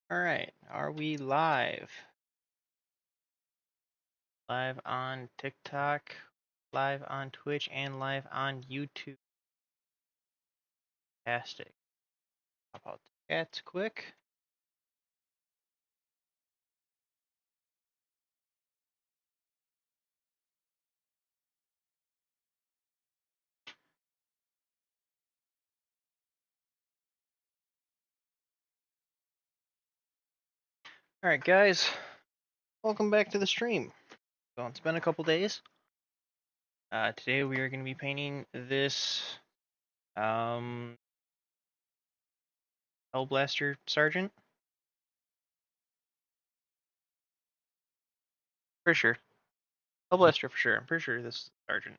All right, are we live? Live on TikTok, live on Twitch, and live on YouTube. Fantastic. Pop out the chats quick. All right, guys, welcome back to the stream. So it's been a couple days. Today we are going to be painting this Hellblaster Sergeant. For sure. Hellblaster for sure. I'm pretty sure this is Sergeant.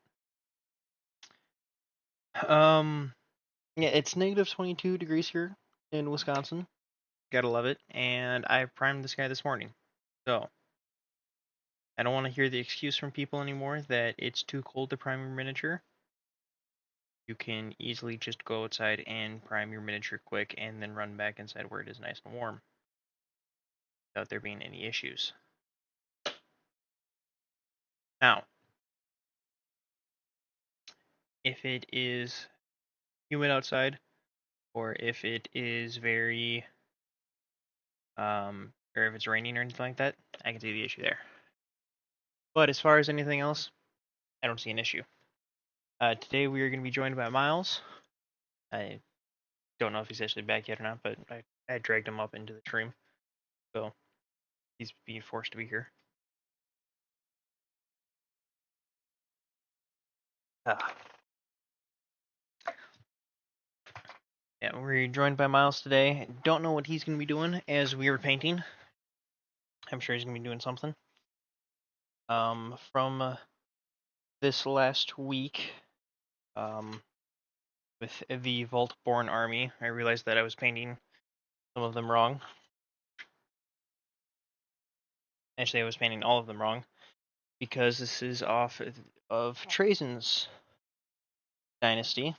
Yeah, it's negative 22 degrees here in Wisconsin. Gotta love it. And I primed this guy this morning. So I don't want to hear the excuse from people anymore that it's too cold to prime your miniature. You can easily just go outside and prime your miniature quick and then run back inside where it is nice and warm without there being any issues. Now, if it is humid outside or if it is very or if it's raining or anything like that, I can see the issue there. But as far as anything else, I don't see an issue. Today we are going to be joined by Miles. I don't know if he's actually back yet or not, but I dragged him up into the stream, so he's being forced to be here. Yeah, we're joined by Miles today. Don't know what he's going to be doing as we were painting. I'm sure he's going to be doing something. From this last week, with the Vault-born army, I realized that I was painting some of them wrong. Actually, I was painting all of them wrong, because this is off of Trajan's dynasty,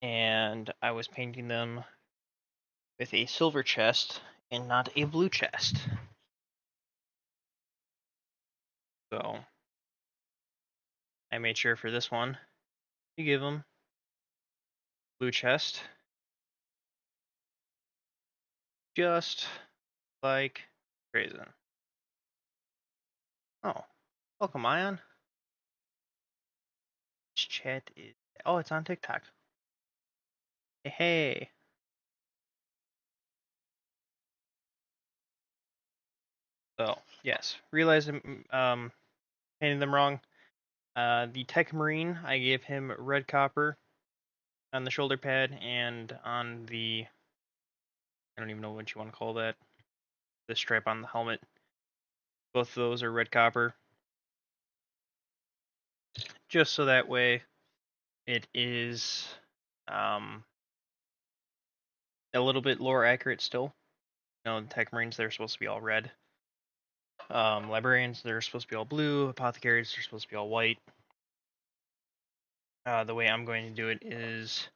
and I was painting them with a silver chest and not a blue chest. So I made sure for this one to give them blue chest, just like Trajan. Oh, welcome, Ion. This chat is. Oh, it's on TikTok. Hey, hey. So, yes, realized painted them wrong. The Tech Marine, I gave him red copper on the shoulder pad and on the. I don't even know what you want to call that. The stripe on the helmet. Both of those are red copper. Just so that way it is a little bit lore accurate still. You know, the Tech Marines, they're supposed to be all red. Librarians, they're supposed to be all blue. Apothecaries, they're supposed to be all white. The way I'm going to do it is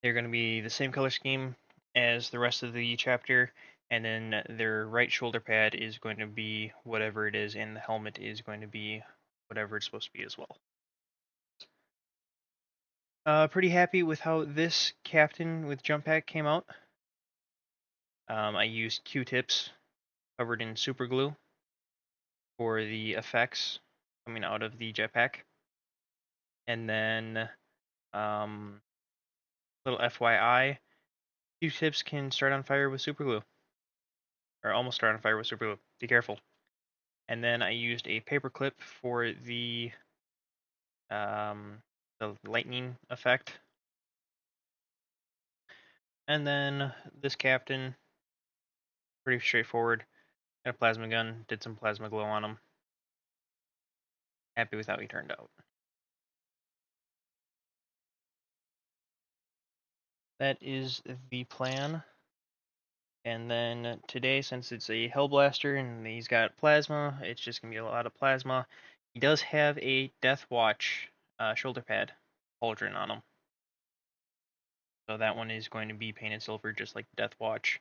they're going to be the same color scheme as the rest of the chapter, and then their right shoulder pad is going to be whatever it is, and the helmet is going to be whatever it's supposed to be as well. Pretty happy with how this captain with jump pack came out. I used Q-tips covered in super glue for the effects coming out of the jetpack. And then, little FYI, Q-tips can start on fire with super glue. Or almost start on fire with super glue. Be careful. And then I used a paper clip for the lightning effect. And then this captain, pretty straightforward. Got a plasma gun, did some plasma glow on him. Happy with how he turned out. That is the plan. And then today, since it's a Hellblaster and he's got plasma, it's just going to be a lot of plasma. He does have a Death Watch shoulder pad pauldron on him. So that one is going to be painted silver just like Death Watch.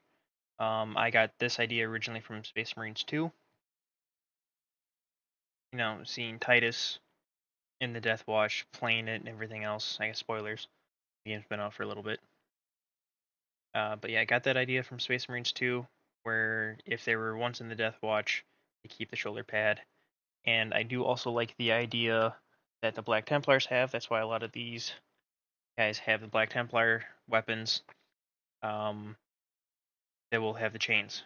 I got this idea originally from Space Marines 2. You know, seeing Titus in the Death Watch, playing it and everything else. I guess spoilers. The game's been out for a little bit. But yeah, I got that idea from Space Marines 2, where if they were once in the Death Watch, they keep the shoulder pad. And I do also like the idea that the Black Templars have. That's why a lot of these guys have the Black Templar weapons. They will have the chains.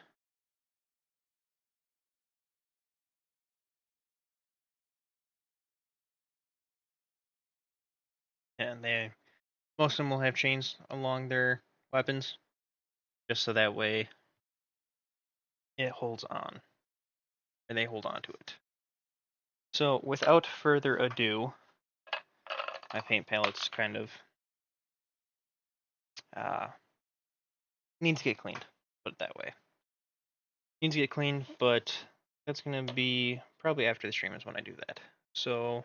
And most of them will have chains along their weapons, just so that way it holds on, and they hold on to it. So without further ado, my paint palette's kind of needs to get cleaned. Put it that way. Needs to get cleaned, but that's gonna be probably after the stream is when I do that. So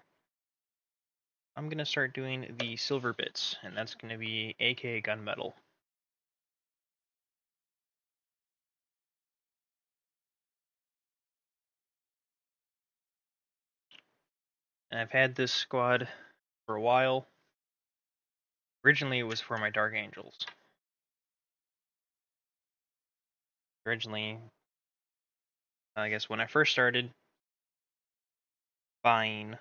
I'm gonna start doing the silver bits, and that's gonna be AK gunmetal. And I've had this squad for a while. Originally, it was for my Dark Angels. Originally, I guess when I first started buying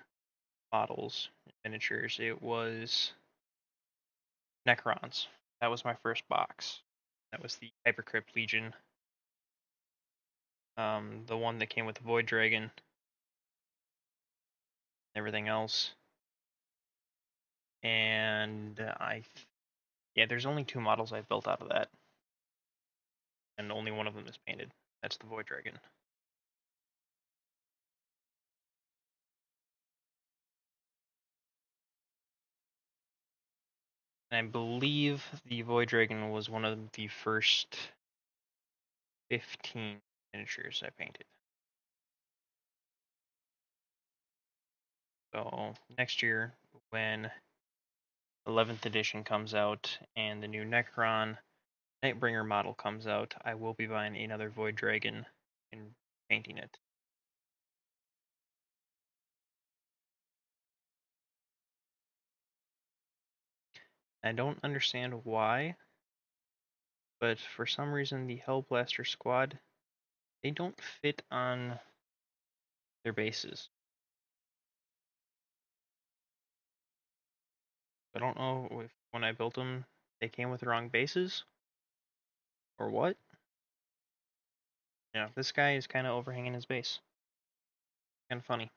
models, miniatures, it was Necrons. That was my first box. That was the Hypercrypt Legion. The one that came with the Void Dragon, everything else. And yeah, there's only 2 models I've built out of that. And only one of them is painted. That's the Void Dragon. And I believe the Void Dragon was one of the first 15 miniatures I painted. So next year, when 11th edition comes out and the new Necron Nightbringer model comes out, I will be buying another Void Dragon and painting it. I don't understand why, but for some reason the Hellblaster squad, they don't fit on their bases. I don't know if when I built them they came with the wrong bases or what. Yeah, this guy is kind of overhanging his base. Kind of funny.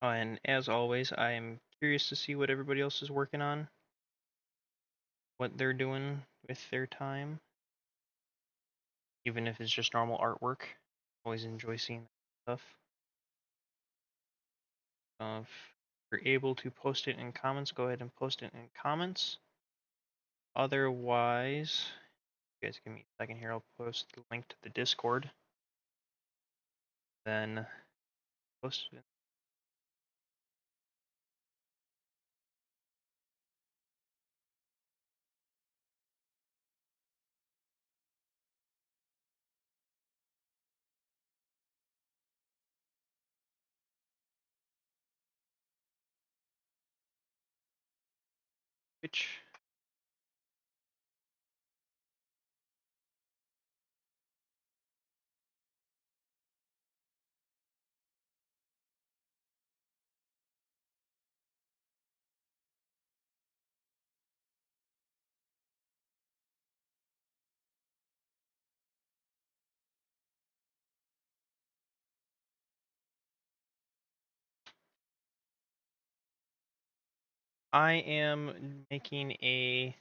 Oh, and as always, I am curious to see what everybody else is working on, what they're doing with their time, even if it's just normal artwork. Always enjoy seeing that stuff. If you're able to post it in comments, go ahead and post it in comments. Otherwise, you guys give me a second here. I'll post the link to the Discord. Then post it. Which I am making a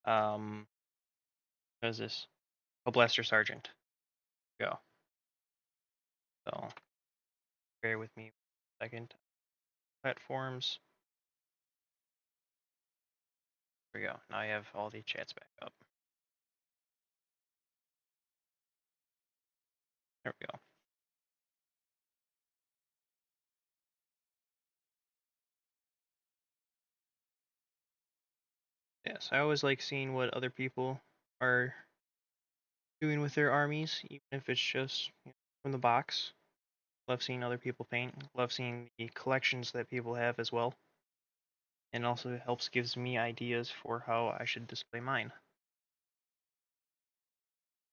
what is this? A Blaster Sergeant. Go. So bear with me a second. Platforms. There we go. Now I have all the chats back up. There we go. Yes, I always like seeing what other people are doing with their armies, even if it's just from the box. Love seeing other people paint. Love seeing the collections that people have as well. And also it helps gives me ideas for how I should display mine.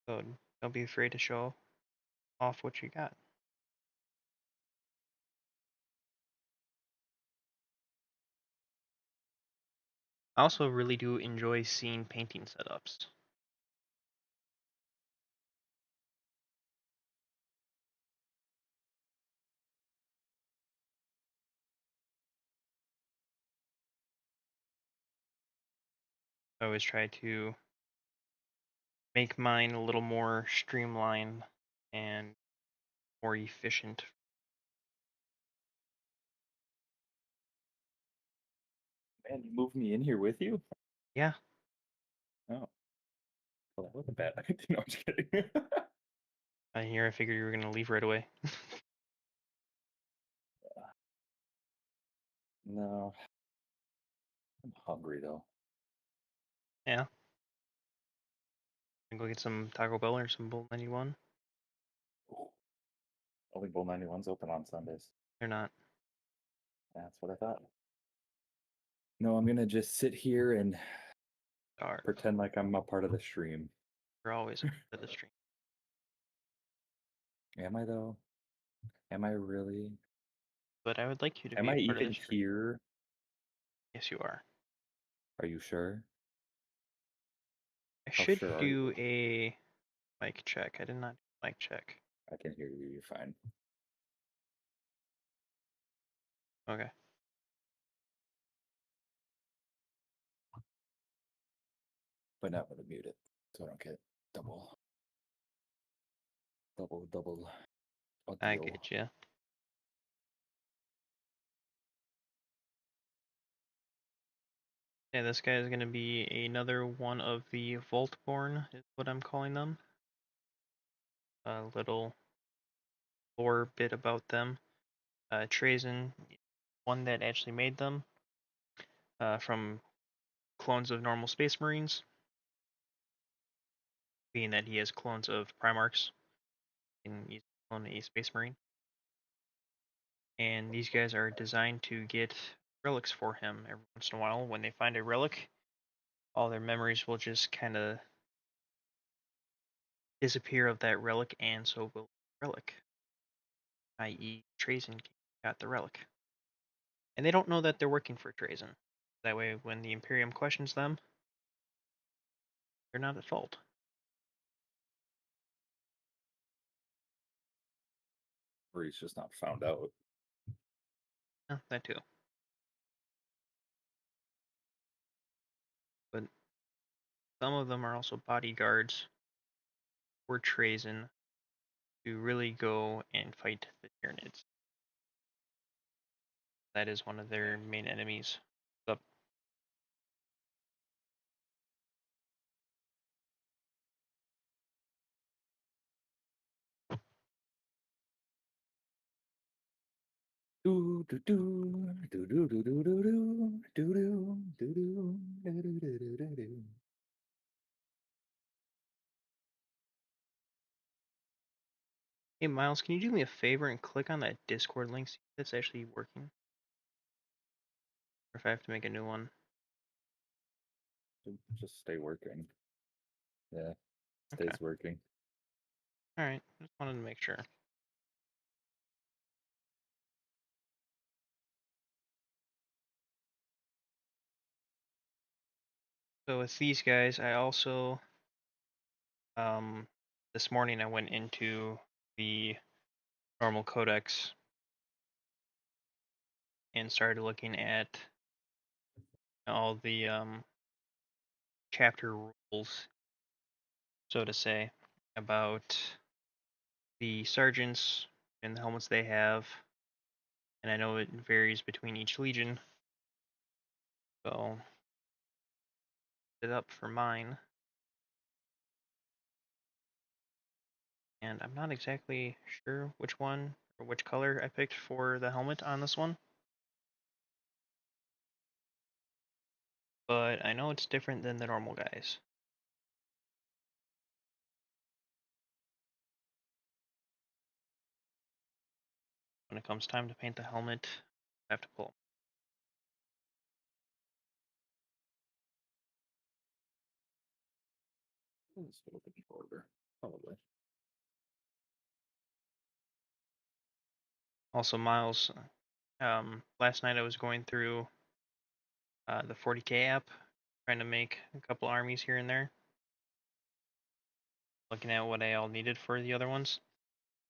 So don't be afraid to show off what you got. I also really do enjoy seeing painting setups. I always try to make mine a little more streamlined and more efficient. Man, you moved me in here with you? Yeah, Oh, well, that wasn't bad. No, I'm just kidding. I figured you were gonna leave right away. No, I'm hungry though. Yeah, and go get some Taco Bell or some Bull 91. Ooh, only Bull 91's open on Sundays. They're not. That's what I thought. No, I'm gonna just sit here and Starve. pretend like I'm a part of the stream. You're always a part of the stream. Am I though? Am I really? But I would like you to Am be I a part of even the stream. here? Yes, you are. Are you sure? I How should sure are do you? a mic check. I did not do a mic check. I can hear you. You're fine. Okay. But not gonna mute it, so I don't get double I audio. get you. Yeah, this guy is going to be another one of the Vaultborn, is what I'm calling them. A little lore bit about them. Trazen, one that actually made them from clones of normal Space Marines, being that he has clones of Primarchs, and he's clone a Space Marine. And these guys are designed to get relics for him every once in a while. When they find a relic, all their memories will just kind of disappear of that relic, and so will the relic, i.e., Trazen got the relic. And they don't know that they're working for Trazen. That way, when the Imperium questions them, they're not at fault. Or he's just not found out. That too. But some of them are also bodyguards for Trazen to really go and fight the Tyranids. That is one of their main enemies. Up. Do do do do do do do do do do do do do do. Hey Miles, can you do me a favor and click on that Discord link, see if it's actually working? Or if I have to make a new one. Just stay working. Yeah, Okay. stays working. Alright, just wanted to make sure. So with these guys, I also this morning I went into the normal codex and started looking at all the chapter rules, so to say, about the sergeants and the helmets they have. And I know it varies between each legion. So it up for mine. and I'm not exactly sure which one or which color I picked for the helmet on this one. But I know it's different than the normal guys. When it comes time to paint the helmet, I have to pull. Let's go with the order, probably. Also, Miles, last night I was going through the 40K app, trying to make a couple armies here and there, looking at what I all needed for the other ones.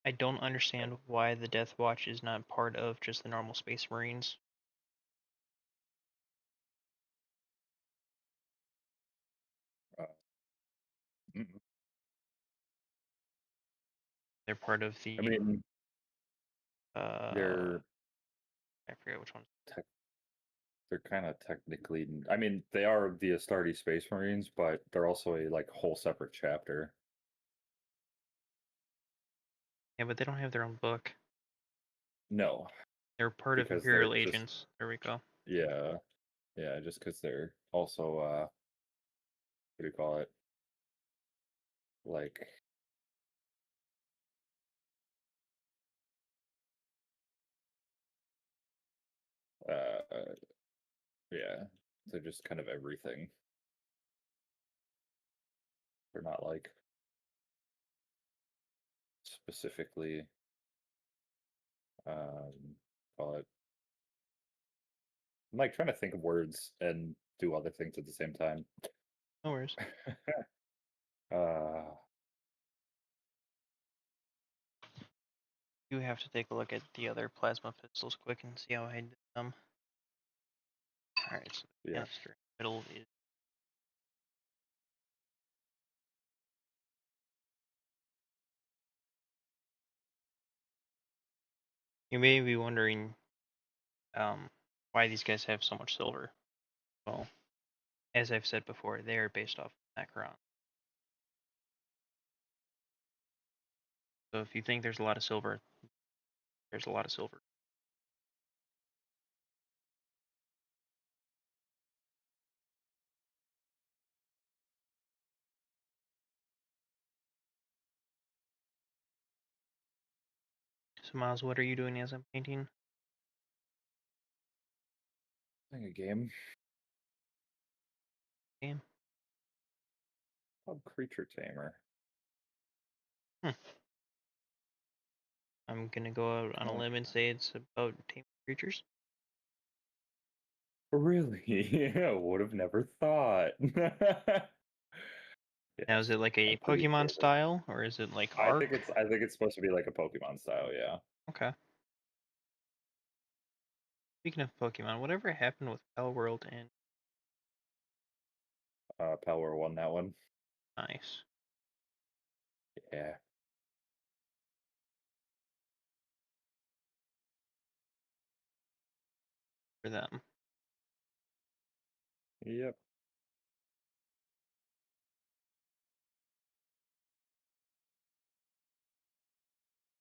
I don't understand why the Death Watch is not part of just the normal Space Marines. Mm-mm. They're part of I the mean, uh, they're I forget which one. tech, they're kind of technically. I mean, they are the Astartes Space Marines, but they're also a like whole separate chapter. Yeah, but they don't have their own book. No, They're part of because they're Imperial just Agents. There we go. yeah, yeah, just because they're also what do you call it? Like uh yeah, they're just kind of everything. They're not like specifically call it. I'm like trying to think of words and do other things at the same time. No worries. uh You have to take a look at the other plasma pistols quick and see how I did them. Alright, so the yeah. canister middle is you may be wondering why these guys have so much silver. Well, as I've said before, they are based off Necron. So if you think there's a lot of silver, there's a lot of silver. So Miles, what are you doing as I'm painting? Playing a game Game? called Creature Tamer. Hmm. I'm gonna go out on a Oh, limb and say it's about taming creatures. really? Yeah, would have never thought. Now is Yes, it like a I'm pretty Pokemon terrible. style or is it like Arc? I think it's supposed to be like a Pokemon style, yeah. Okay. Speaking of Pokemon, whatever happened with Pal World and Power won that one. Nice Yeah. for them? Yep.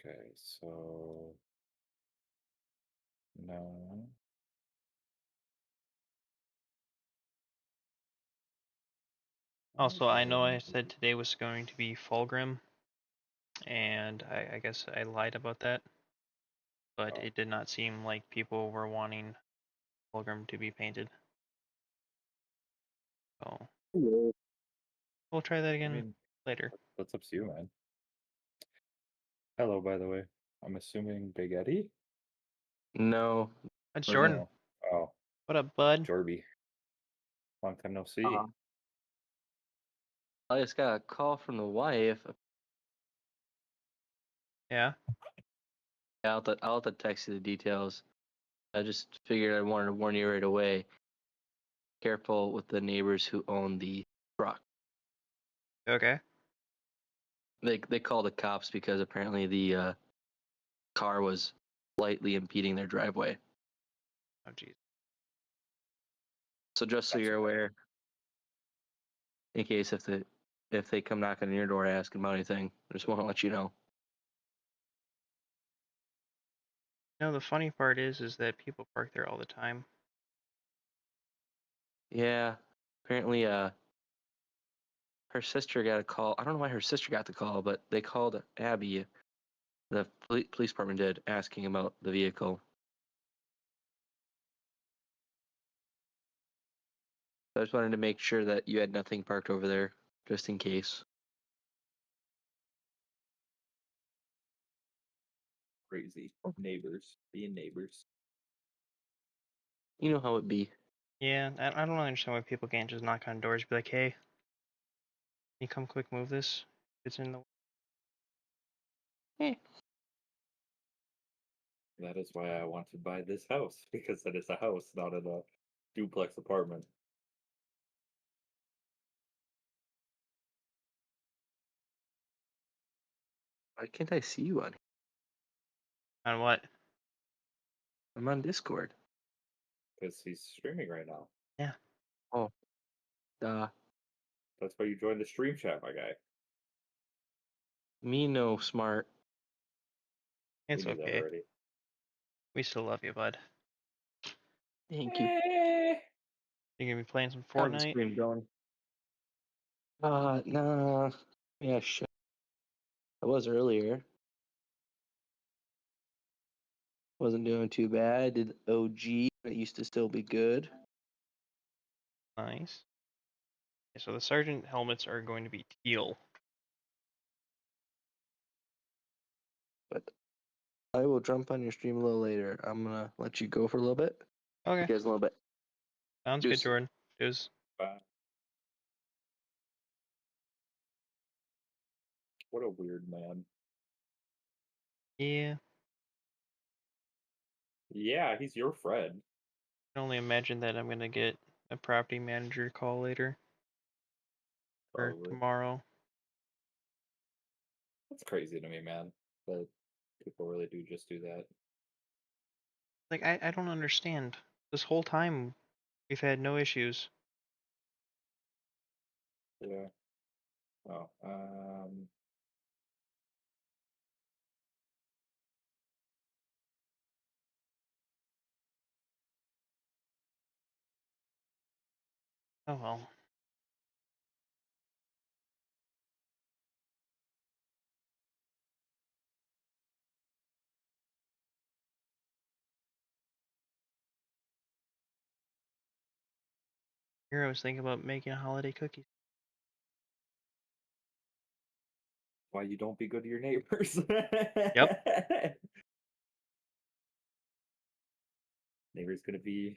Okay, so no. Also, I know I said today was going to be Fulgrim, and I guess I lied about that, but Oh. it did not seem like people were wanting Fulgrim to be painted. So Yeah. we'll try that I again mean, later. that's up to you, man. Hello, by the way. I'm assuming Big Eddie? No. That's But, Jordan. Oh, oh, What up, bud? Jorby. Long time no see. uh, I just got a call from the wife. Yeah. I'll have to text you the details. I just figured I wanted to warn you right away. Careful with the neighbors who own the truck. Okay. They called the cops because apparently the car was slightly impeding their driveway. Oh, jeez. So just so That's you're okay. aware, in case if they come knocking on your door asking about anything, I just want to let you know. No, the funny part is that people park there all the time. Yeah. Apparently, her sister got a call. I don't know why her sister got the call, but they called Abby. The police department did, asking about the vehicle. So I just wanted to make sure that you had nothing parked over there, just in case. Crazy neighbors being neighbors. You know how it be. Yeah, I don't understand why people can't just knock on doors, be like, "Hey, can you come quick move this? It's in the." Eh. That is why I want to buy this house, because it is a house, not a duplex apartment. Why can't I see you on here? On what? I'm on Discord. Because he's streaming right now. Yeah. Oh. Duh. That's why you joined the stream chat, my guy. Me no smart. It's We knew that okay. already. We still love you, bud. Thank you. You gonna be playing some How's the Fortnite? stream going? Nah. Yeah, shit. I was earlier. Wasn't doing too bad. Did OG. It used to still be good. Nice. Okay, so the sergeant helmets are going to be teal. But I will jump on your stream a little later. I'm gonna let you go for a little bit. Okay, You guys in a little bit. sounds good, Deuce. Jordan. Just What a weird man. yeah. Yeah, he's your friend. I can only imagine that I'm gonna get a property manager call later or Probably. tomorrow. That's crazy to me, man. That people really do just do that. Like I don't understand. This whole time we've had no issues. Yeah. Oh. Oh well. Here I was thinking about making holiday cookies. Why you don't be good to your neighbors? Yep. Neighbor's gonna be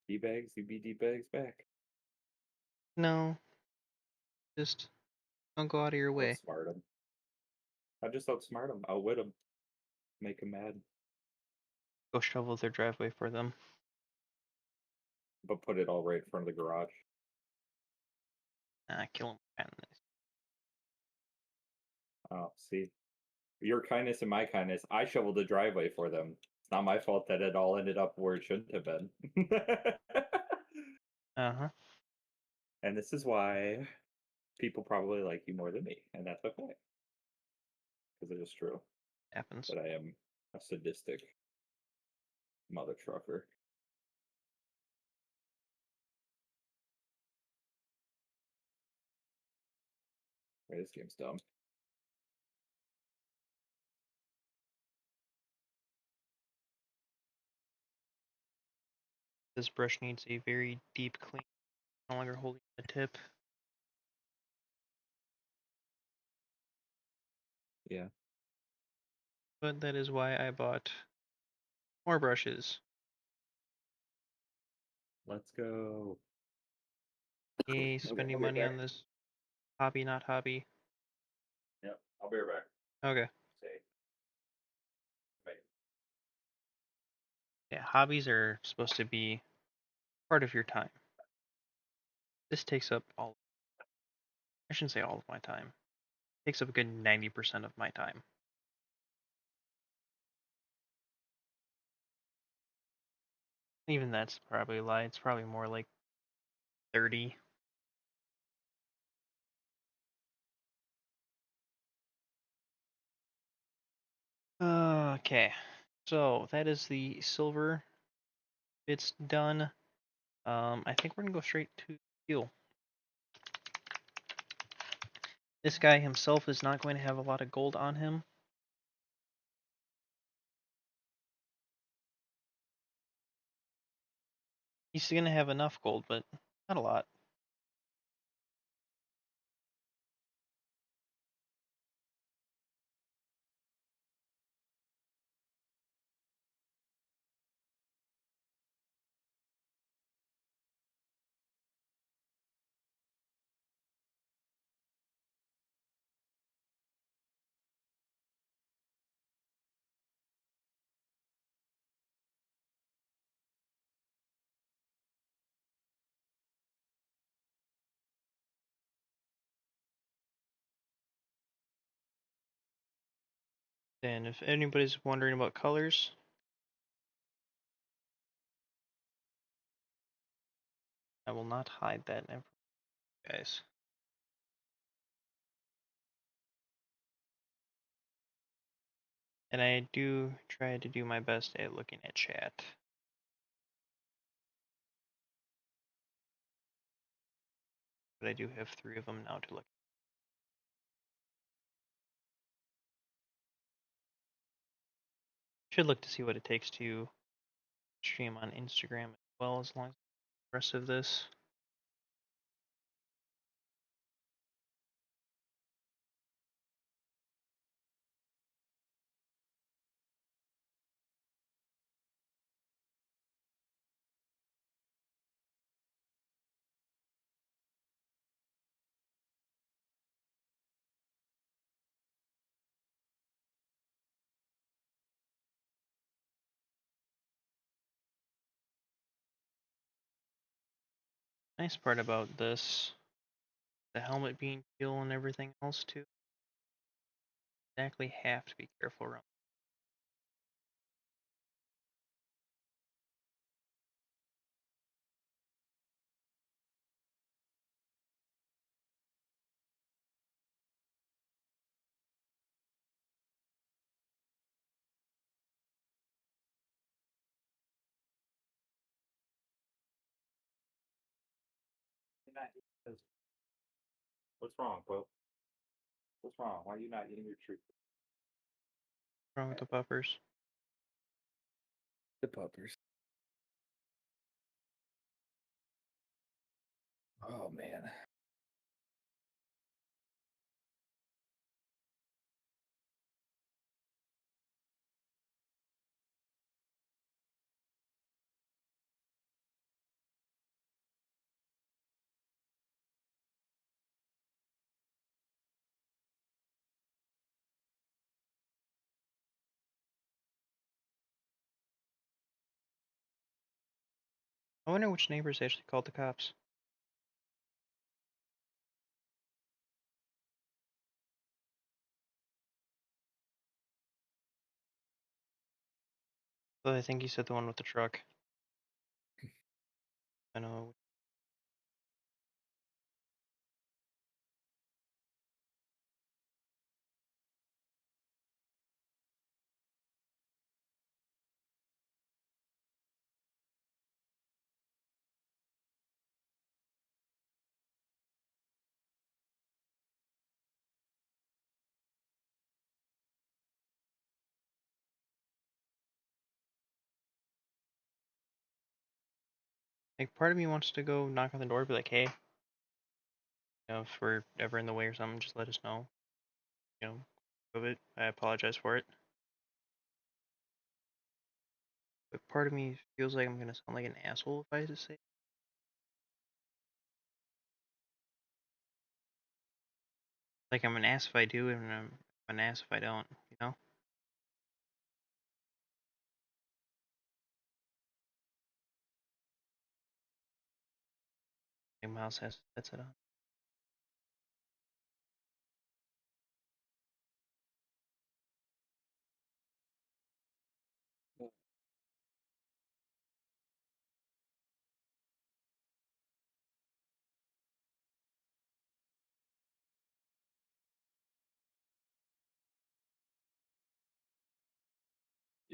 D-bags, you be D-bags back. No, just don't go out of your way. Outsmart him. I just outsmart him, outwit him, make him mad, Go shovel their driveway for them. but put it all right in front of the garage. Kill them. Kindness. Oh, see, your kindness and my kindness. I shoveled the driveway for them. It's not my fault that it all ended up where it shouldn't have been. Uh-huh. And this is why people probably like you more than me, and that's okay. Because it is true Happens. that I am a sadistic mother trucker. Wait, this game's dumb. This brush needs a very deep clean. No longer holding the tip. Yeah. But that is why I bought more brushes. Let's go. Yay, Okay, spending I'll be right money back. on this hobby, not hobby. Yep, I'll be right back. Okay. Say. Bye. Yeah, hobbies are supposed to be part of your time. This takes up all. I shouldn't say all of my time. It takes up a good 90% of my time. Even that's probably a lie. It's probably more like 30. Okay. So that is the silver bits done. I think we're gonna go straight to steel. This guy himself is not going to have a lot of gold on him. He's gonna have enough gold, but not a lot. And if anybody's wondering about colors, I will not hide that information, guys. And I do try to do my best at looking at chat. But I do have 3 of them now to look. Should look to see what it takes to stream on Instagram as well, as long as the rest of this. Nice part about this, the helmet being steel and everything else too. Exactly have to be careful around. What's wrong, Quill? What's wrong? Why are you not eating your treat? Wrong with the buffers. The puppers. Oh man. I wonder which neighbors actually called the cops. But I think he said the one with the truck. I know. Like, part of me wants to go knock on the door, be like, hey, if we're ever in the way or something, just let us know. Of it. I apologize for it. But part of me feels like I'm gonna sound like an asshole if I just say, like, I'm an ass if I do, and I'm an ass if I don't. Like Miles has sets it on.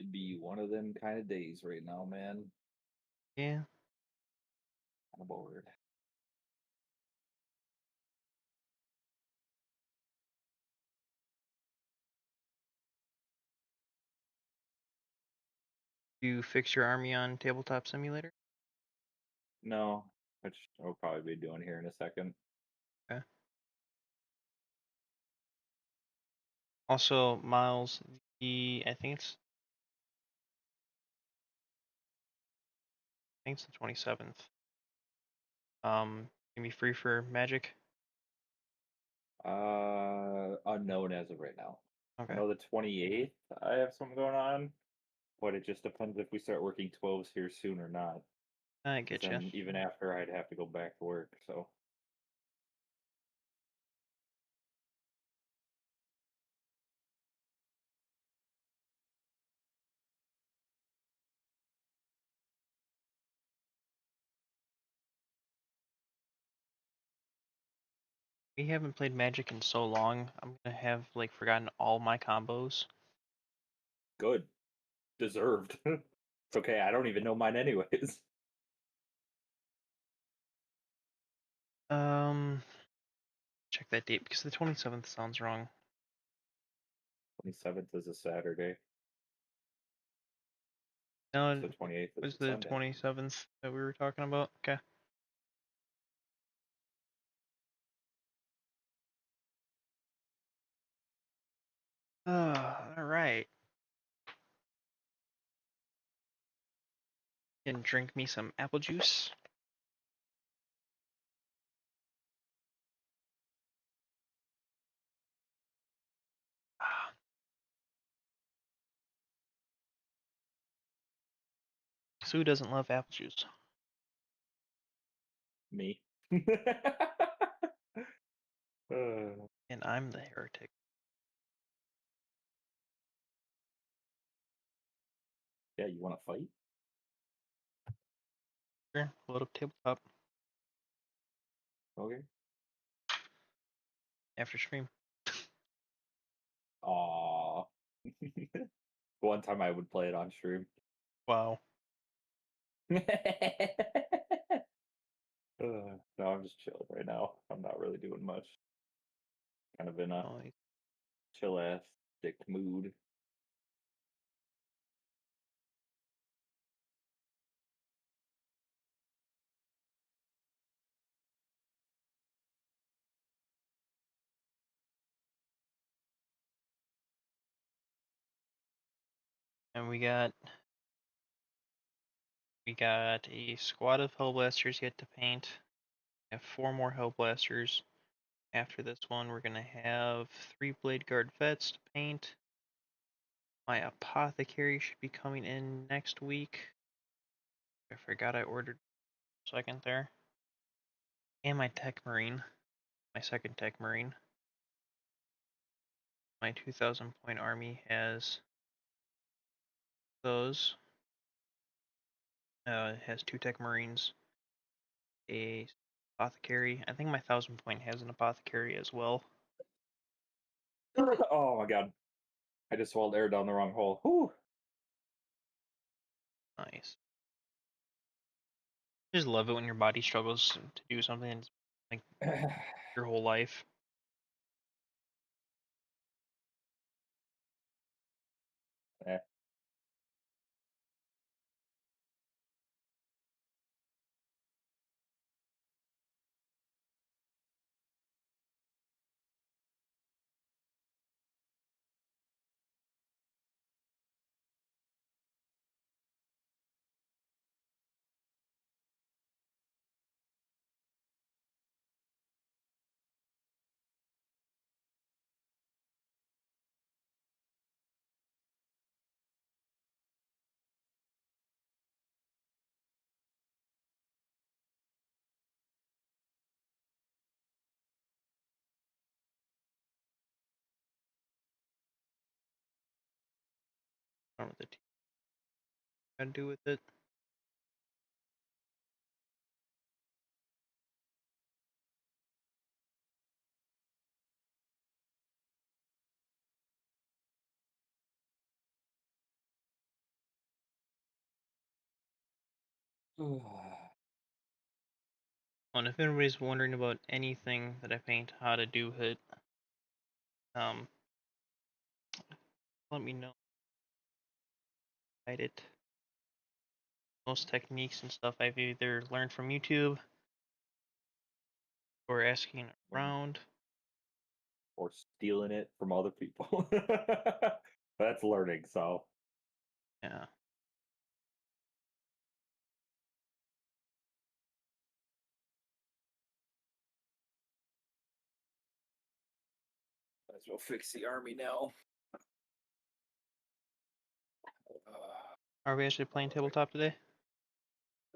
It'd be one of them kind of days right now, man. Yeah. I'm bored. You fix your army on Tabletop Simulator? No, which I'll probably be doing here in a second. Okay. Also, Miles, I think it's the 27th. Gonna be free for Magic. Unknown as of right now. I Okay. know the 28th I have something going on, but it just depends if we start working 12s here soon or not. I 'Cause get you. then even after I'd have to go back to work, so. We haven't played Magic in so long. I'm gonna have like forgotten all my combos. Good. Deserved. It's okay, I don't even know mine anyways. Check that date because the 27th sounds wrong. 27th is a Saturday. No, So it 28th is was a the Sunday. 27th that we were talking about. Okay. All right. And drink me some apple juice. Ah, Sue doesn't love apple juice, Me. and I'm the heretic. Yeah, you want to fight? Sure, load up tabletop Okay. after stream. Aw. One time I would play it on stream. Wow. No, I'm just chilling right now. I'm not really doing much. Kind of in a Nice. chill ass dick mood. And we got a squad of Hellblasters yet to paint. We have 4 more Hellblasters. After this one, we're gonna have 3 Blade Guard vets to paint. My apothecary should be coming in next week. I forgot I ordered a second there. And my Tech Marine, my second Tech Marine. My 2,000 point army has those. It has 2 Tech Marines, a apothecary. I think my 1,000 point has an apothecary as well. Oh my god. I just swallowed air down the wrong hole. Whew. Nice. I just love it when your body struggles to do something like your whole life. Eh. I don't know what the team had to do with it. And if anybody's wondering about anything that I paint, how to do it, um, let me know. Write it. Most techniques and stuff I've either learned from YouTube or asking around. Or stealing it from other people. That's learning, so. Yeah. Might as well fix the army now. Are we actually playing tabletop today?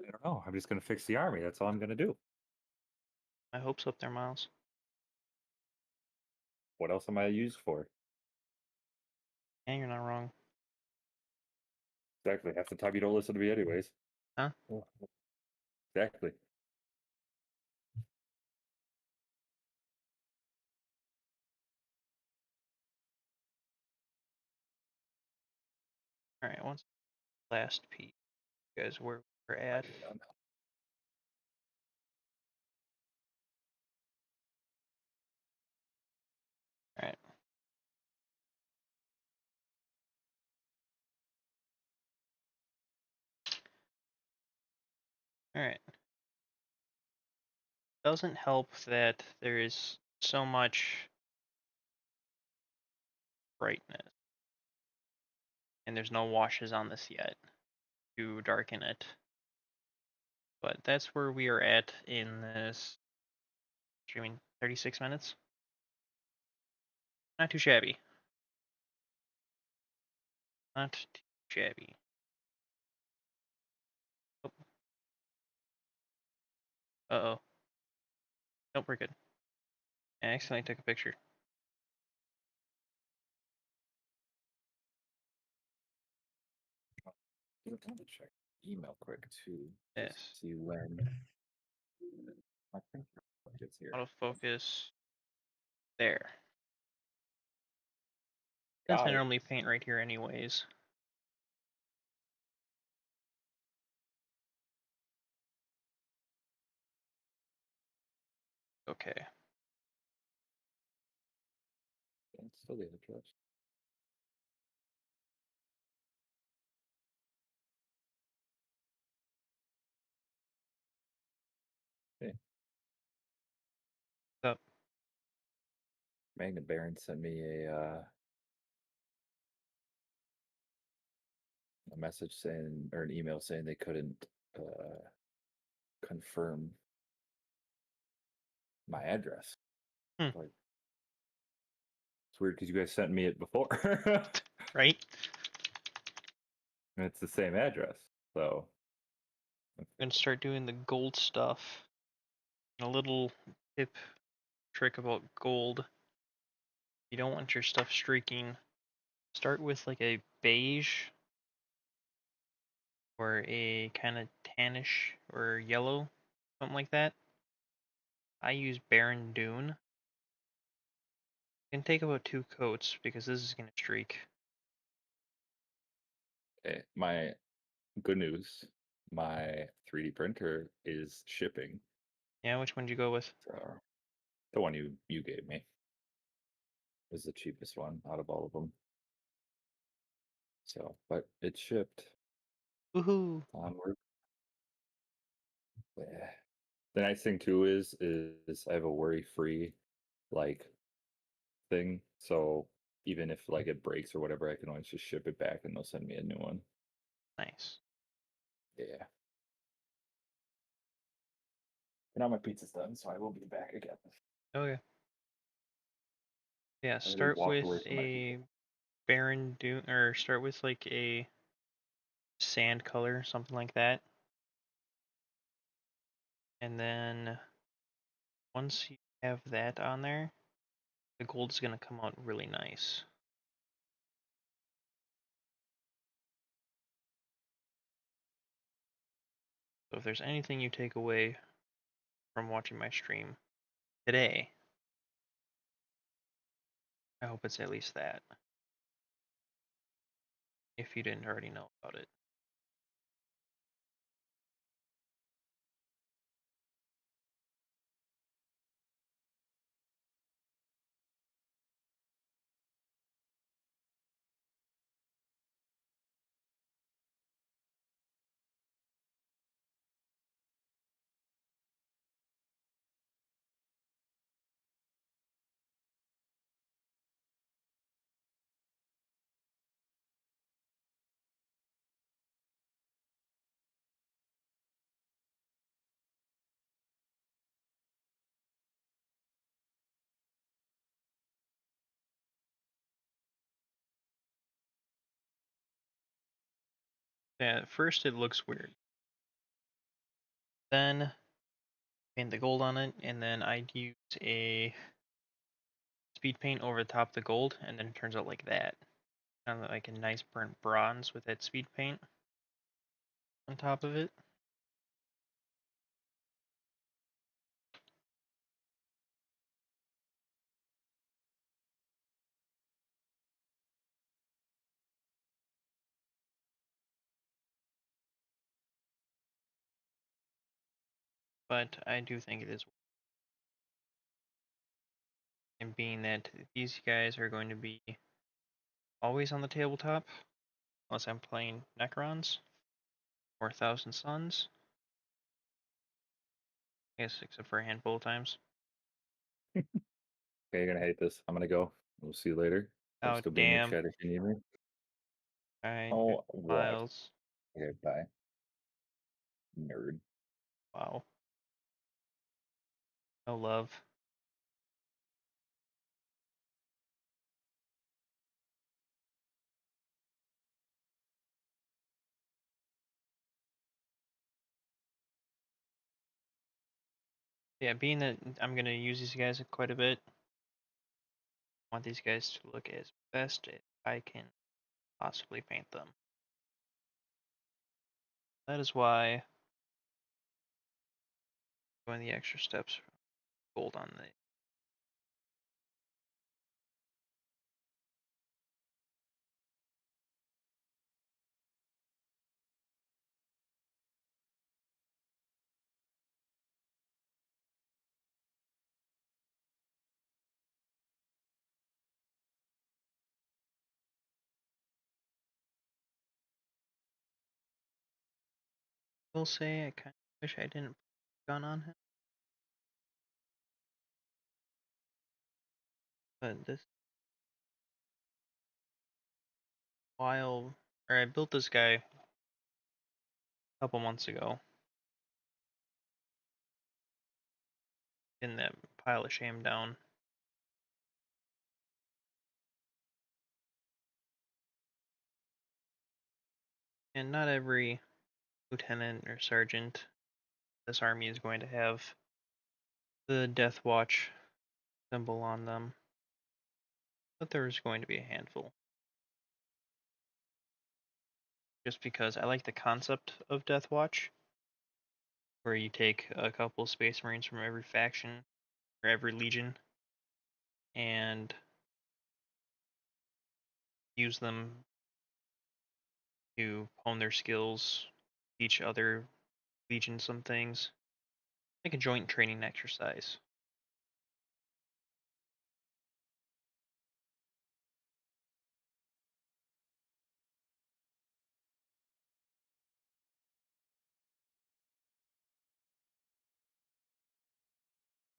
I don't know. I'm just going to fix the army. That's all I'm going to do. My hopes up there, Miles. What else am I used for? And you're not wrong. Exactly. Half the time you don't listen to me anyways. Huh? Exactly. Alright, once last piece. You guys, where we're at. Alright. Alright. Doesn't help that there is so much brightness. And there's no washes on this yet to darken it. But that's where we are at in this streaming. 36 minutes. Not too shabby. Not too shabby. Oh. Uh-oh. Nope, we're good. I accidentally took a picture. I'm going to check email quick too. Yes. Just see when my printer gets here. Autofocus. There. Since Got I it. normally paint right here anyways. Okay. It's still the address. Okay. What's up? Magna Baron sent me a message saying, or an email saying they couldn't confirm my address. Hmm. Like, it's weird because you guys sent me it before. Right? And it's the same address. So I'm gonna start doing the gold stuff. A little tip trick about gold. You don't want your stuff streaking. Start with like a beige or a kind of tannish or yellow, something like that. I use Baron Dune. You can take about 2 coats because this is gonna streak. okay, my good news, my 3D printer is shipping. Yeah, which one did you go with? So the one you gave me was the cheapest one out of all of them. So, but it's shipped. Woohoo! Onward. Yeah. The nice thing too is I have a worry-free like thing. So even if like it breaks or whatever, I can always just ship it back and they'll send me a new one. Nice. Yeah. And now my pizza's done, so I will be back again. Okay. Yeah, I already start walked with away from my a pizza. Baron Dune, or start with like a sand color, something like that. And then once you have that on there, the gold is going to come out really nice. So if there's anything you take away from watching my stream today, I hope it's at least that. If you didn't already know about it. Yeah, at first it looks weird. Then paint the gold on it, and then I'd use a speed paint over the top of the gold, and then it turns out like that. Kind of like a nice burnt bronze with that speed paint on top of it. But I do think it is. And being that these guys are going to be always on the tabletop, unless I'm playing Necrons or Thousand Suns. I guess except for a handful of times. Okay, you're gonna hate this. I'm gonna go. We'll see you later. I'll Oh still be in the damn! chat if you need me. Find your Oh, what? files. Okay, bye. Nerd. Wow. No love. Yeah, being that I'm gonna use these guys quite a bit, I want these guys to look as best as I can possibly paint them. That is why I'm going the extra steps for gold on the. I will say I kind of wish I didn't put a gun on him, but this while or I built this guy a couple months ago in that pile of shame down. And not every lieutenant or sergeant this army is going to have the Death Watch symbol on them, but there's going to be a handful. Just because I like the concept of Death Watch, where you take a couple of Space Marines from every faction or every legion and use them to hone their skills, teach other legions some things, like a joint training exercise.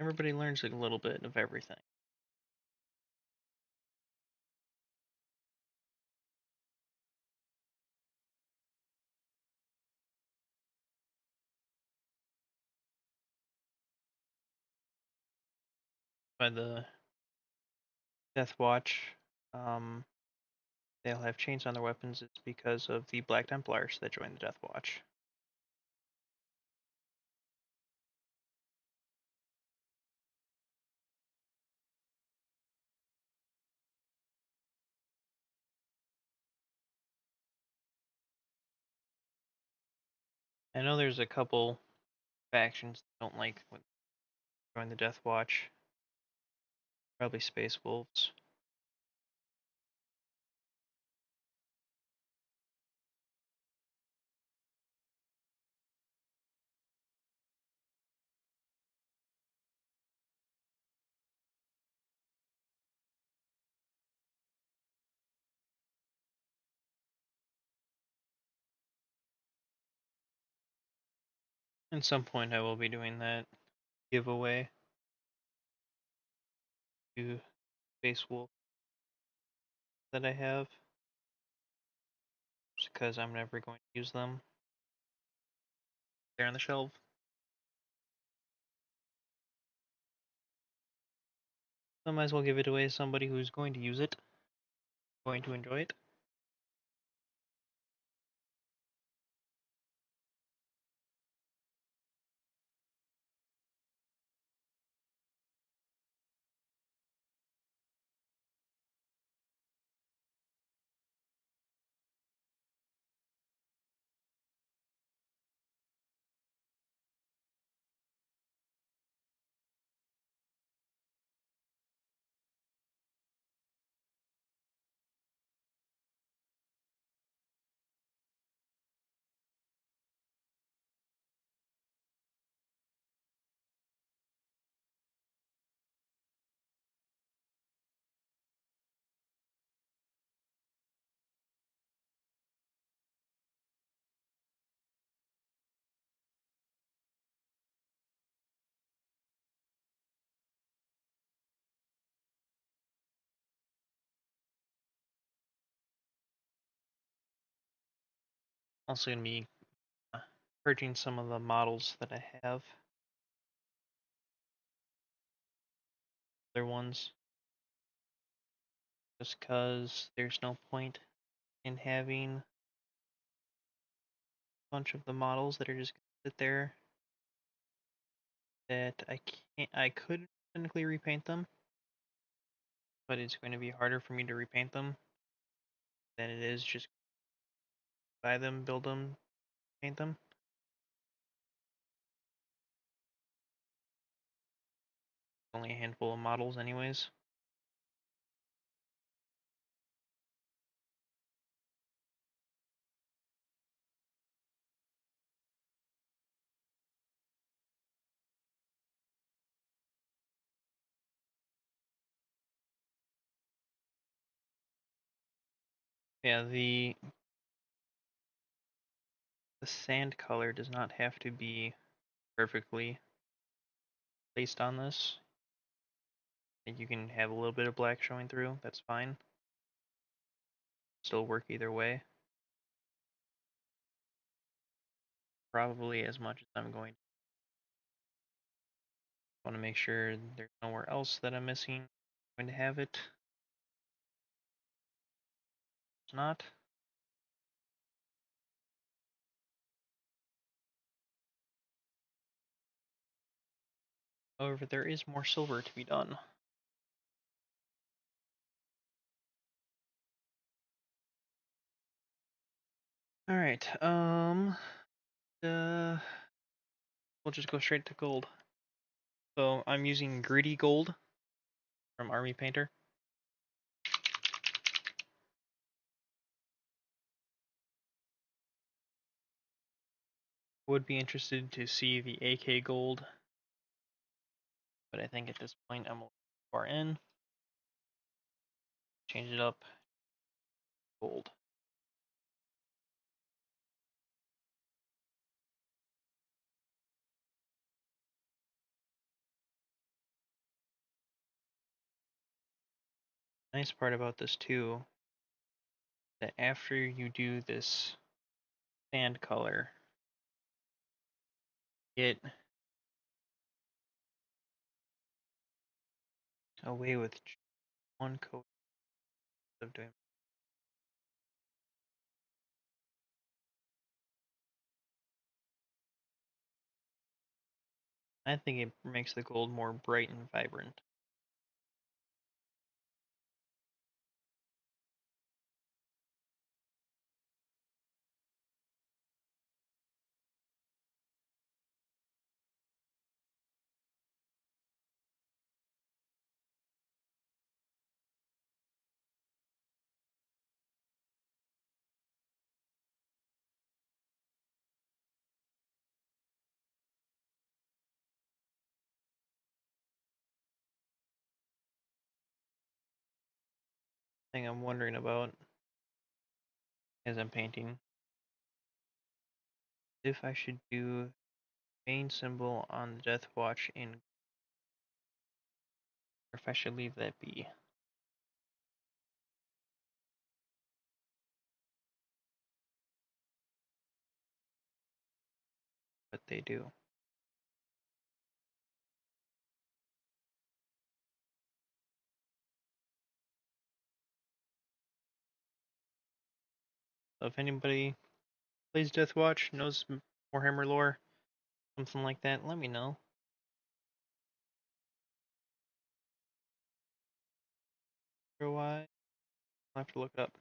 Everybody learns a little bit of everything. By the Death Watch, they'll have chains on their weapons. It's because of the Black Templars that joined the Death Watch. I know there's a couple factions that don't like when they join the Death Watch. Probably Space Wolves. At some point, I will be doing that giveaway to Space Wolf that I have, just because I'm never going to use them. They're on the shelf. So I might as well give it away to somebody who's going to use it, going to enjoy it. Also gonna be purging some of the models that I have. Other ones. Just cause there's no point in having a bunch of the models that are just gonna sit there that I could technically repaint them, but it's going to be harder for me to repaint them than it is just buy them, build them, paint them. Only a handful of models anyways. Yeah, the sand color does not have to be perfectly placed on this. I think you can have a little bit of black showing through, that's fine. Still work either way. Probably as much as I'm going to. Want to make sure there's nowhere else that I'm missing. I'm going to have it. It's not. However, there is more silver to be done. Alright, we'll just go straight to gold. So I'm using Gritty Gold from Army Painter. Would be interested to see the AK Gold, but I think at this point I'm a little far in. Change it up. Gold. Nice part about this too, that after you do this sand color, get away with one coat of doing. I think it makes the gold more bright and vibrant. Thing I'm wondering about as I'm painting, if I should do main symbol on the death watch in, or if I should leave that be. But they do. So if anybody plays Death Watch, knows Warhammer lore, something like that, let me know. For why? I'll have to look it up.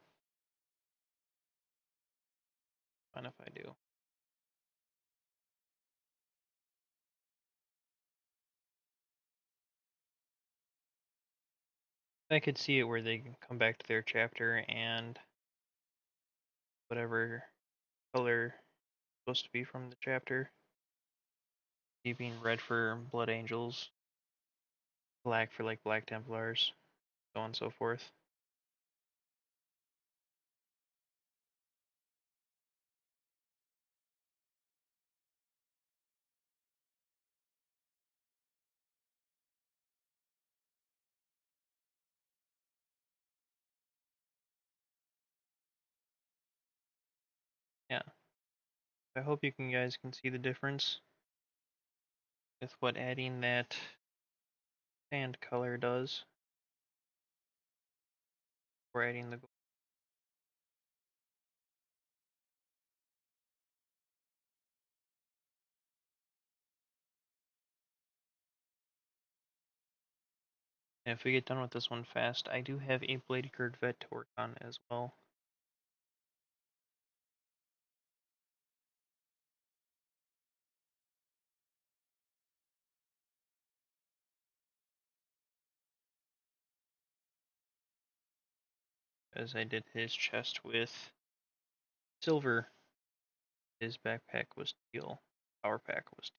Fine if I do. I could see it where they come back to their chapter and whatever color supposed to be from the chapter. Being red for Blood Angels, black for like Black Templars, so on and so forth. Yeah. I hope you guys can see the difference with what adding that sand color does. Or adding the gold. And if we get done with this one fast, I do have a blade curd vet to work on as well. As I did his chest with silver, his backpack was steel, power pack was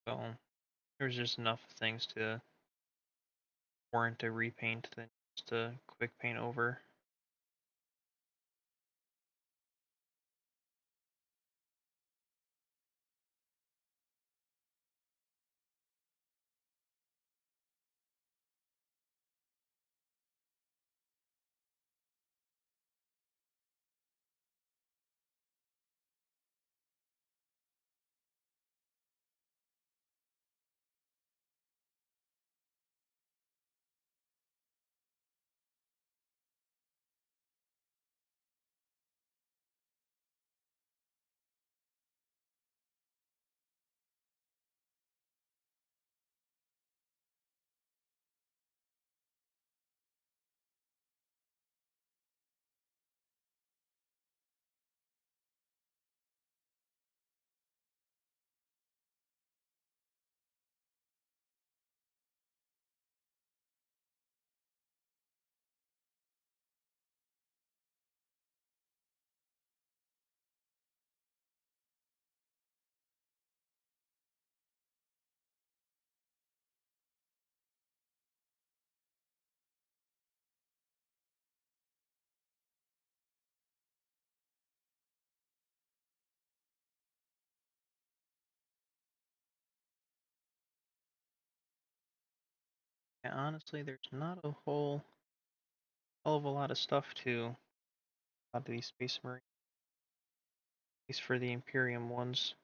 steel. So there's just enough things to warrant a repaint than just a quick paint over. And honestly, there's not a whole hell of a lot of stuff to a lot of these Space Marines, at least for the Imperium ones.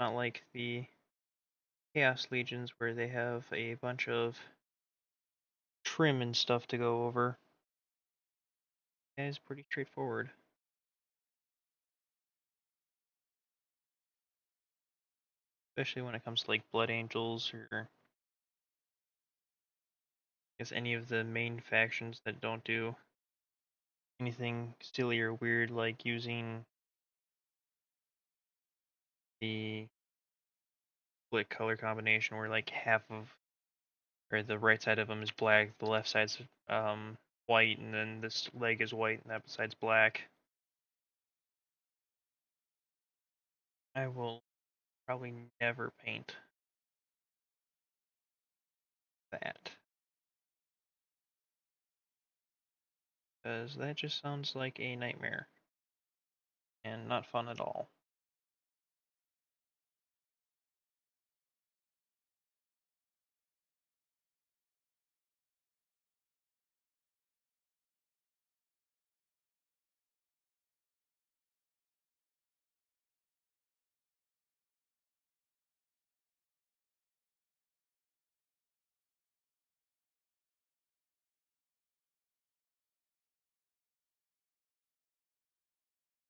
Not like the Chaos Legions where they have a bunch of trim and stuff to go over. That is pretty straightforward. Especially when it comes to like Blood Angels or I guess any of the main factions that don't do anything silly or weird like using the split color combination where like half of or the right side of them is black, the left side's white, and then this leg is white and that side's black. I will probably never paint that. Because that just sounds like a nightmare. And not fun at all.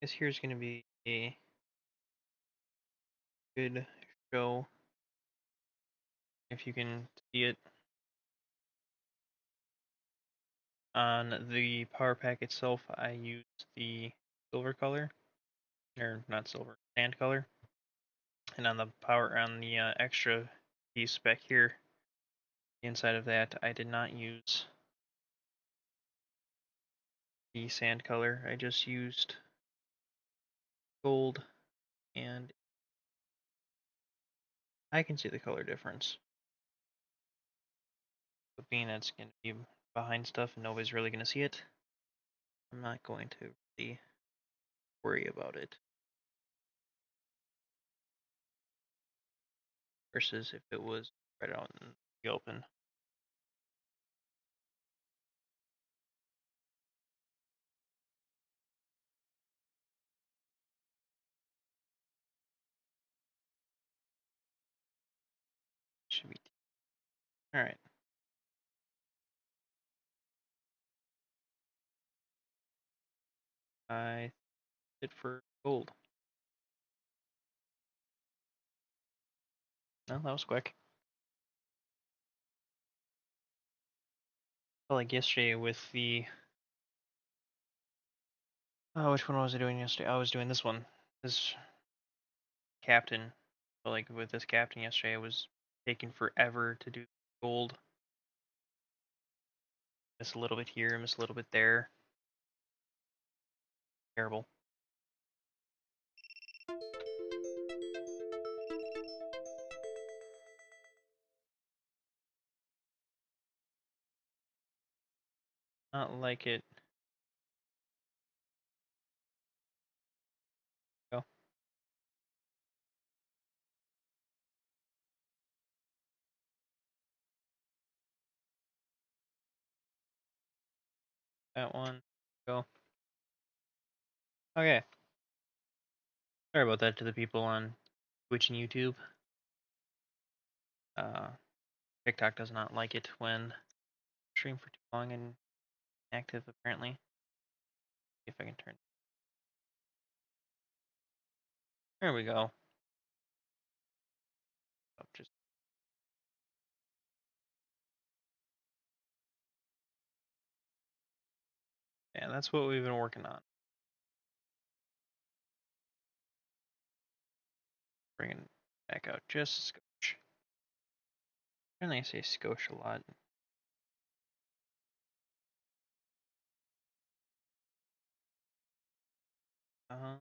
This here's going to be a good show. If you can see it on the power pack itself, I used the silver color, or not silver, sand color. And on the extra piece back here, inside of that, I did not use the sand color. I just used gold, and I can see the color difference. But being that it's going to be behind stuff and nobody's really going to see it, I'm not going to really worry about it. Versus if it was right out in the open. All right. I did for gold. No, that was quick. Felt like yesterday with the. Oh, which one was I doing yesterday? I was doing this one. This captain. But like with this captain yesterday, it was taking forever to do gold. Miss a little bit here, miss a little bit there. Terrible. Not like it. Go. That one. Go. Okay. Sorry about that to the people on Twitch and YouTube. TikTok does not like it when stream for too long and active apparently. See if I can turn. There we go. Oh, just yeah, that's what we've been working on. Bringing it back out just a skosh. Generally I say skosh a lot. Uh,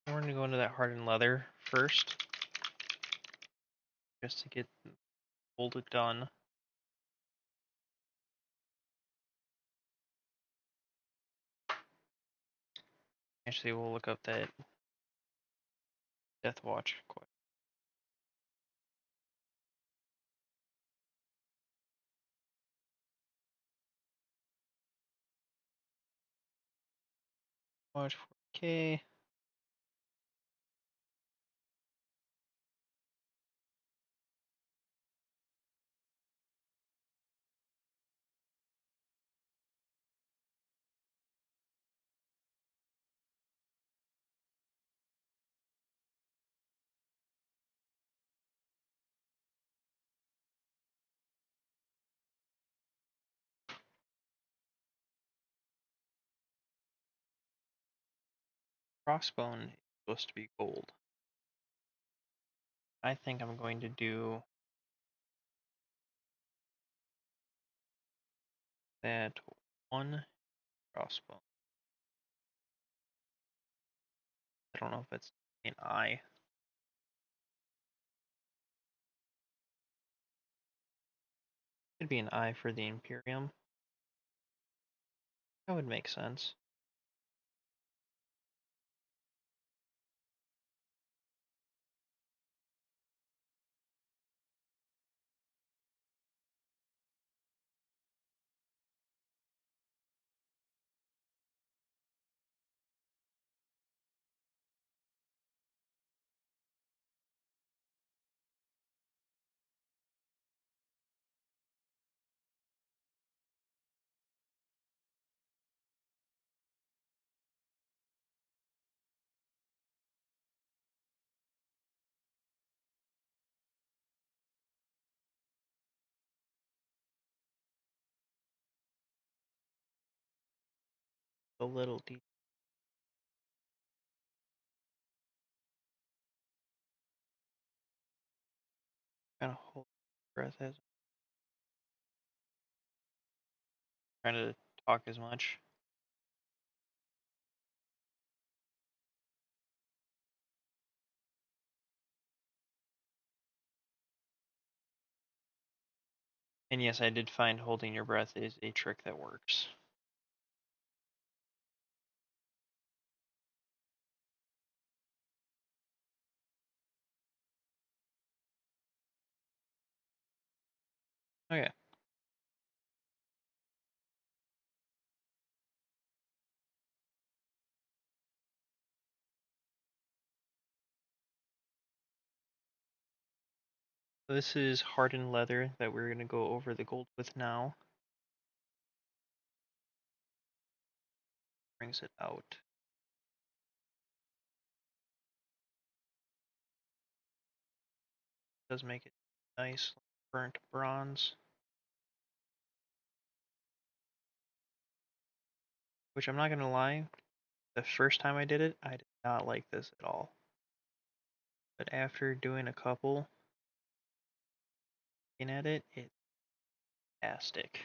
we're gonna go into that hardened leather first, just to get folded done. Actually, we'll look up that Death Watch quick. Watch 4K. Crossbone is supposed to be gold. I think I'm going to do that one crossbone. I don't know if it's an eye. Could be an eye for the Imperium. That would make sense. A little deep. Kind of hold breath as I'm trying to talk as much. And yes, I did find holding your breath is a trick that works. Okay. This is hardened leather that we're going to go over the gold with now. Brings it out. Does make it nice, burnt bronze. Which I'm not going to lie, the first time I did it, I did not like this at all. But after doing a couple, looking at it, it's fantastic.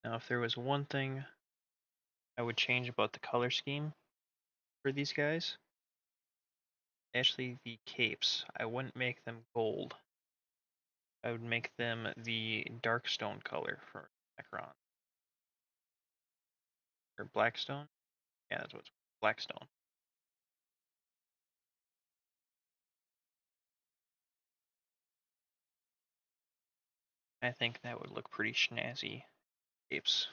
Now, if there was one thing I would change about the color scheme for these guys, actually the capes, I wouldn't make them gold. I would make them the dark stone color for Necron. Or Blackstone? Yeah, that's what's Blackstone. I think that would look pretty snazzy. Capes.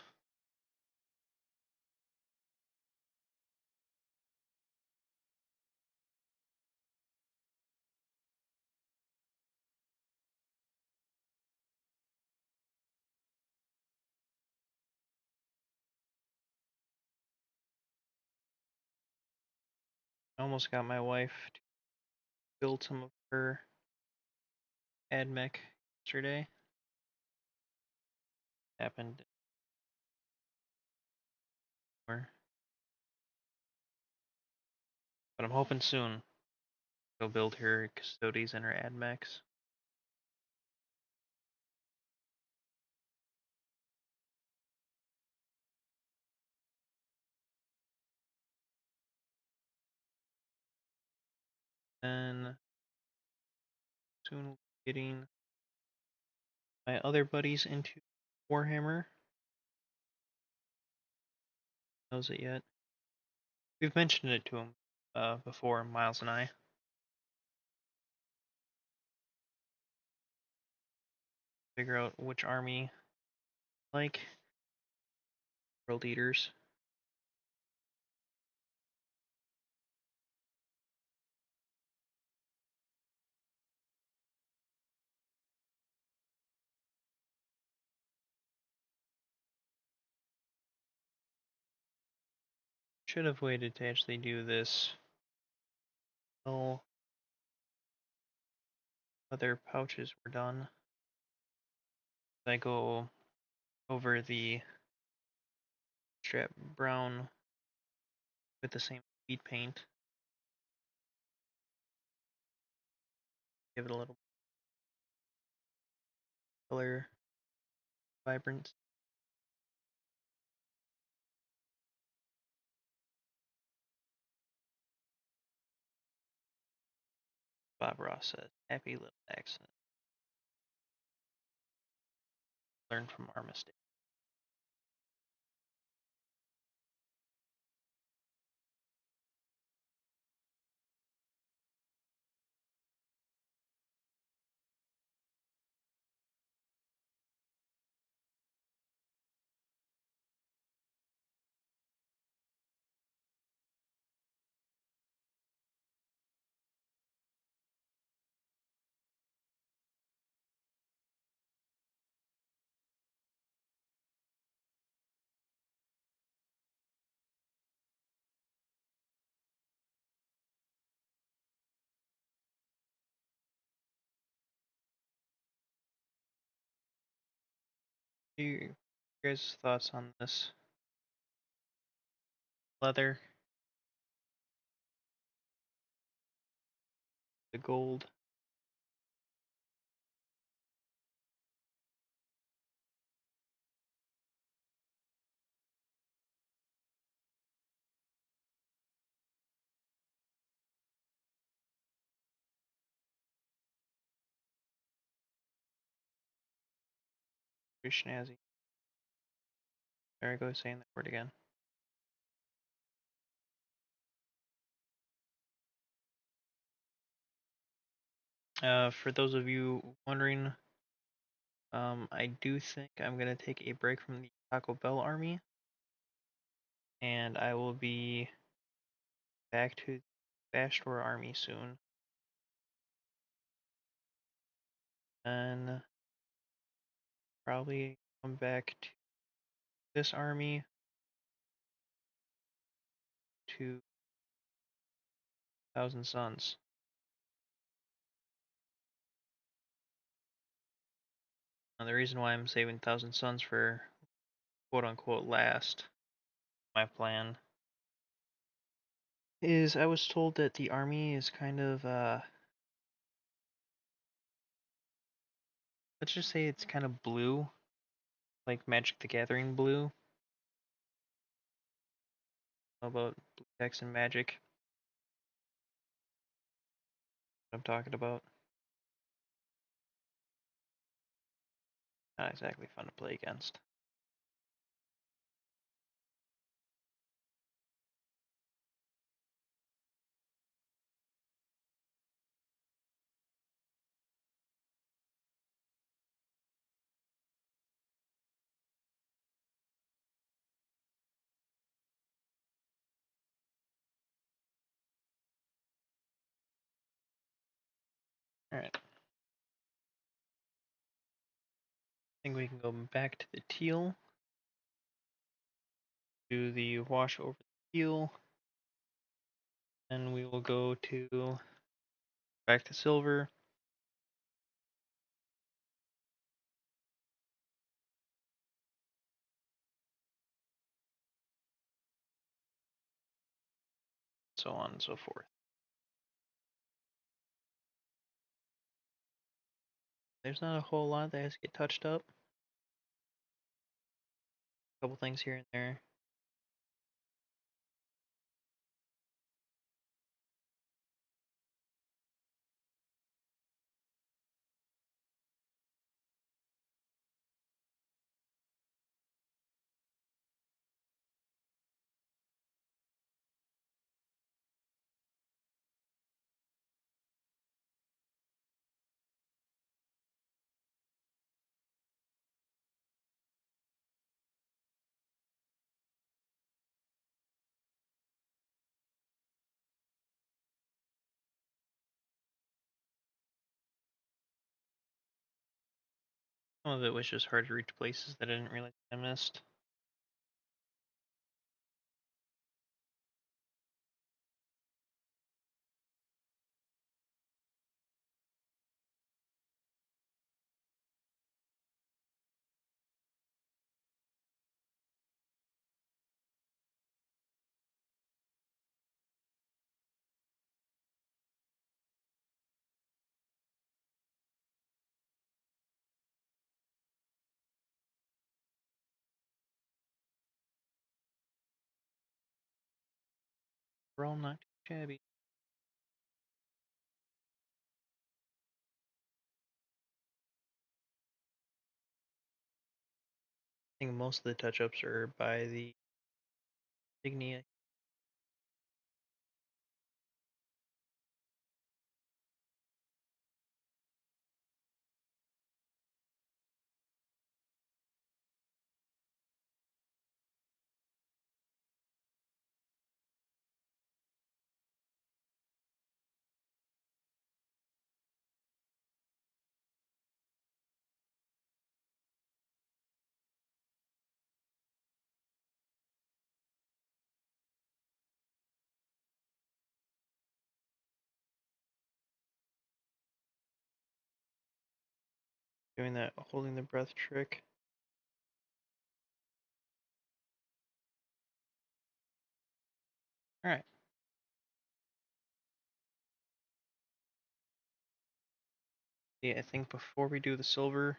I almost got my wife to build some of her AdMech yesterday. Happened. But I'm hoping soon she'll build her Custodes and her AdMechs. And soon we'll be getting my other buddies into Warhammer. Knows it yet? We've mentioned it to him before, Miles and I. Figure out which army like world eaters. Should have waited to actually do this until other pouches were done. I go over the strap brown with the same speed paint. Give it a little color vibrance. Bob Ross said, happy little accident. Learn from our mistakes. You guys' thoughts on this leather, the gold? Pretty snazzy. There I go saying that word again. For those of you wondering, I do think I'm gonna take a break from the Taco Bell army, and I will be back to the Bashtor army soon. And probably come back to this army to Thousand Suns. And the reason why I'm saving Thousand Suns for quote unquote last, my plan, is I was told that the army is kind of, let's just say it's kind of blue, like Magic the Gathering blue. How about blue text and Magic? What I'm talking about. Not exactly fun to play against. Alright. I think we can go back to the teal. Do the wash over the teal. And we will go to back to silver. So on and so forth. There's not a whole lot that has to get touched up. A couple things here and there. Some of it was just hard to reach places that I didn't realize I missed. We're all not too shabby. I think most of the touch-ups are by the insignia. Doing that holding the breath trick. Alright. Yeah, I think before we do the silver,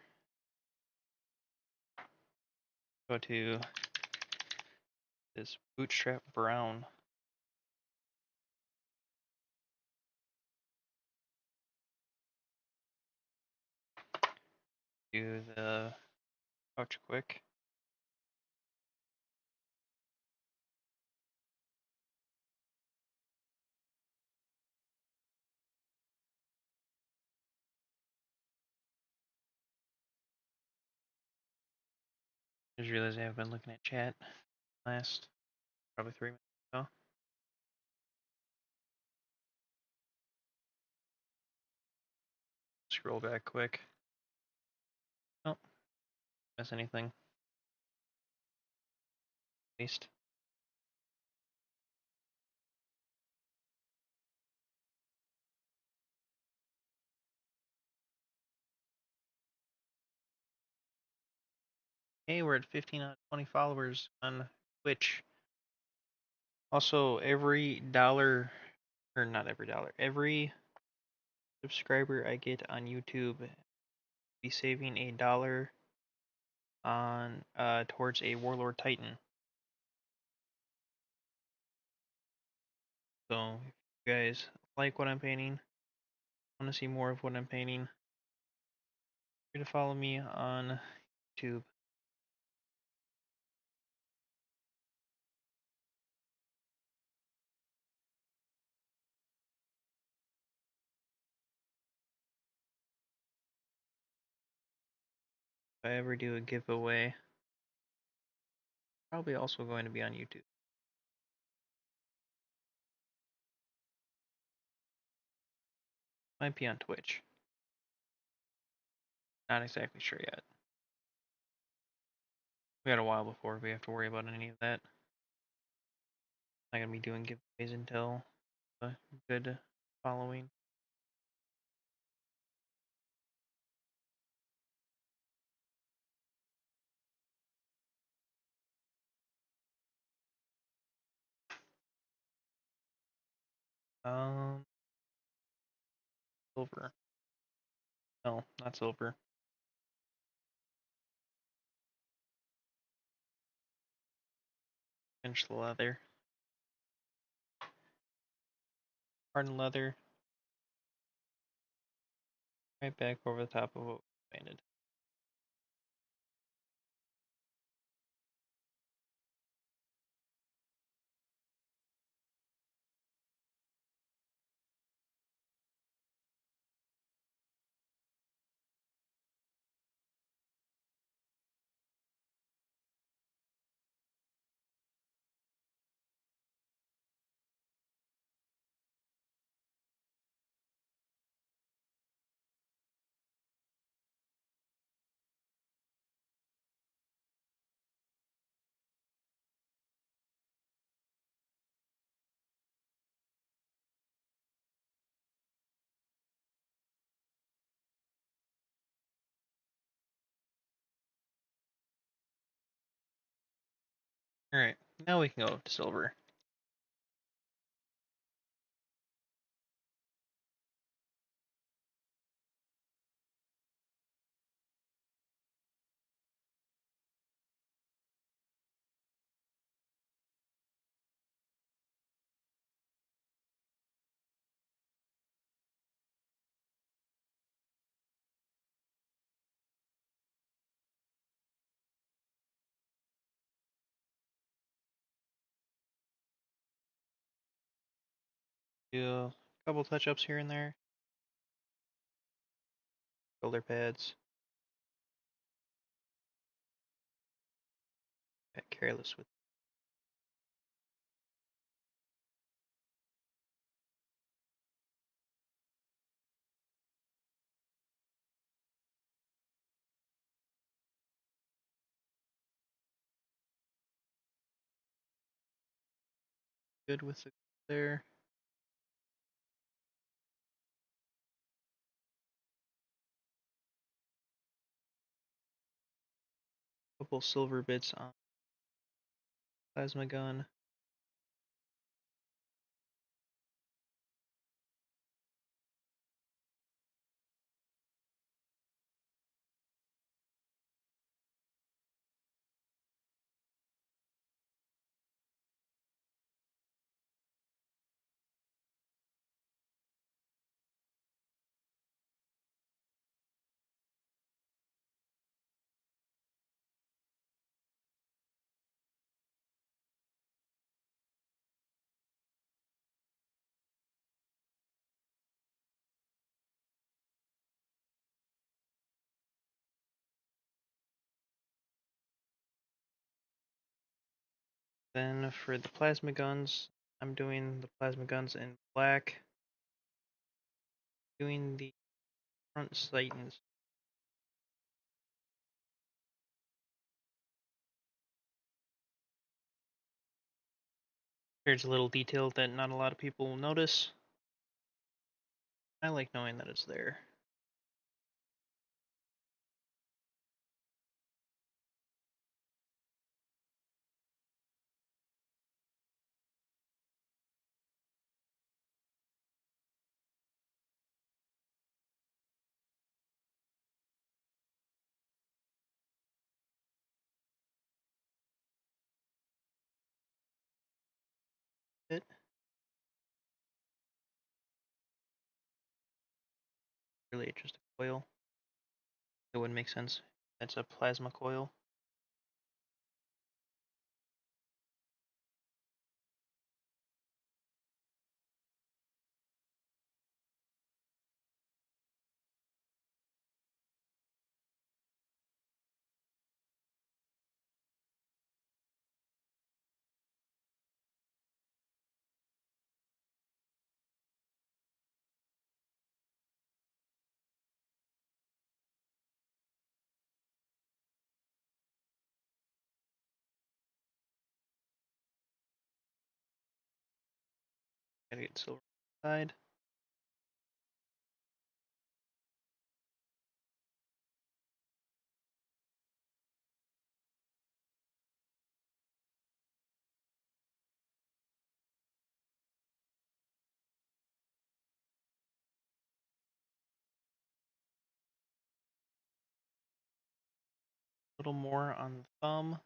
go to this bootstrap brown. Do the pouch quick. Just realized I haven't been looking at chat last probably 3 minutes ago. scroll back quick. Oh, miss anything? Paste. Hey, we're at 15 out of 20 followers on Twitch. Also, every dollar, or not every dollar, every subscriber I get on YouTube, be saving $1 on towards a Warlord Titan. So if you guys like what I'm painting, want to see more of what I'm painting, be sure to follow me on YouTube. If I ever do a giveaway, probably also going to be on YouTube. Might be on Twitch. Not exactly sure yet. We got a while before we have to worry about any of that. Not gonna be doing giveaways until a good following. Um, silver. No, not silver. Finish the leather. Hardened leather. Right back over the top of what we painted. Alright, now we can go to silver. Do a couple touch-ups here and there. Shoulder pads. Got careless with good with the there. Couple silver bits on plasma gun. Then for the plasma guns, I'm doing the plasma guns in black. Doing the front sight and here's a little detail that not a lot of people will notice. I like knowing that it's there. It really just a coil. It wouldn't make sense. That's a plasma coil. Gotta get silver side. A little more on the thumb.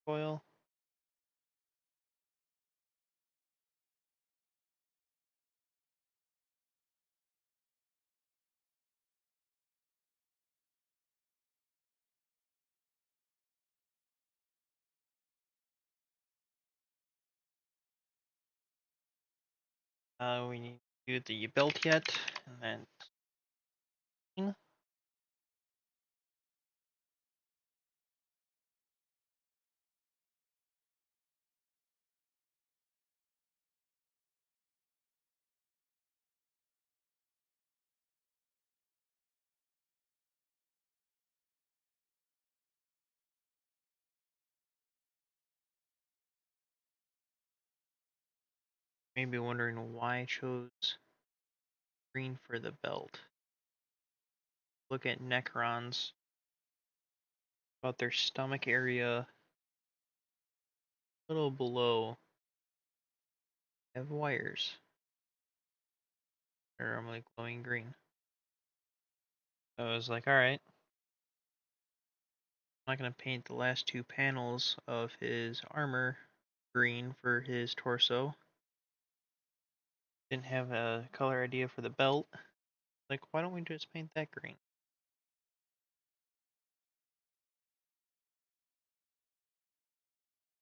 Coil. We need to do the belt yet, and then maybe wondering why I chose green for the belt. Look at Necrons. About their stomach area, a little below, have wires. They're normally glowing green. So I was like, alright. I'm not going to paint the last two panels of his armor green for his torso. Didn't have a color idea for the belt. Like, why don't we just paint that green?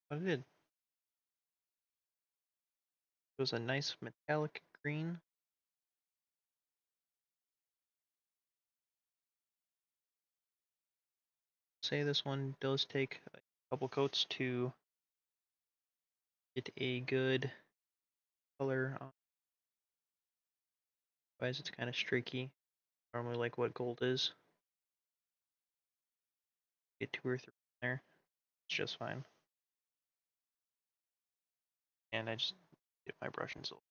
But I did. It was a nice metallic green. Say this one does take a couple coats to get a good color on. Otherwise, it's kind of streaky. Normally, like what gold is. Get 2 or 3 in there. It's just fine. And I just dip my brush in silver.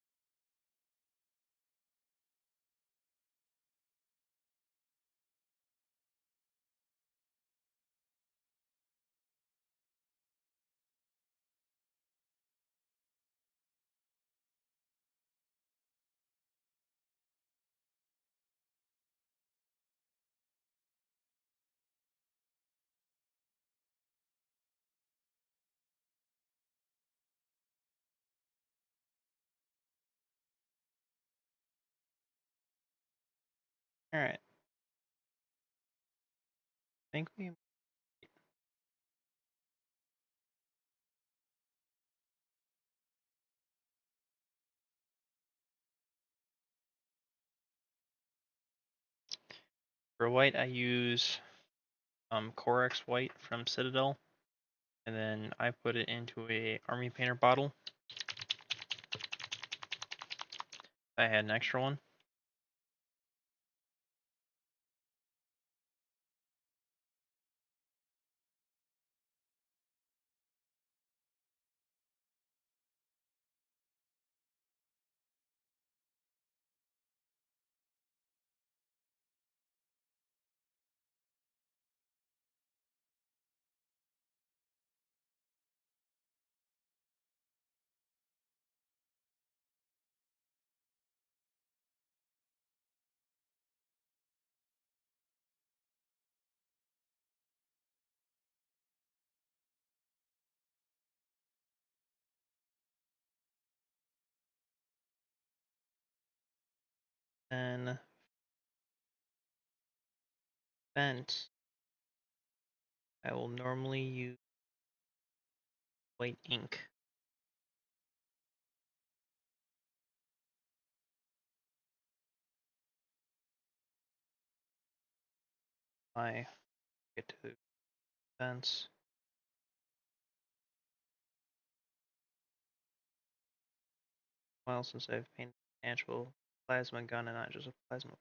Alright. I think we for white I use Corex white from Citadel, and then I put it into a army painter bottle. I had an extra one. And fence, I will normally use white ink. I get to fence. Well, since I've painted an actual plasma gun and not just a plasma.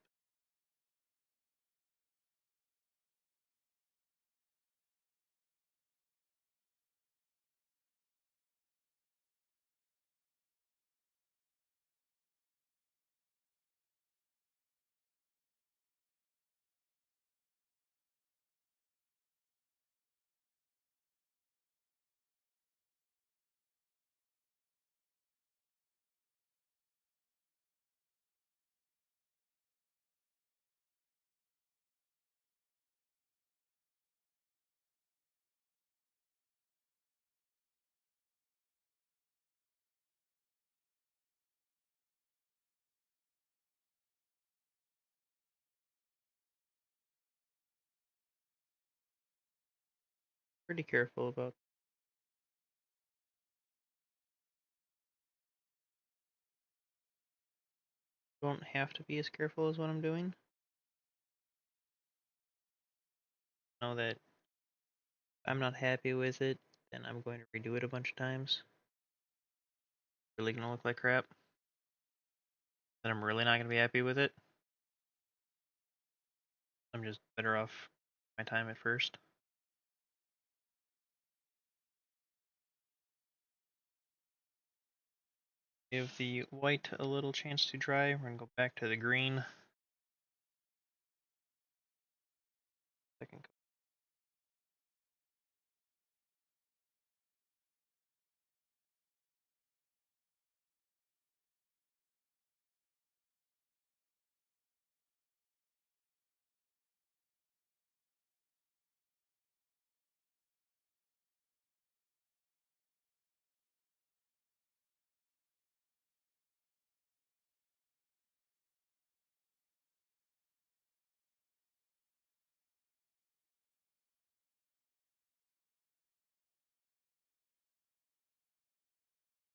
Pretty careful about. Don't have to be as careful as what I'm doing. Know that if I'm not happy with it, then I'm going to redo it a bunch of times. Really gonna look like crap. Then I'm really not gonna be happy with it. I'm just better off my time at first. Give the white a little chance to dry. We're gonna go back to the green. Second.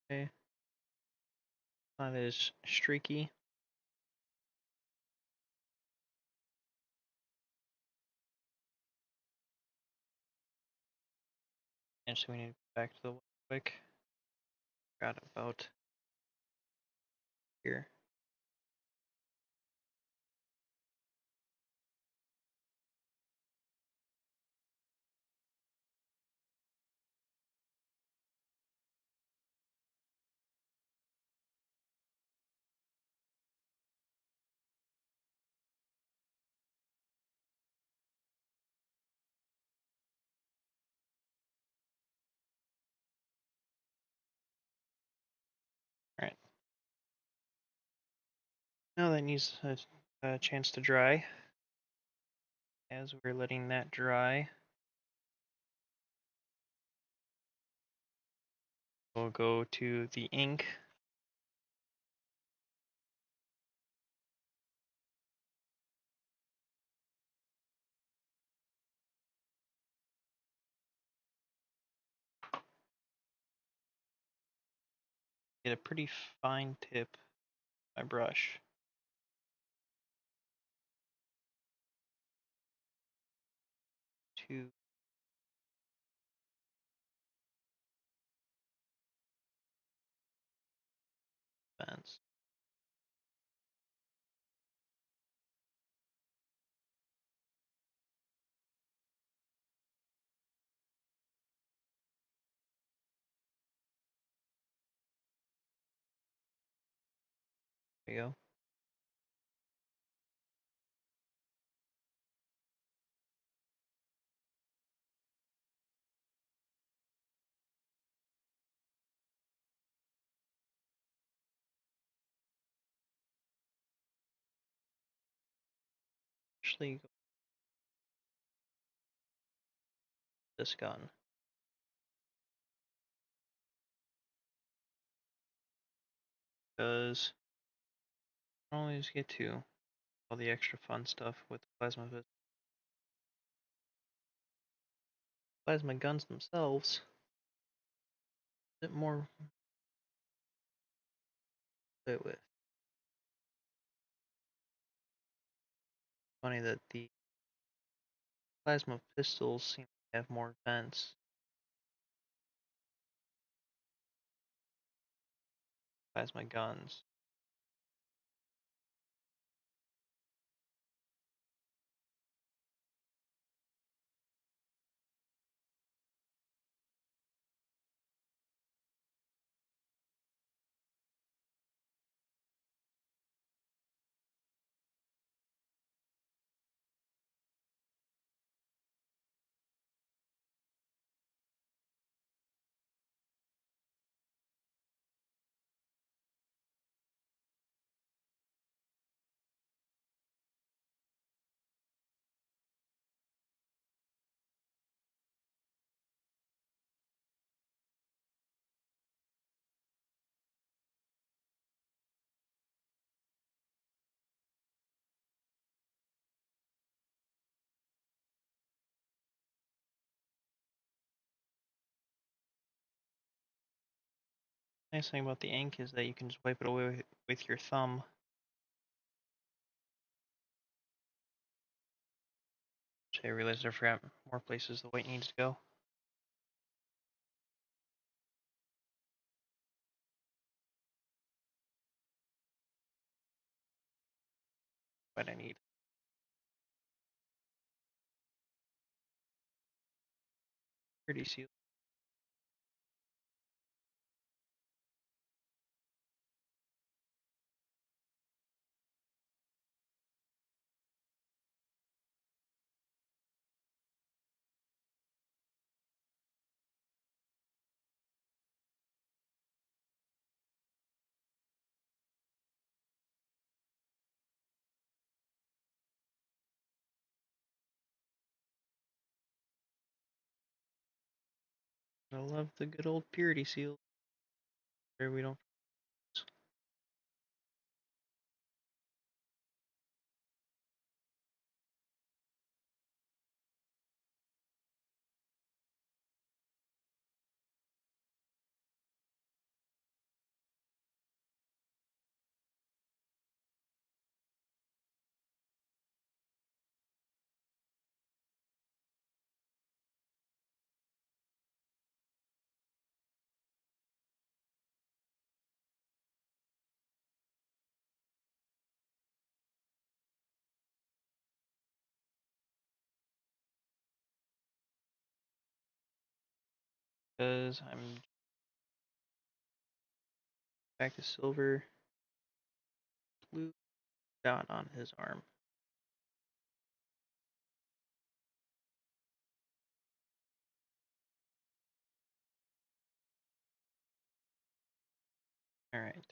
Okay. Not as streaky. And so we need to go back to the white quick. Got about here. Alright. Now that needs a chance to dry. As we're letting that dry, we'll go to the ink. Get a pretty fine tip my brush. to fence. There you go. Actually, go this gun. Because I always get to all the extra fun stuff with the plasma pistol. Plasma guns themselves, a bit more to play with. Funny that the plasma pistols seem to have more vents. Plasma guns. Nice thing about the ink is that you can just wipe it away with your thumb. Which I realized I forgot more places the white needs to go. What I need. Pretty seal. I love the good old purity seal. Where we don't. Because I'm back to silver. Blue dot on his arm. Alright.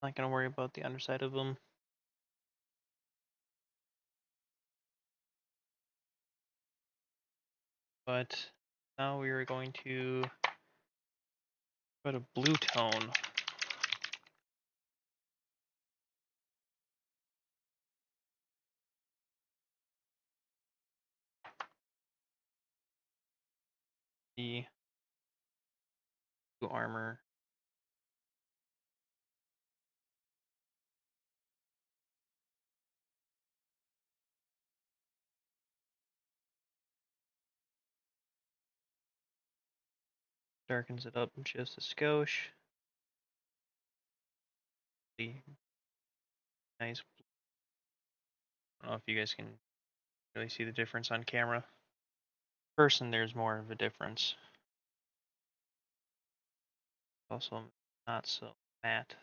Not gonna worry about the underside of them. But now we are going to But a blue tone. The blue armor. Darkens it up just a skosh. The nice. I don't know if you guys can really see the difference on camera. Person, there's more of a difference. Also, not so matte.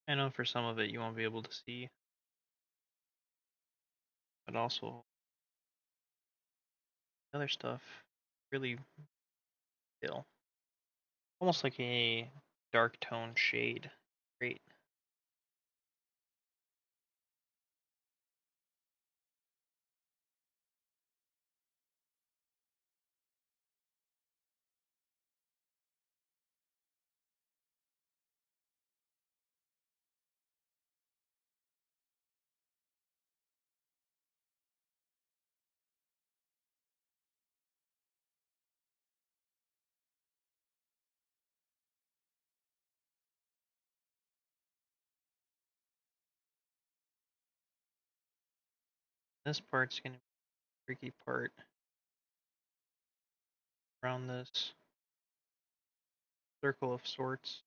I know for some of it you won't be able to see, but also other stuff really still. Almost like a dark tone shade. Great. This part's gonna be a tricky part around this circle of sorts.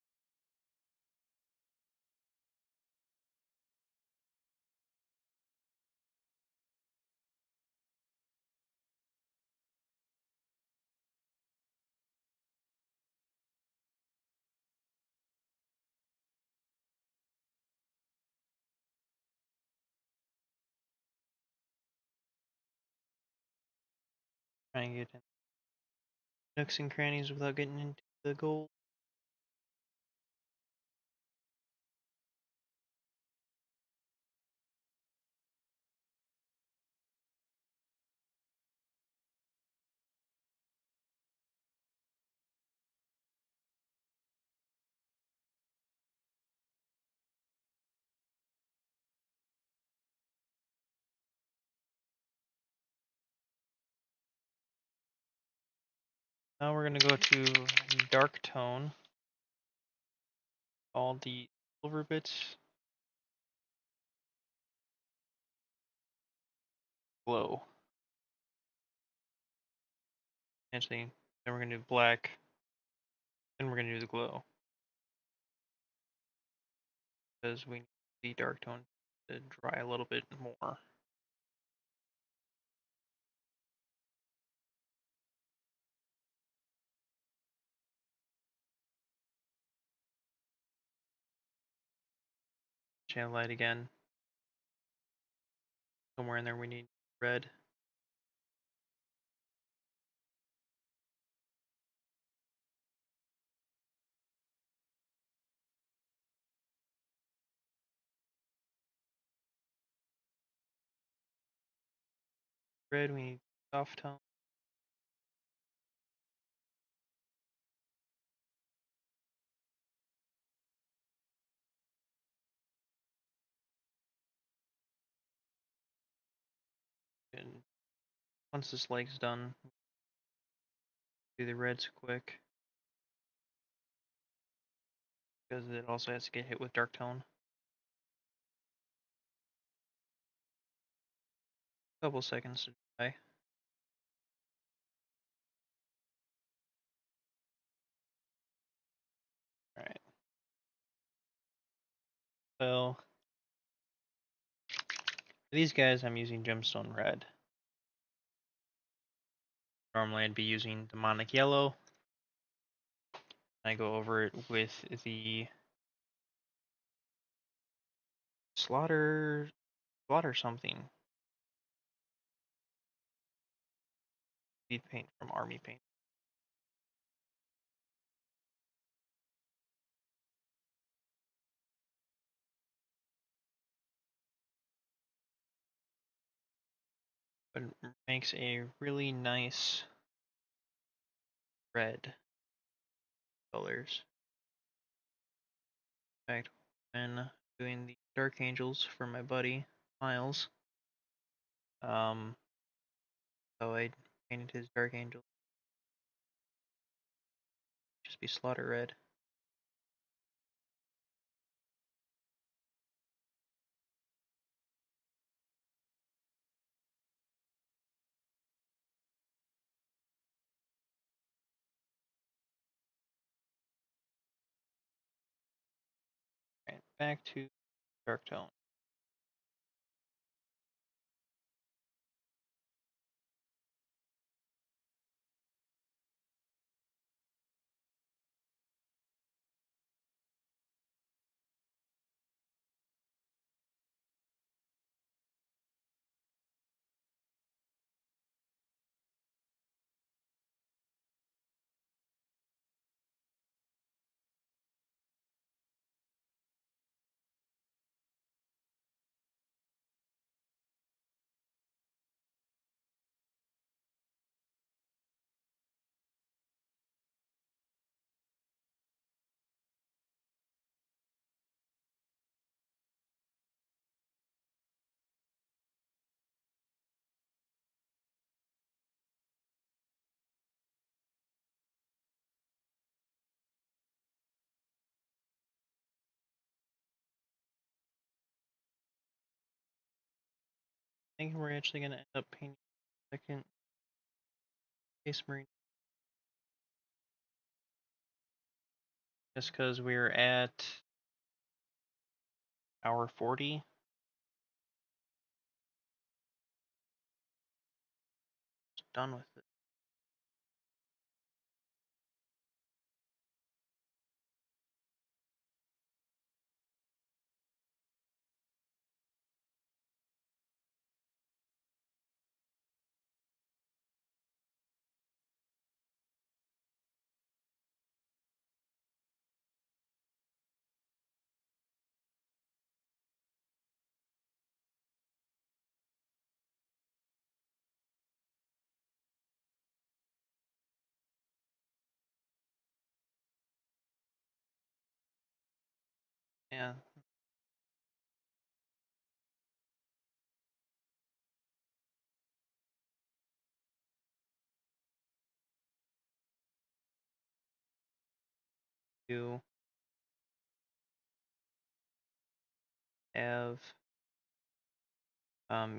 Try and get in nooks and crannies without getting into the gold. Now we're gonna go to dark tone. All the silver bits glow. Actually, then we're gonna do black. Then we're gonna do the glow because we need the dark tone to dry a little bit more. Channel light again. Somewhere in there we need red. Red, we need soft tone. And once this leg's done, do the reds quick because it also has to get hit with dark tone. Couple seconds to dry. So for these guys, I'm using gemstone red. Normally, I'd be using demonic yellow. I go over it with the slaughter something. Speed paint from army paint. But it makes a really nice red colors. In fact, when doing the Dark Angels for my buddy Miles, so I painted his Dark Angel just be slaughter red. Right, back to dark tone. I think we're actually going to end up painting second Space Marine just because we're at hour 40. Just done with it. Yeah. To have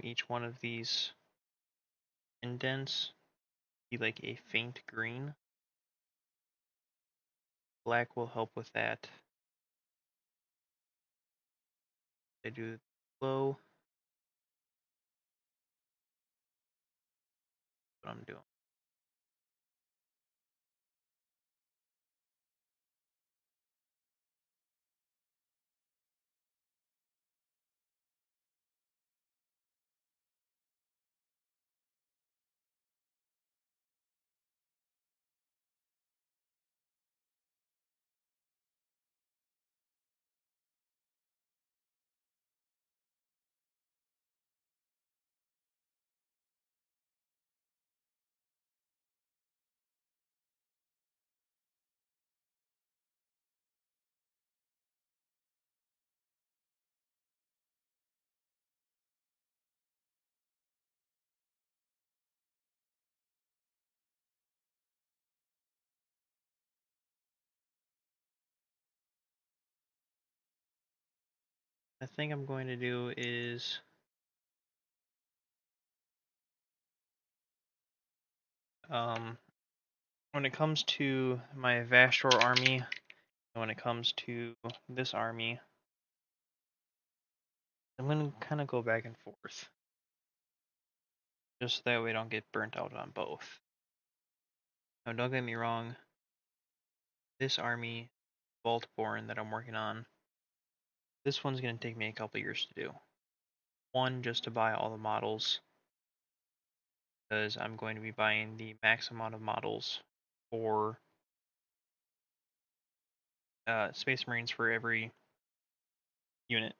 each one of these indents be like a faint green. Black will help with that. I do low. What I'm doing. I think I'm going to do is when it comes to my Vashtor army, when it comes to this army, I'm gonna kind of go back and forth, just so that way I don't get burnt out on both. Now, don't get me wrong. This army, Vault-Born that I'm working on, this one's gonna take me a couple years to do. One, just to buy all the models, because I'm going to be buying the max amount of models for Space Marines for every unit.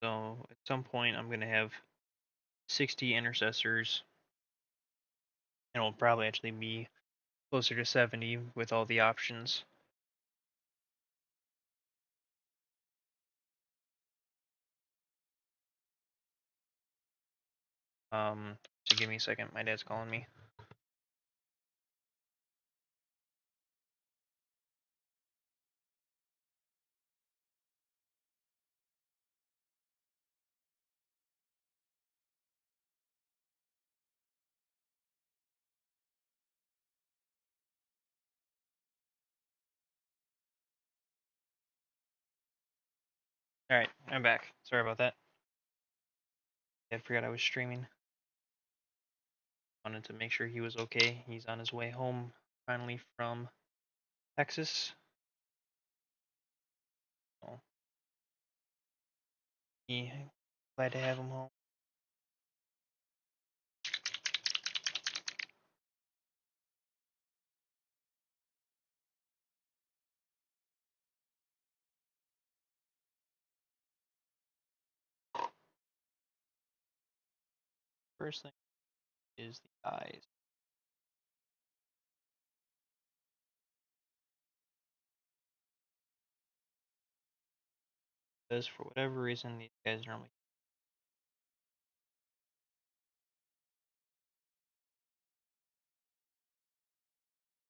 So at some point, I'm gonna have 60 intercessors, and it'll probably actually be closer to 70 with all the options. So give me a second. My dad's calling me. All right, I'm back. Sorry about that. I forgot I was streaming. Wanted to make sure he was okay. He's on his way home finally from Texas. So, glad to have him home. First thing is the eyes. Because for whatever reason, these guys normally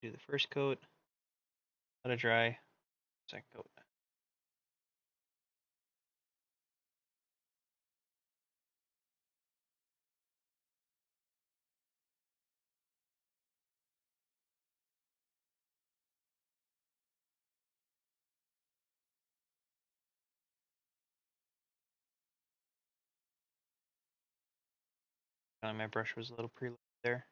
do the first coat, let it dry, second coat. My brush was a little preloaded there.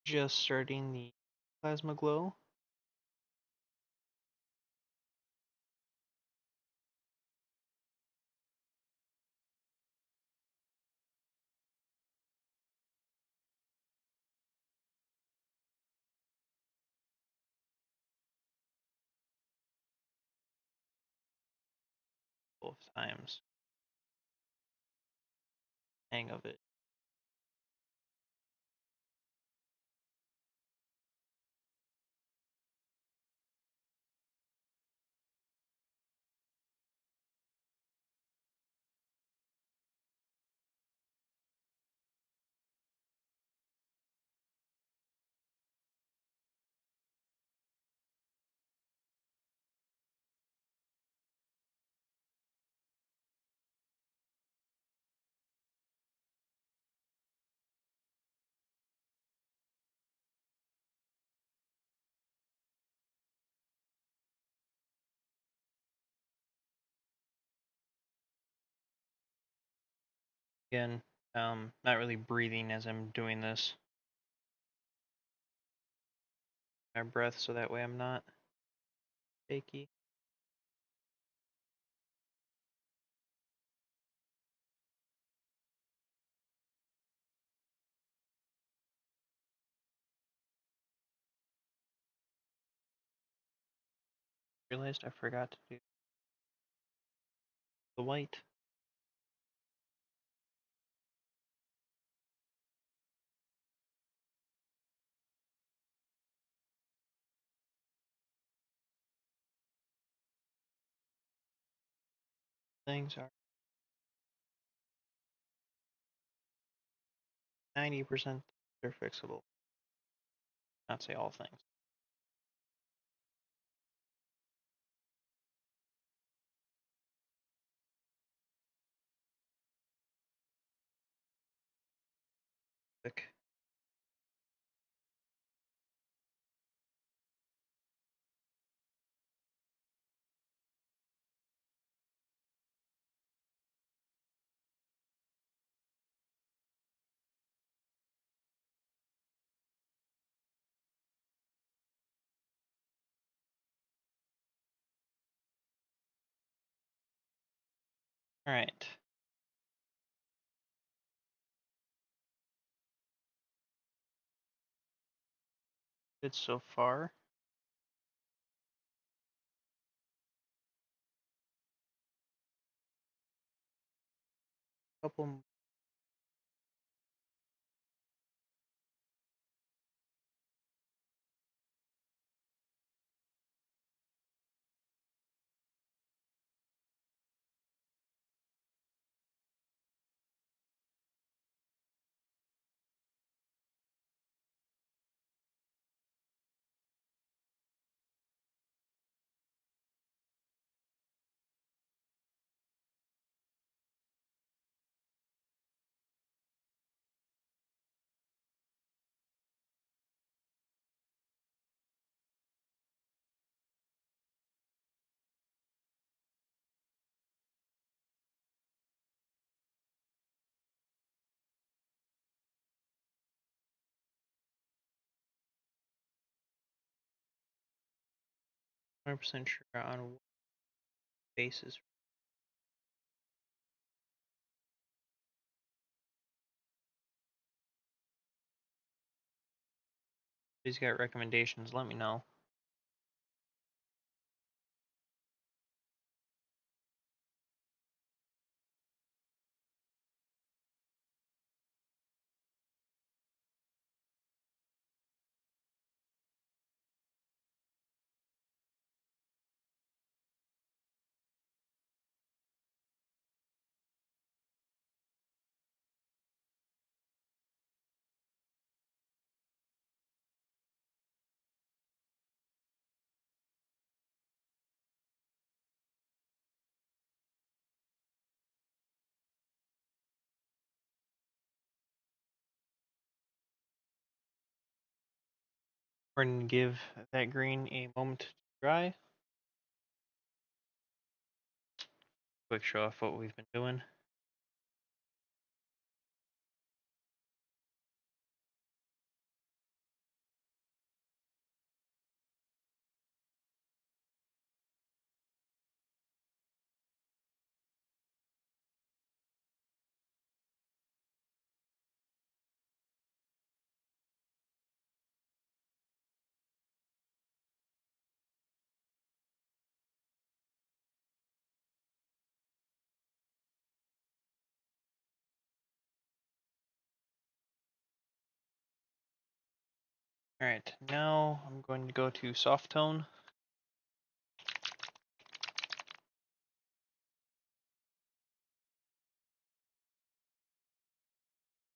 Just starting the plasma glow. Both times. Hang of it. Again, not really breathing as I'm doing this. My breath so that way I'm not shaky. Realized I forgot to do the white. things are 90% they're fixable. Not say all things. Click. All right. Good so far. Couple. I'm 100% sure on what basis. If he's got recommendations, let me know. We're going to give that green a moment to dry. Quick show off what we've been doing. Alright, now I'm going to go to soft tone.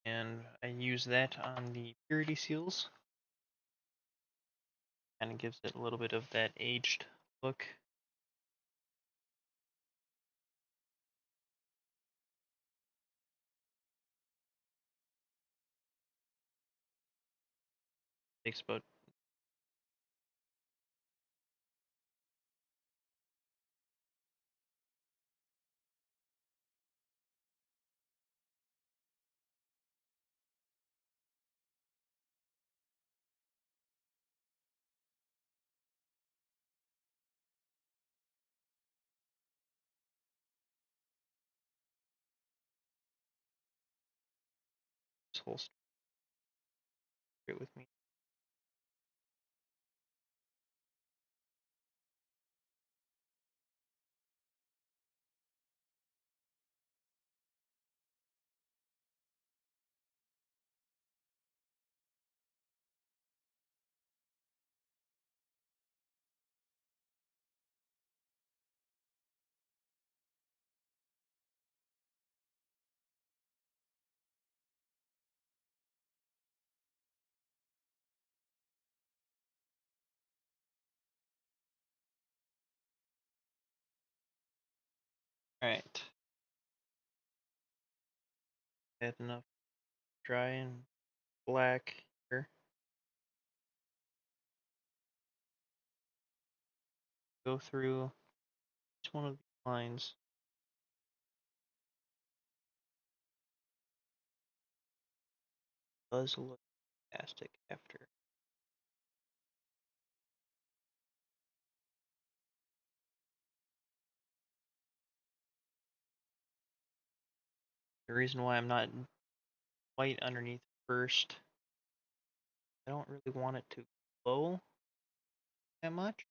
And I use that on the purity seals. Kind of gives it a little bit of that aged look. Takes about this whole straight with me. Alright. Had enough dry and black here. Go through each one of these lines. Does look fantastic after. The reason why I'm not white underneath first, I don't really want it to glow that much.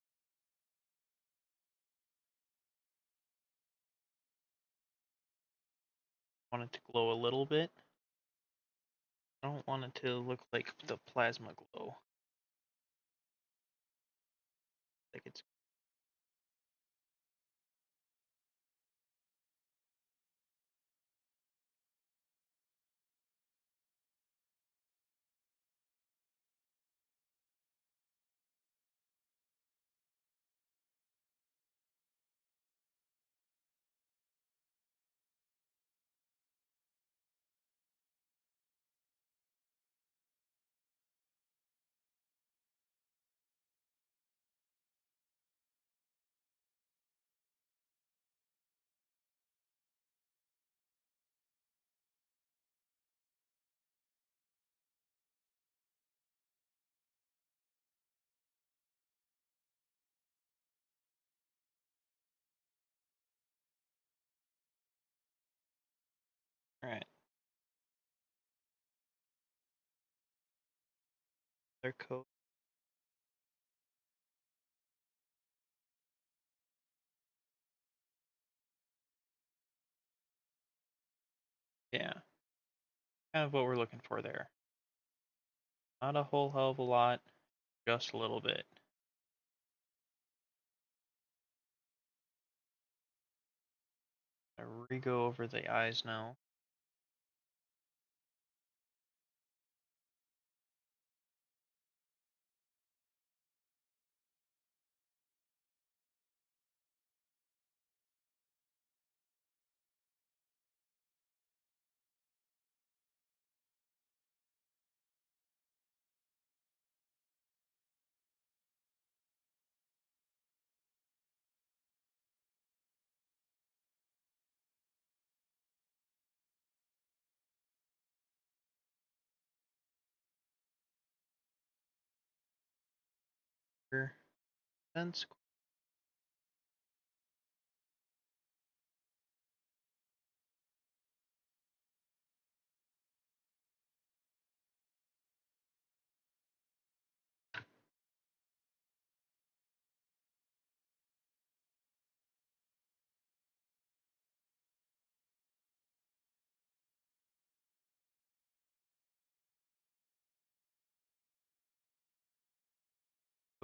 I want it to glow a little bit. I don't want it to look like the plasma glow. Like it's alright. Their coat. Yeah. Kind of what we're looking for there. Not a whole hell of a lot, just a little bit. I re-go over the eyes now. Fence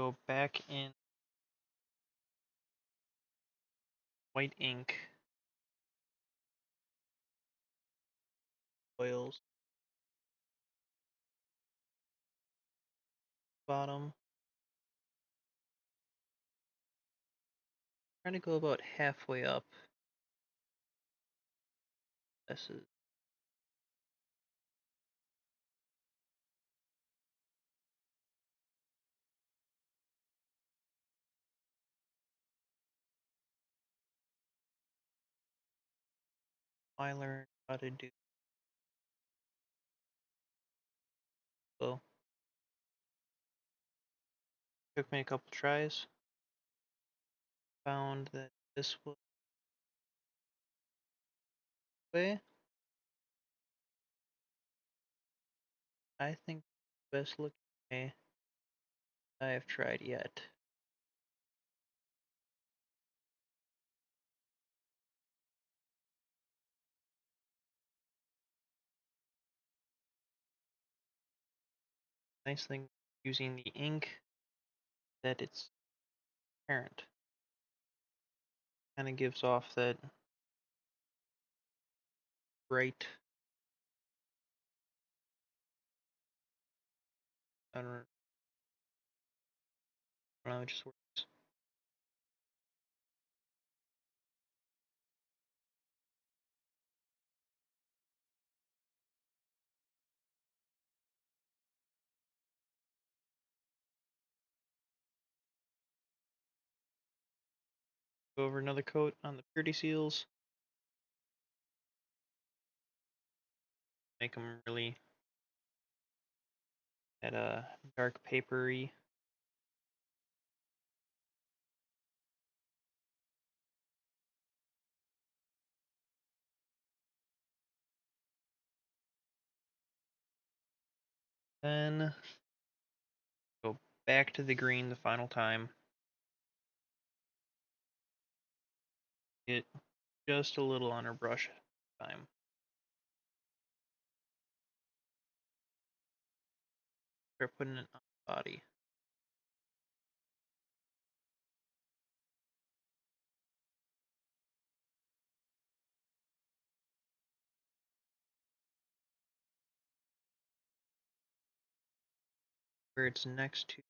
go back in white ink oils bottom. Trying to go about halfway up. This is I learned how to do. So took me a couple tries. Found that this was the way. I think the best looking way I have tried yet. Nice thing using the ink that it's transparent. Kind of gives off that bright. I don't know, it just works. Go over another coat on the purity seals. Make them really at a dark papery. Then go back to the green the final time. Get just a little on her brush time. Start putting it on the body. Where it's next to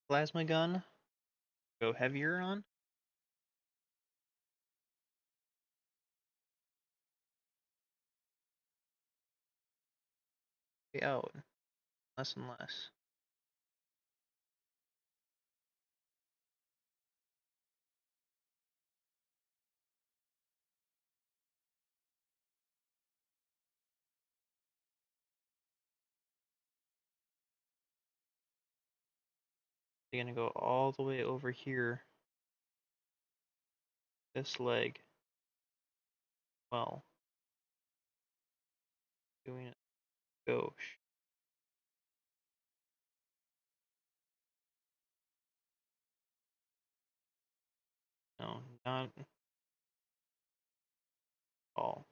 plasma gun, go heavier on. Out less and less. You're gonna go all the way over here. This leg. Well, doing it gauche. No, not all.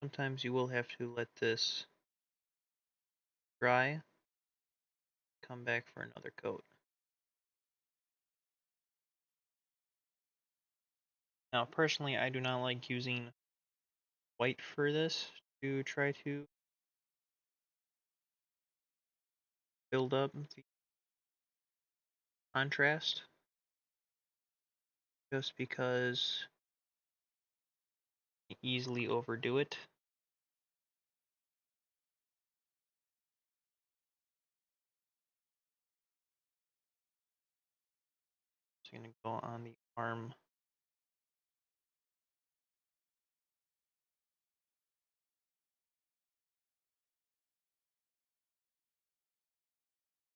Sometimes you will have to let this dry. Come back for another coat. Now, personally, I do not like using white for this to try to build up the contrast, just because you easily overdo it. So I'm gonna go on the arm.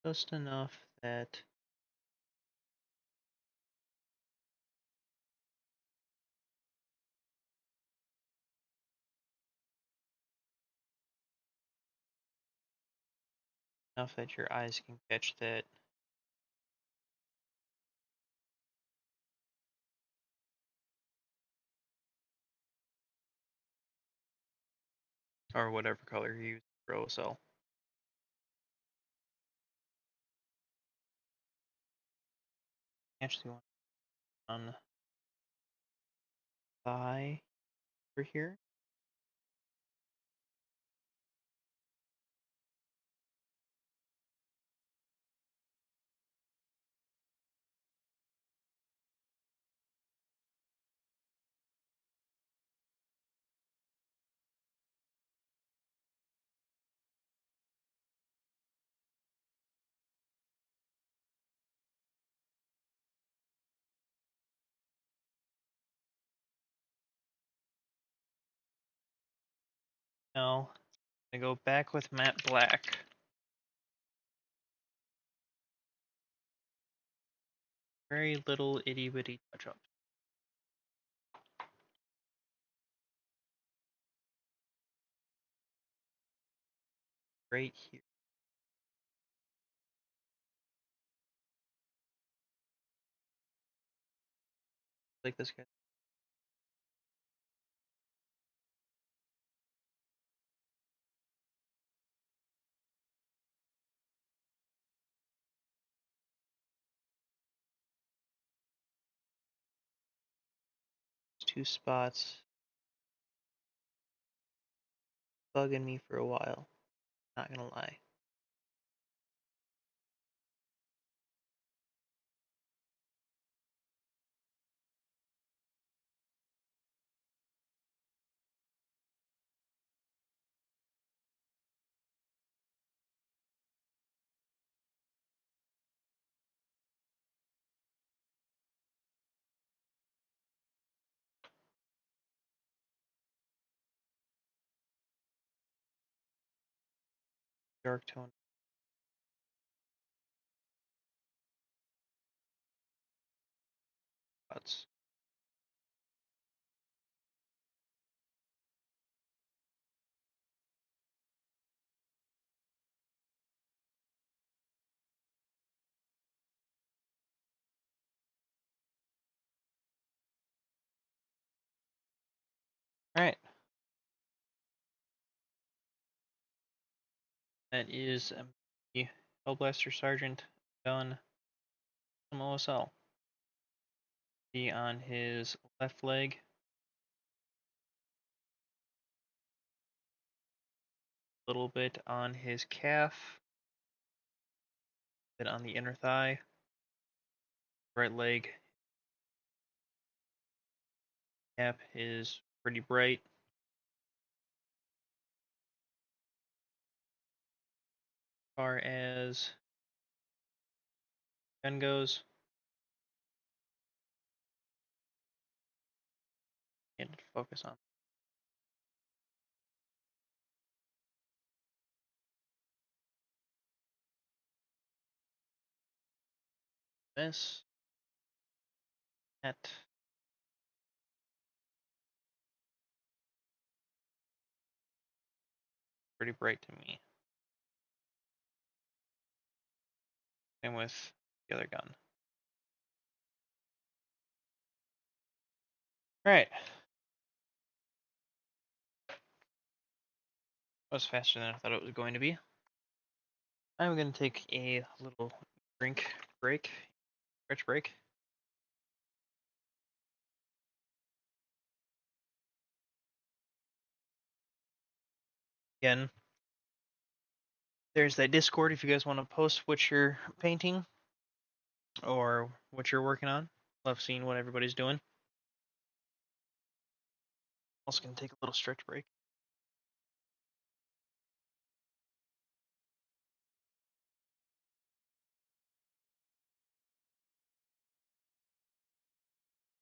Just enough that your eyes can catch that. Or whatever color you use for OSL. Actually, want on thigh over here. Now, I'm gonna go back with matte black. Very little itty bitty touch ups. Right here. Like this guy. Two spots bugging me for a while. Not gonna lie. dark tone. Dots. All right. That is the Hellblaster Sergeant done. Some OSL. Be on his left leg. A little bit on his calf. A bit on the inner thigh. Right leg. Cap is pretty bright. As far as gun goes, and focus on this. That. Pretty bright to me. Same with the other gun. Alright. That was faster than I thought it was going to be. I'm going to take a little drink break, stretch break. Again, there's that Discord if you guys want to post what you're painting or what you're working on. Love seeing what everybody's doing. Also going to take a little stretch break.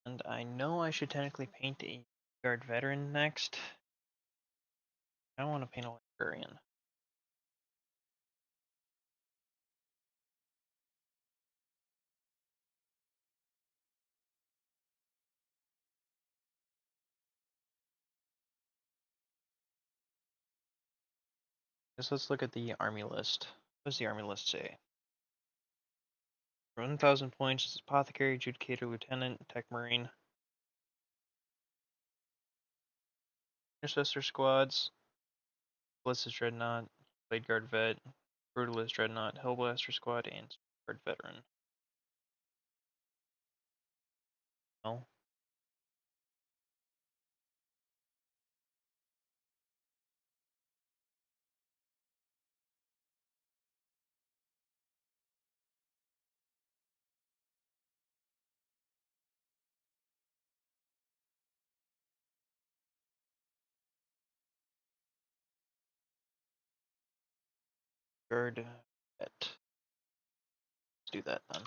And I know I should technically paint a guard veteran next. I don't want to paint a librarian. Just let's look at the army list. What does the army list say? 1,000 points is apothecary, adjudicator, lieutenant, tech marine. Intercessor squads. Ballistus dreadnought, blade guard vet, brutalist dreadnought, hellblaster squad, and guard veteran. No. Guard vet. Let's do that then.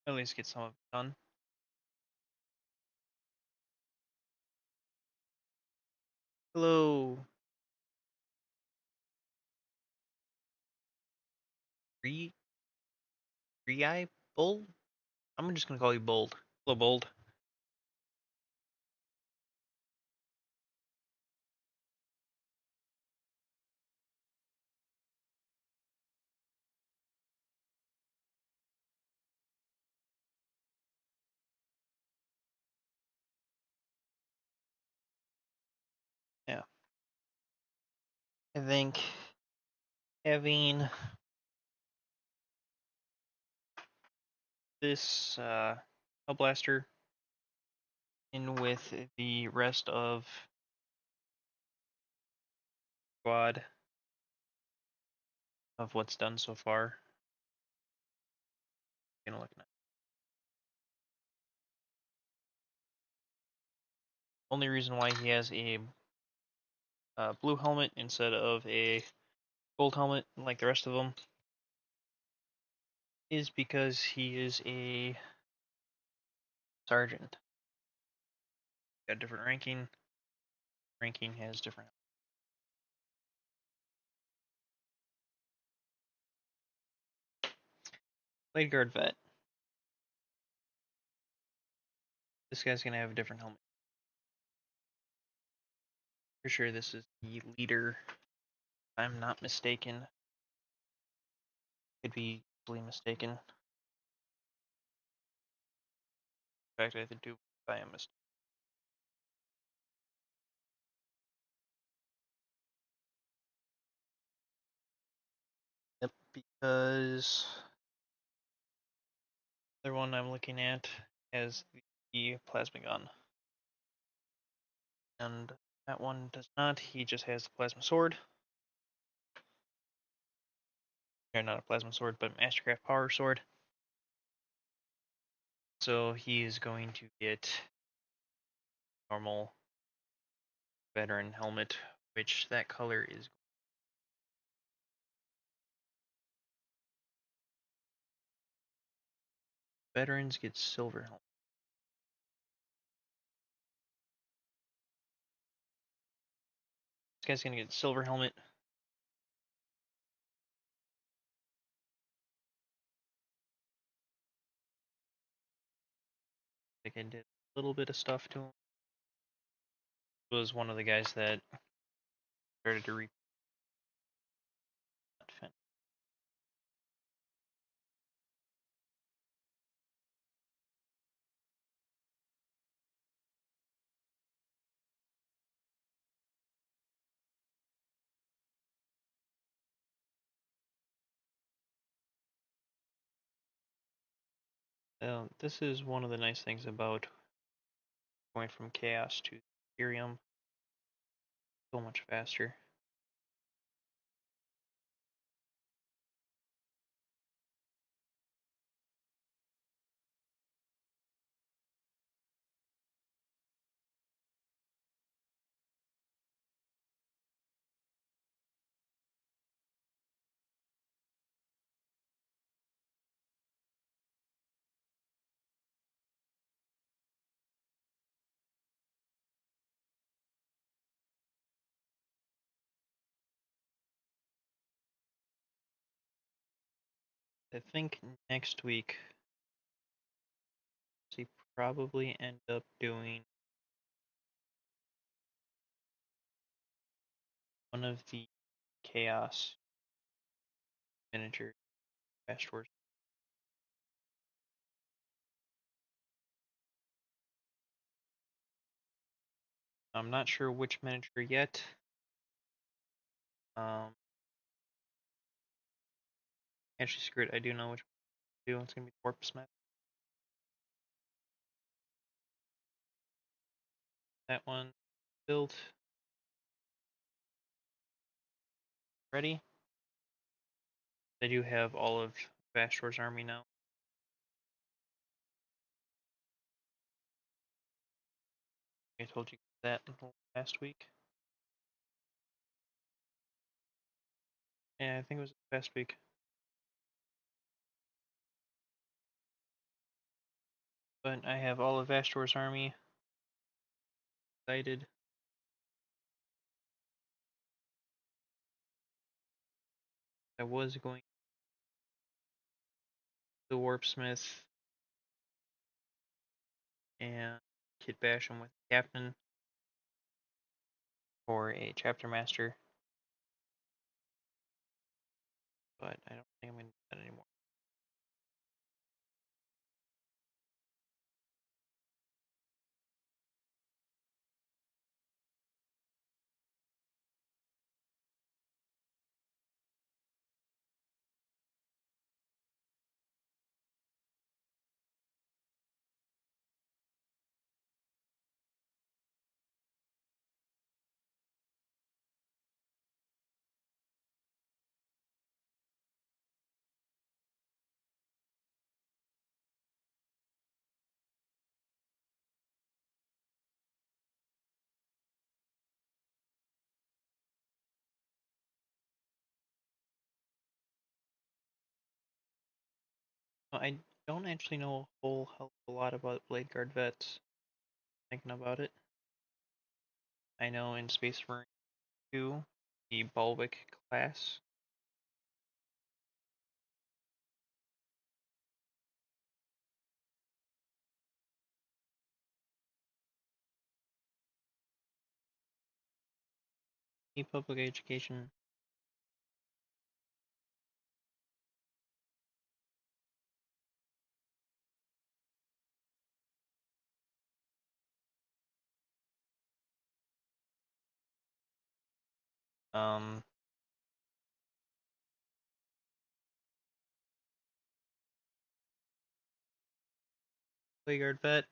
At least get some of it done. Hello. Eye Bold? I'm just gonna call you Bold. Hello, Bold. Yeah. I think having this Hellblaster in with the rest of squad of what's done so far. Gonna look at it. Only reason why he has a blue helmet instead of a gold helmet like the rest of them is because he is a sergeant. got different ranking. Ranking has different. Blade Guard Vet. This guy's gonna have a different helmet. For sure, this is the leader. If I'm not mistaken. Could be easily mistaken. In fact, I do if I am mistaken. Yep, because the other one I'm looking at has the plasma gun. And that one does not. He just has the plasma sword. Or not a plasma sword, but Mastercraft power sword. So he is going to get normal veteran helmet, which that color is. Veterans get silver helmet. This guy's gonna get silver helmet. I think I did a little bit of stuff to him. Was one of the guys that started to defend. This is one of the nice things about going from Chaos to Ethereum. So much faster. I think next week he probably end up doing one of the Chaos miniature Fast Wars. I'm not sure which miniature yet. Actually, screw it. I do know which one to do. It's gonna be Warp Smith. That one built. Ready? I do have all of Fast Wars army now. I told you that last week. Yeah, I think it was last week. But I have all of Astor's army. Excited. I was going to Warpsmith and Kit Basham with Captain for a Chapter Master. But I don't think I'm going to do that anymore. I don't actually know a whole hell of a lot about Blade Guard vets. Thinking about it. I know in Space Marine 2, the Bulwick class. Public education. Um, Playguard vet.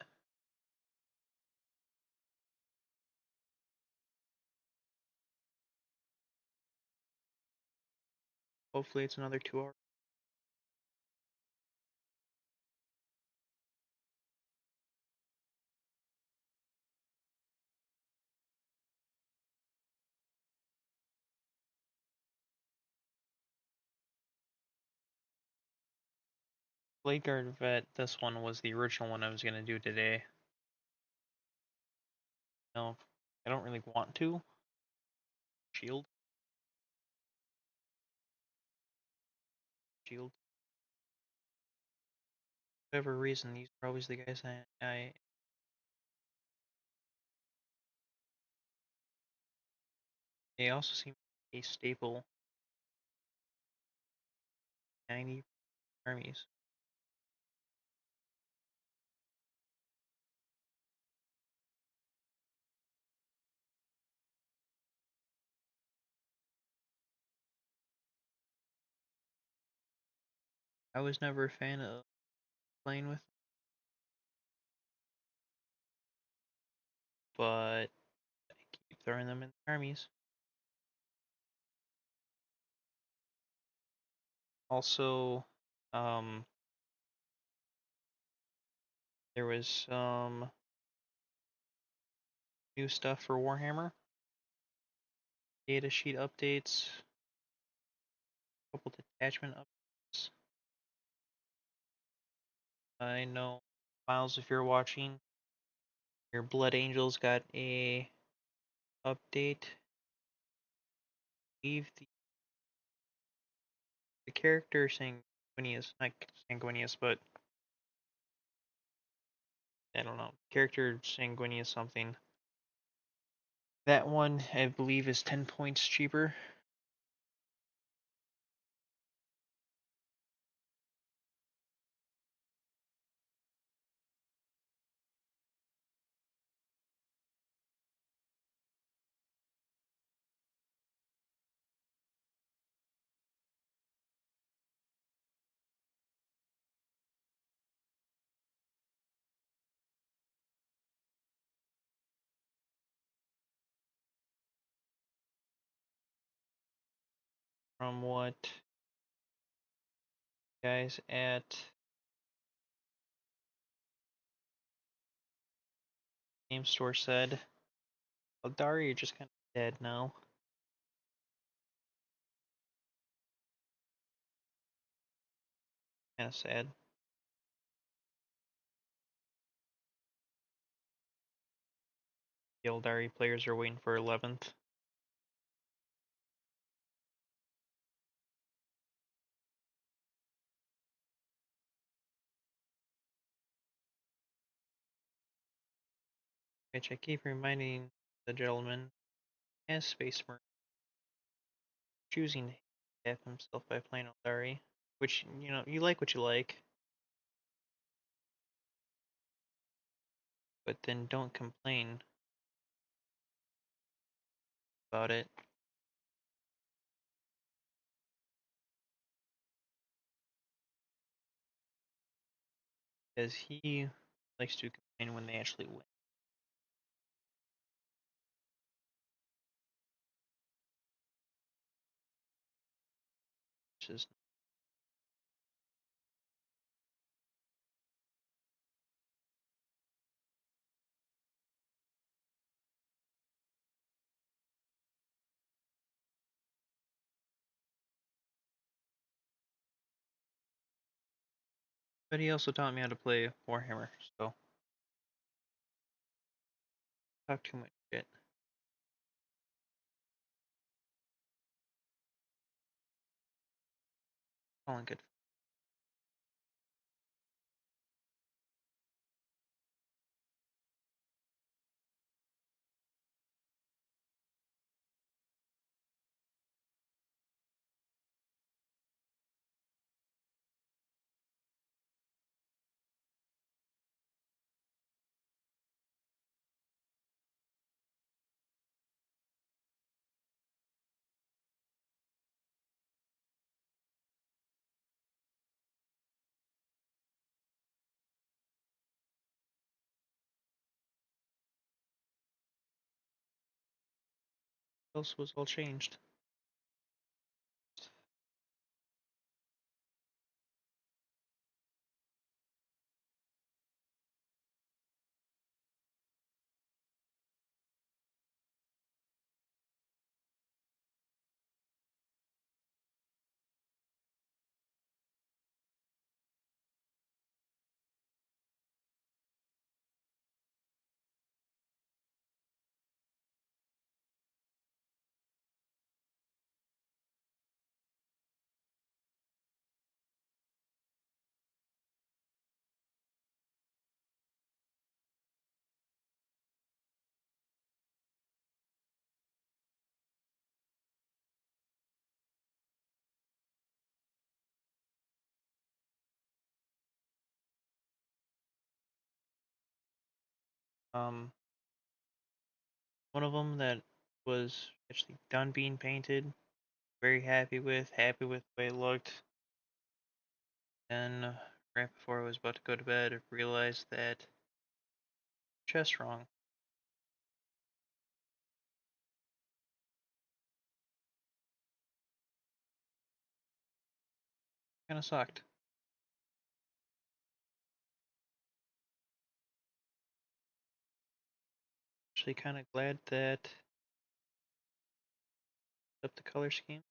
Hopefully it's another 2 hours. Playguard vet, this one was the original one I was gonna do today. No, I don't really want to. Shield. Shield. For whatever reason, these are always the guys I they also seem a staple 90 armies. I was never a fan of playing with, but I keep throwing them in the armies. Also, there was some new stuff for Warhammer. Data sheet updates, a couple detachment updates. I know, Miles, if you're watching, your Blood Angels got a update. I believe the character Sanguinius, not Sanguinius, but I don't know, character Sanguinius something. That one, I believe, is 10 points cheaper. From what guys at Game Store said. Eldari are just kind of dead now. Kind of sad. The Eldari players are waiting for 11th. Which I keep reminding the gentleman as Space Marine choosing to handicap himself by playing Eldari. Which, you know, you like what you like. But then don't complain about it. Because he likes to complain when they actually win. Which is but he also taught me how to play Warhammer, so talk too much shit. Calling good. Else was all changed. One of them that was actually done being painted. Very happy with the way it looked. Then, right before I was about to go to bed, I realized that chest wrong. Kind of sucked. Actually, kind of glad that up the color scheme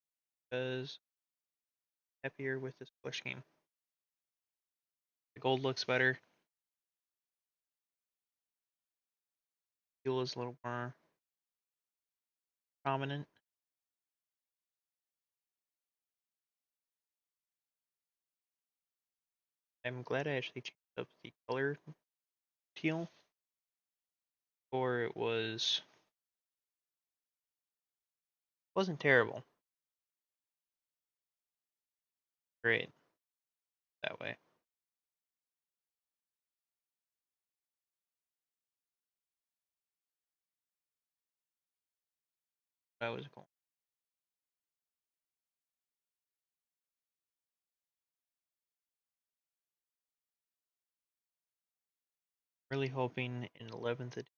because happier with this color scheme. The gold looks better. Teal is a little more prominent. I'm glad I actually changed up the color teal, or it wasn't terrible. Great that way. That was cool. Really hoping in 11th edition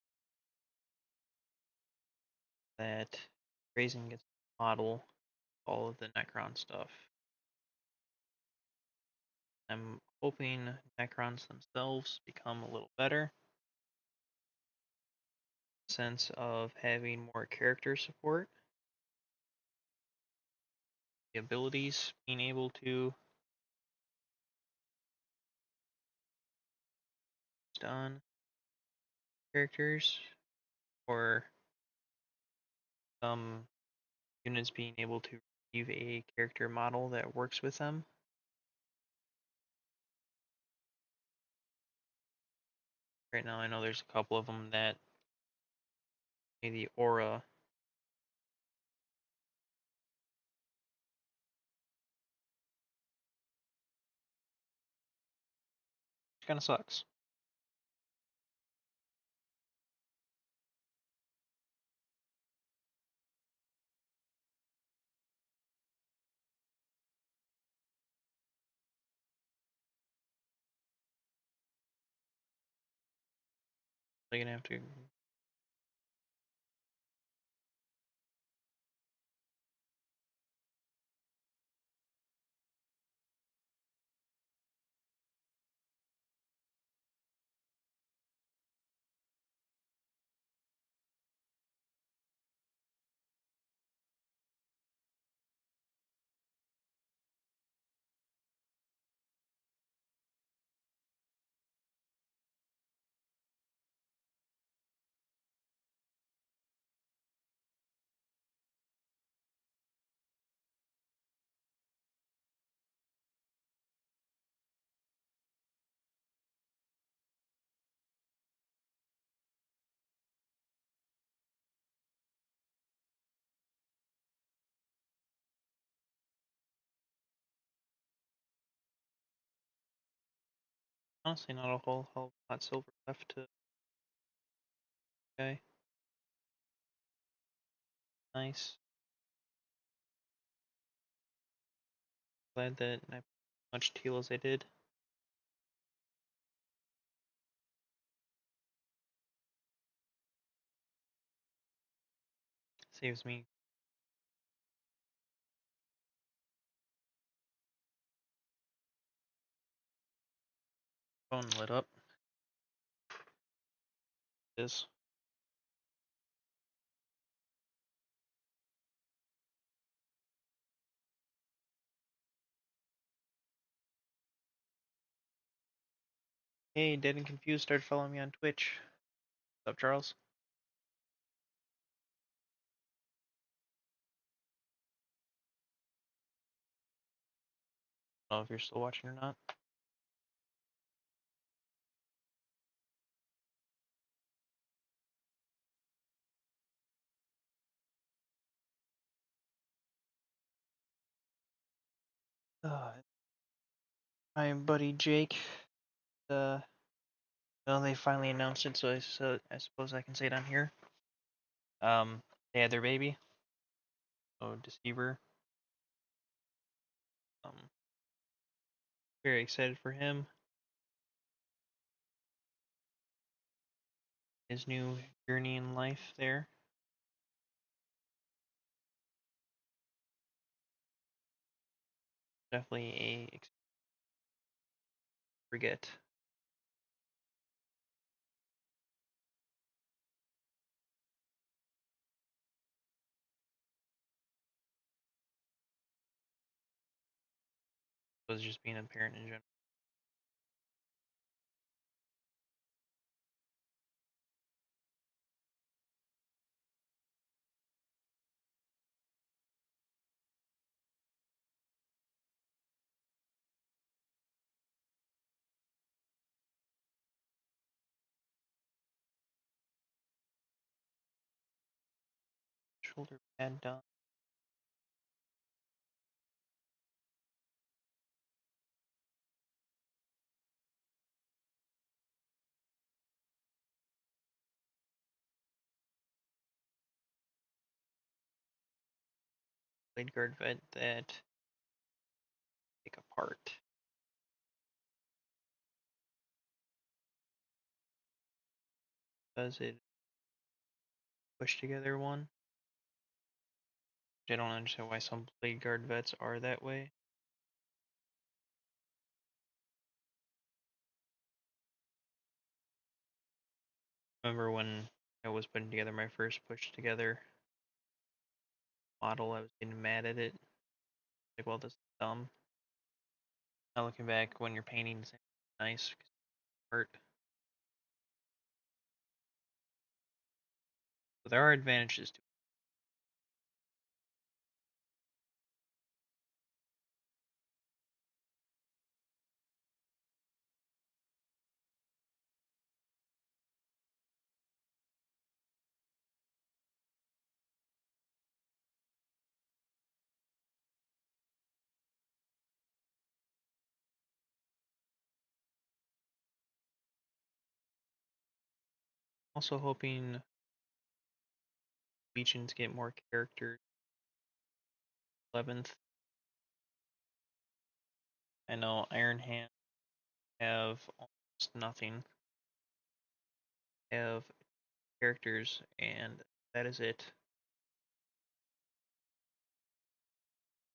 that Raising gets to model all of the Necron stuff. I'm hoping Necrons themselves become a little better. Sense of having more character support. The abilities, being able to stun characters, or some units being able to receive a character model that works with them. Right now, I know there's a couple of them that the aura kind of sucks. They're gonna have to Honestly, not a whole lot silver left to. Okay. Nice. Glad that I put as much teal as I did. Saves me. Phone lit up. This. Hey, Dead and Confused started following me on Twitch. What's up, Charles? I don't know if you're still watching or not. My buddy Jake. Well, they finally announced it, so I suppose I can say it on here. They had their baby. Oh, Deceiver. Very excited for him. His new journey in life there. Definitely a forget. Was just being a parent in general. Shoulder pad done. Blade guard vet that take apart. Does it push together one? I don't understand why some blade guard vets are that way. Remember when I was putting together my first push together model, I was getting mad at it. Like, well, this is dumb. Now looking back, when you're painting, it's nice because it's art. But there are advantages to it. Also hoping Legions get more characters. 11th. I know Iron Hand have almost nothing. Have characters, and that is it.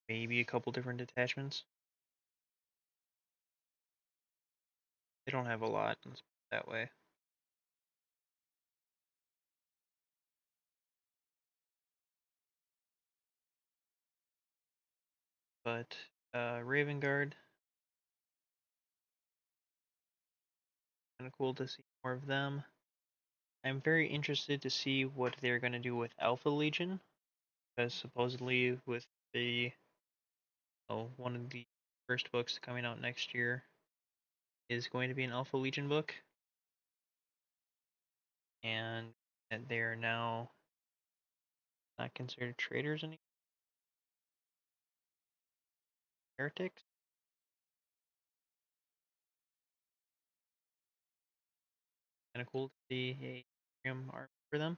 Maybe a couple different detachments. They don't have a lot, let's put it that way. But Raven Guard, kind of cool to see more of them. I'm very interested to see what they're going to do with Alpha Legion, because supposedly with the one of the first books coming out next year is going to be an Alpha Legion book, and that they are now not considered traitors anymore. Heretics. kind of cool to see a premium armor for them.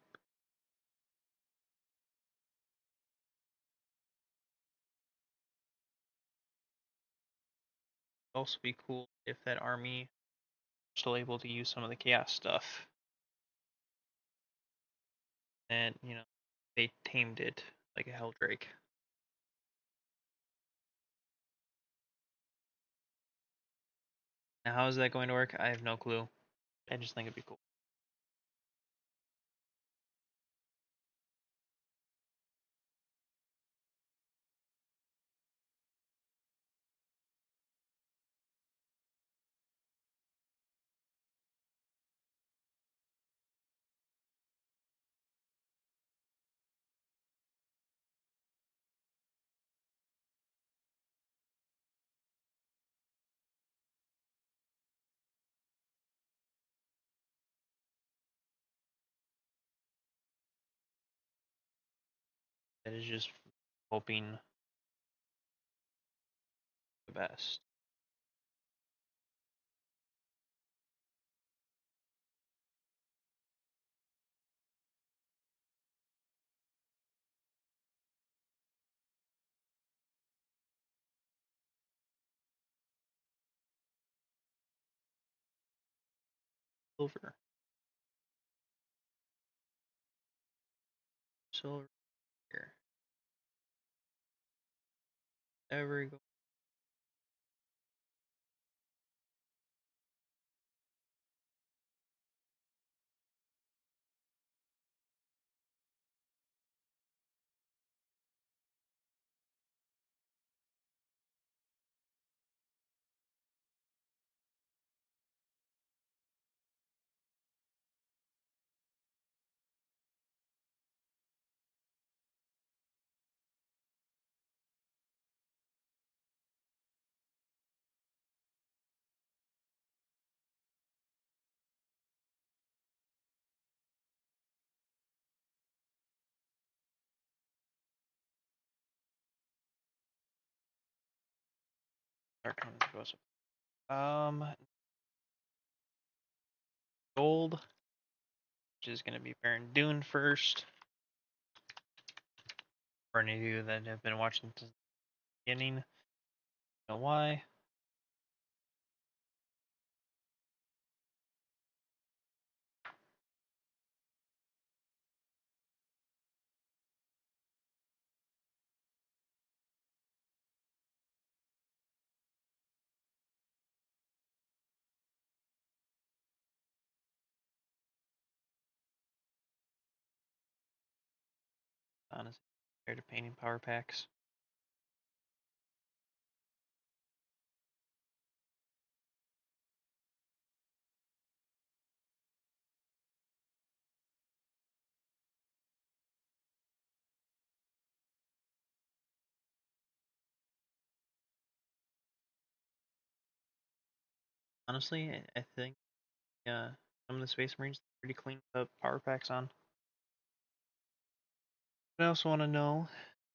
It'd also be cool if that army was still able to use some of the chaos stuff. And, they tamed it like a Helldrake. Now, how is that going to work? I have no clue. I just think it'd be cool. That is just hoping the best. Silver. Silver here. Ever go. Dark one goes up. Gold, which is going to be Baron Dune first. For any of you that have been watching since the beginning, you know why. Honestly, compared to painting power packs. Honestly, I think some of the Space Marines are pretty clean up power packs on. I also want to know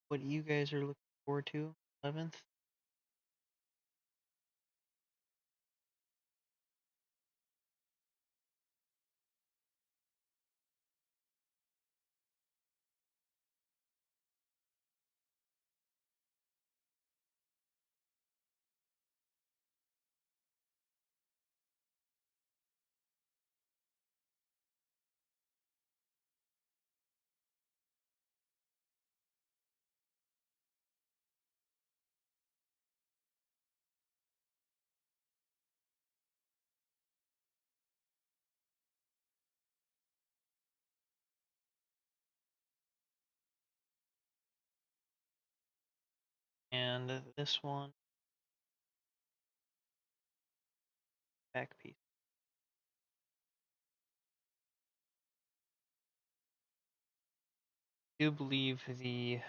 what you guys are looking forward to 11th. And this one, back piece. I do believe any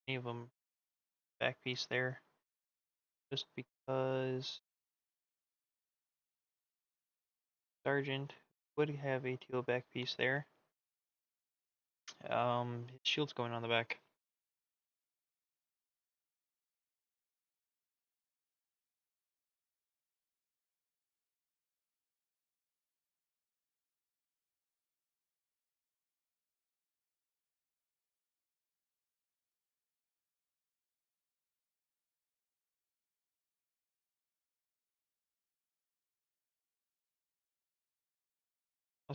of them back piece there, just because Sergeant would have a teal back piece there. His shield's going on the back.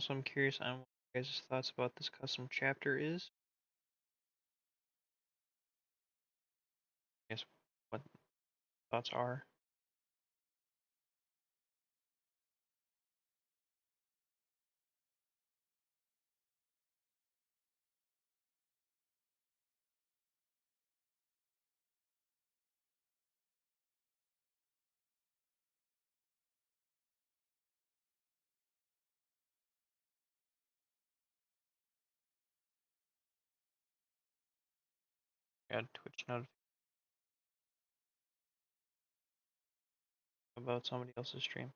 Also, I'm curious on what your guys' thoughts about this custom chapter is. I guess what thoughts are. Got Twitch notification about somebody else's stream.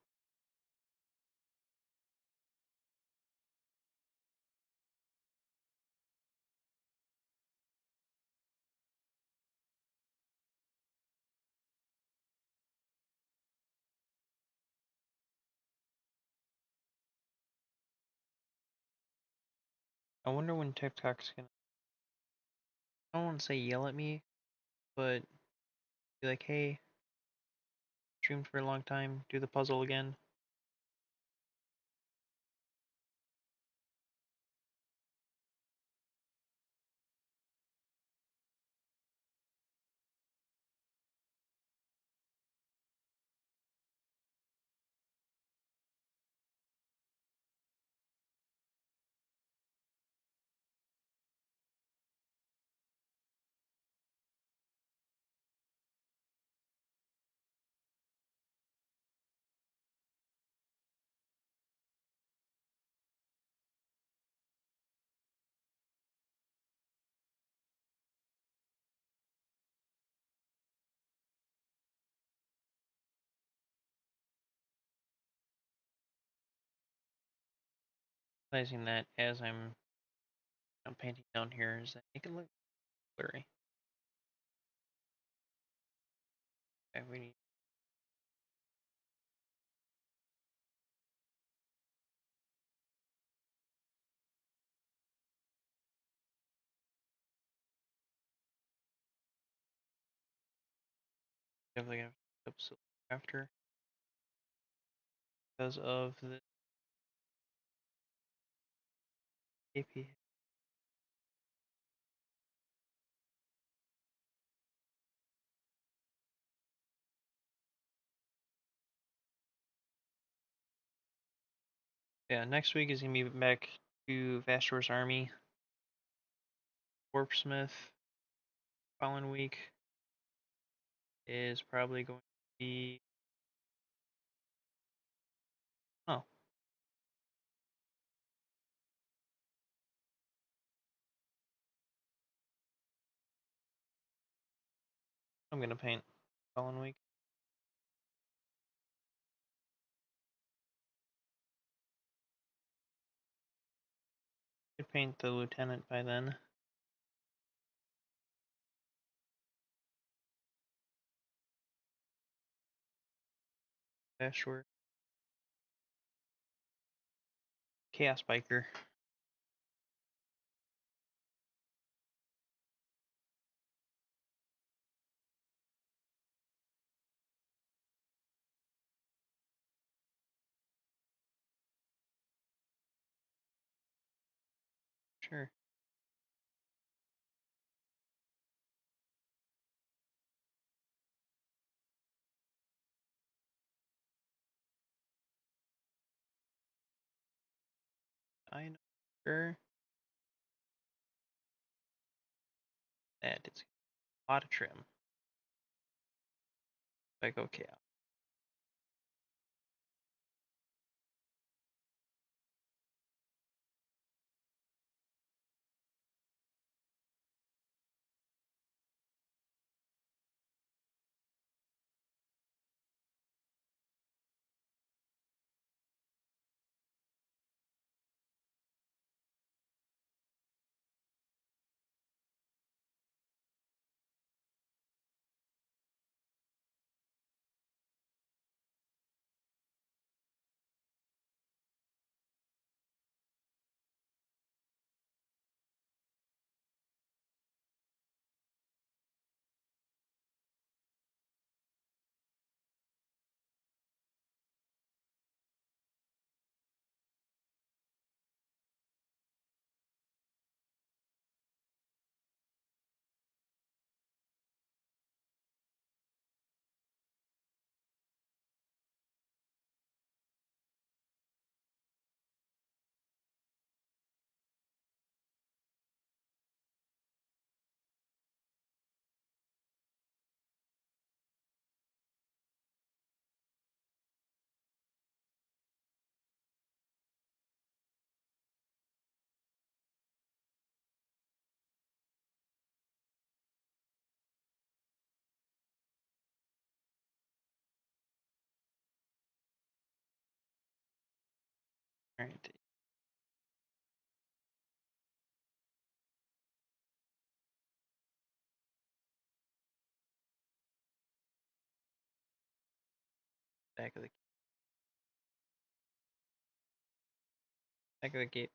I wonder when TikTok's gonna, I don't want to say yell at me, but be like, hey, streamed for a long time, do the puzzle again. Realizing that as I'm painting down here is that make it look blurry. Okay, we need definitely gonna have to after because of the AP. Yeah, next week is gonna be back to Vastor's Army. Warpsmith. Following week is probably going to be. Oh, I'm gonna paint following week. Could paint the lieutenant by then. Yeah, sure. Chaos Biker. Sure. I know. Sure. That it's a lot of trim. Like okay. All right. Back of the gate.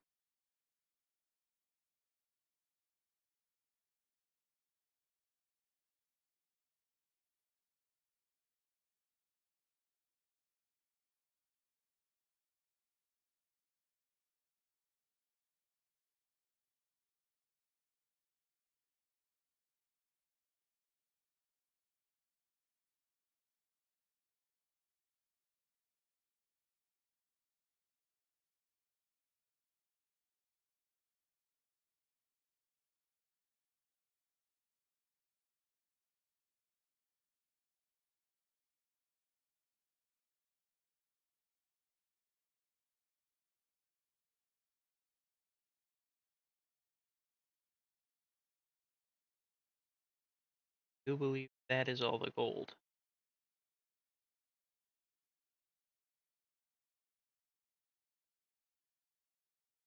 I do believe that is all the gold.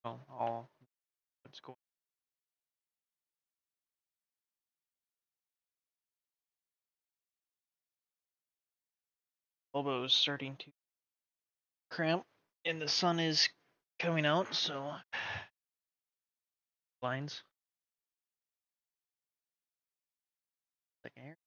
Well, all what's going. Elbow is starting to cramp, and the sun is coming out, so lines. Second here.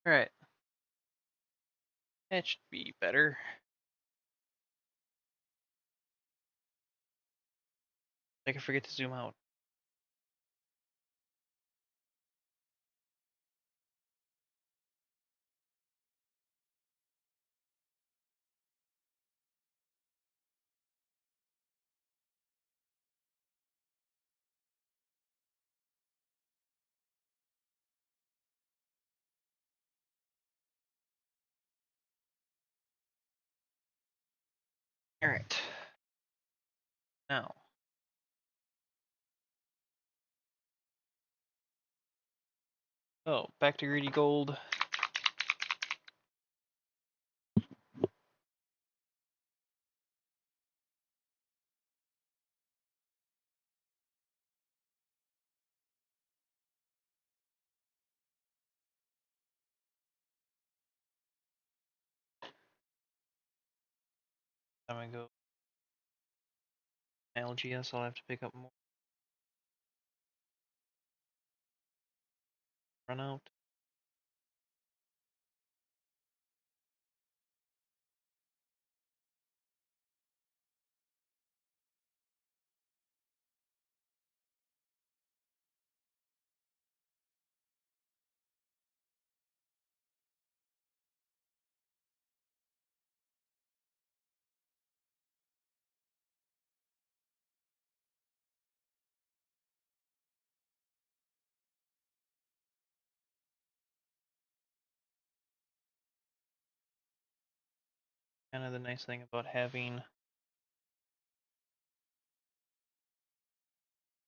All right. That should be better. I can forget to zoom out. All right. Now. Oh, back to greedy gold. I'm gonna go LGS. I'll have to pick up more. Run out. Kind of the nice thing about having,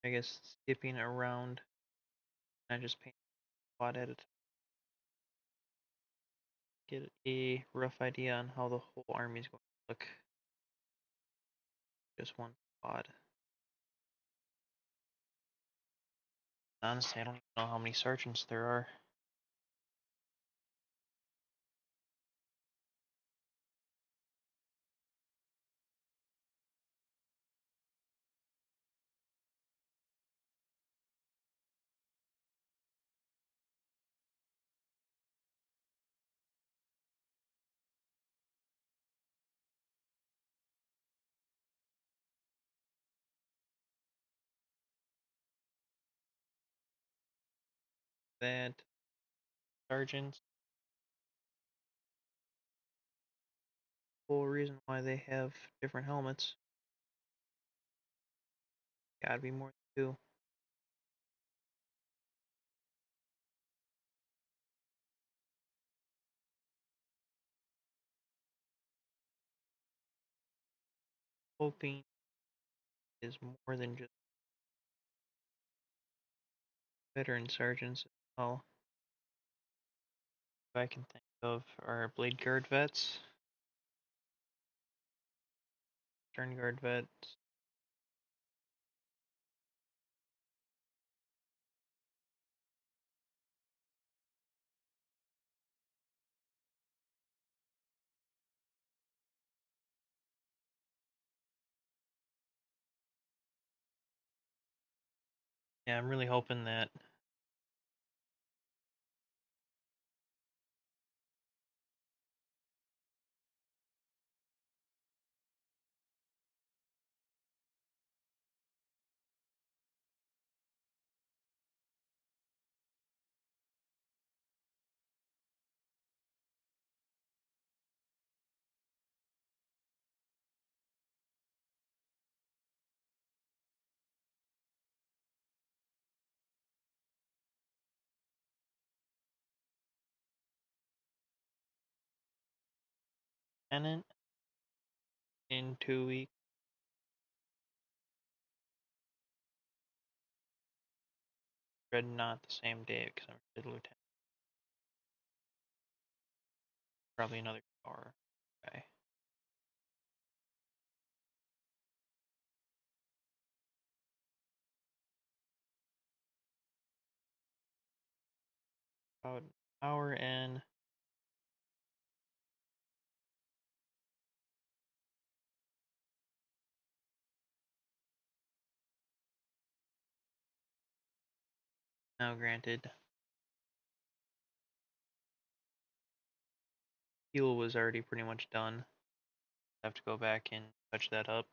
I guess, skipping around. I just paint quad at it. Get a rough idea on how the whole army is going to look. Just one quad. Honestly, I don't even know how many sergeants there are. That sergeants. Whole reason why they have different helmets. Gotta be more than 2. Hoping is more than just veteran sergeants as well. What I can think of are blade guard vets, stern guard vets. Yeah, I'm really hoping that tenant in 2 weeks. Read not the same day because I'm a lieutenant. Probably another car. Okay. About an hour in. Now granted, fuel was already pretty much done. I have to go back and touch that up.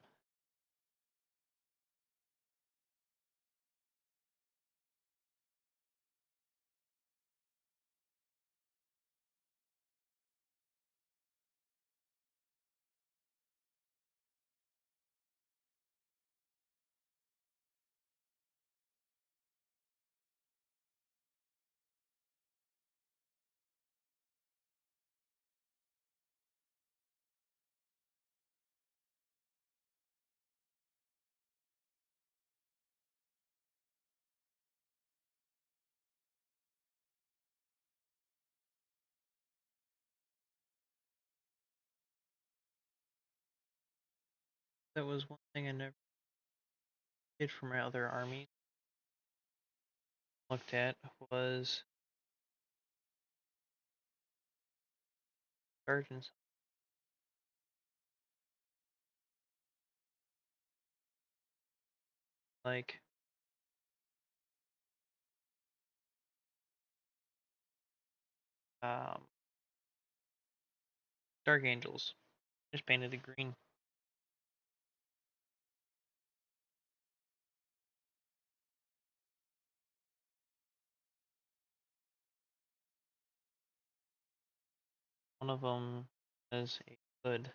That was one thing I never did for my other army. Looked at was sergeants. Like um, Dark Angels. Just painted it green. One of them has a hood.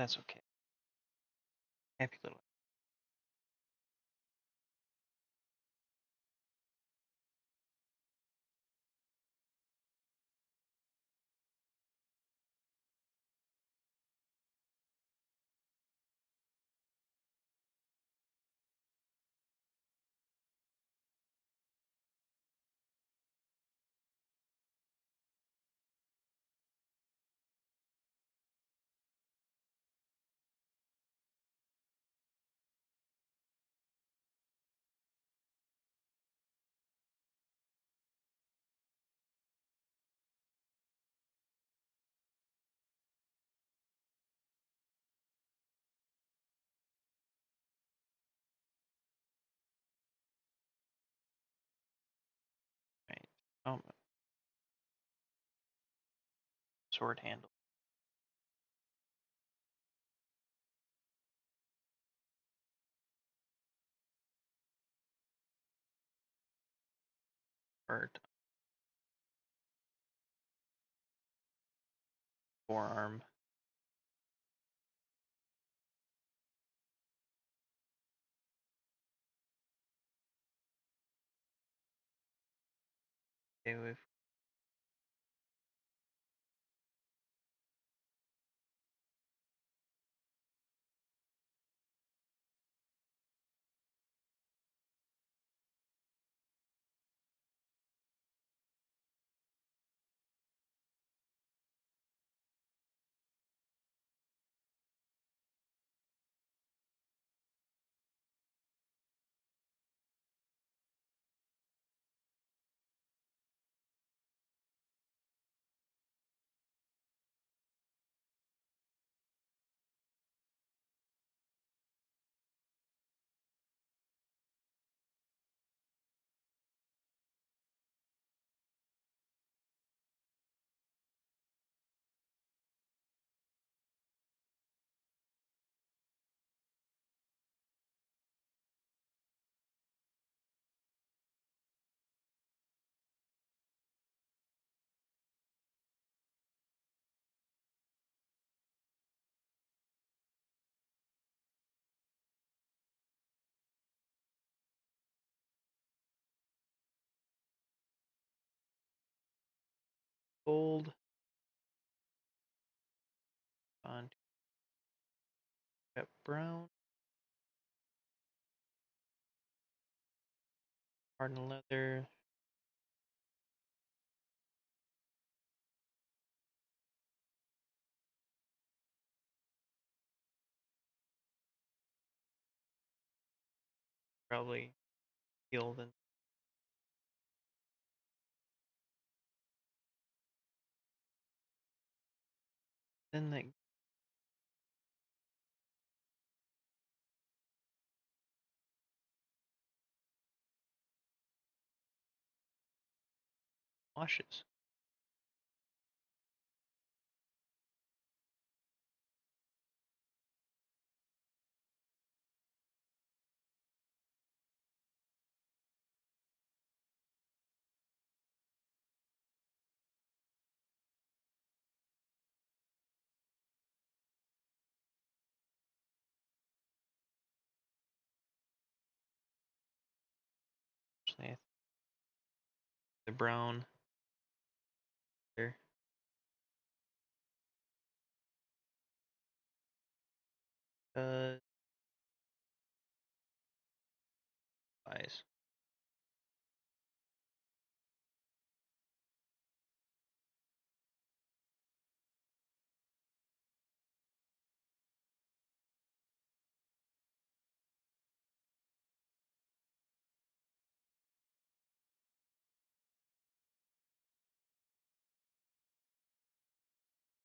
That's okay. Happy little. Oh, sword handle. Art. Forearm. Okay, we've gold. On got brown. Hardened leather. Probably healed and then that washes. Actually, the brown there. Eyes.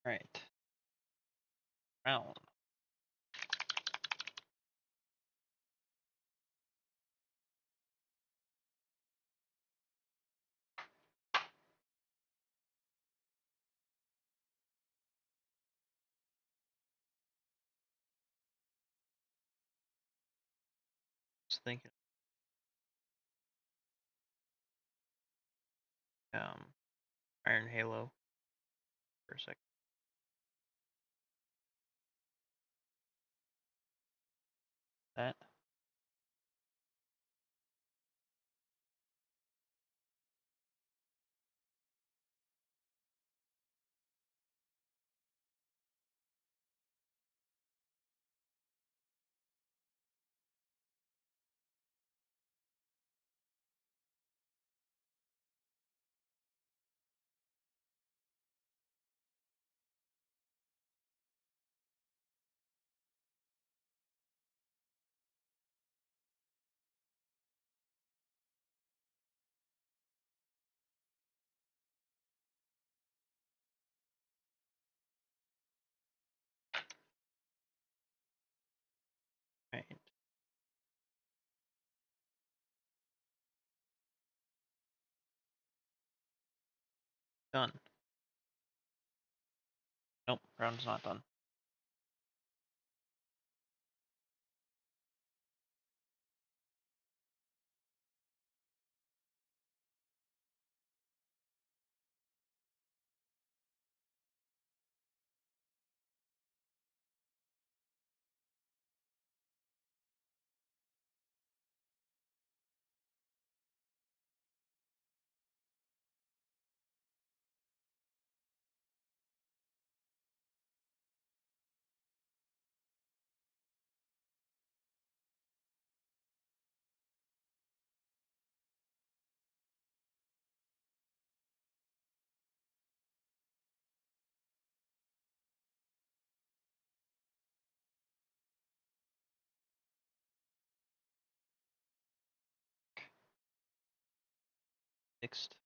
Right. Brown. Just thinking. Iron Halo for a second. That. done. Nope, round's not done. Fixed.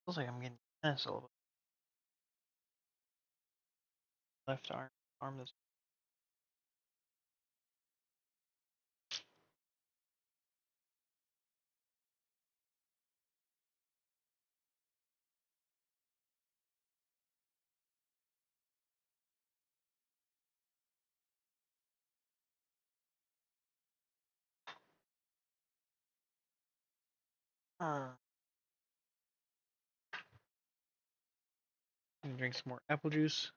Feels like I'm getting tennis a little bit. Left arm this. Gonna drink some more apple juice.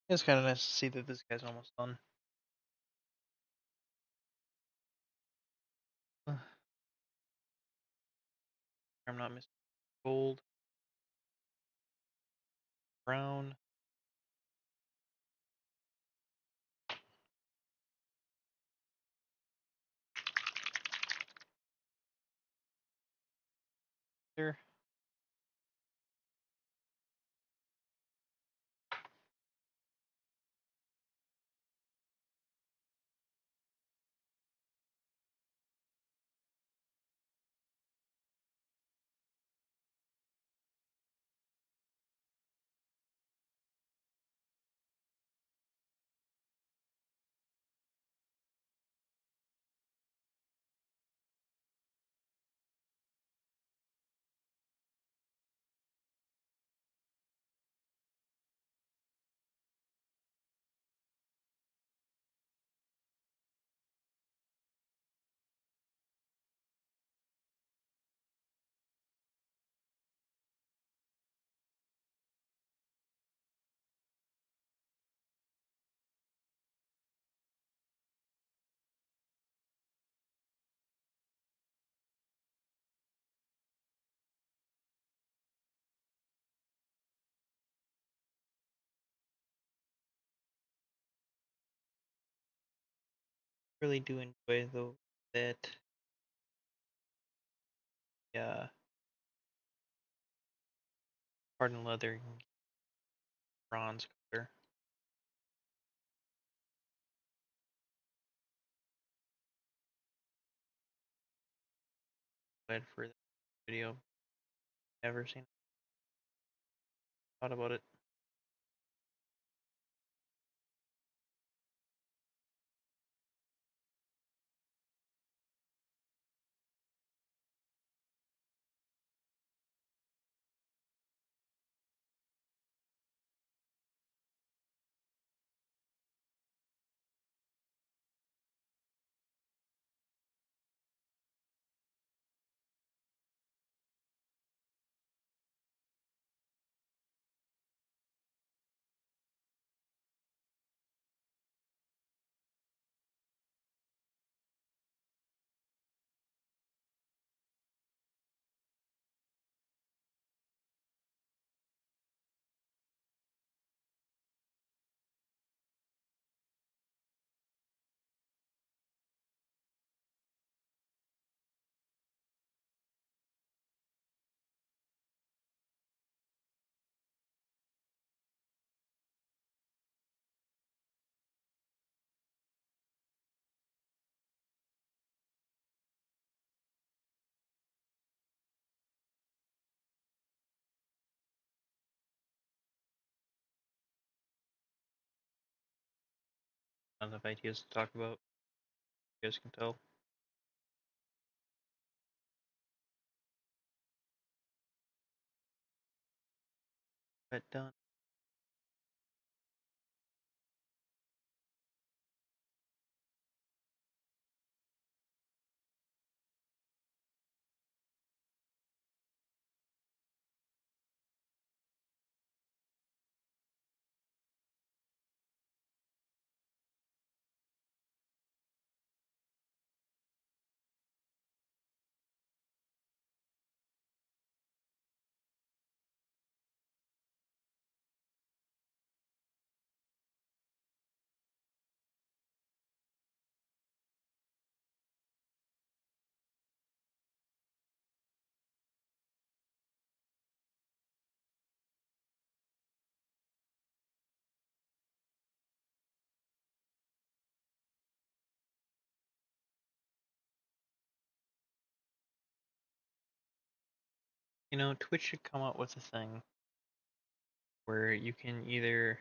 It's kind of nice to see that this guy's almost done. I'm not missing gold, brown. There. Really do enjoy though that hardened leather bronze color. Glad for the video. Never seen thought about it. tons of ideas to talk about. You guys can tell. But done. You know, Twitch should come up with a thing where you can either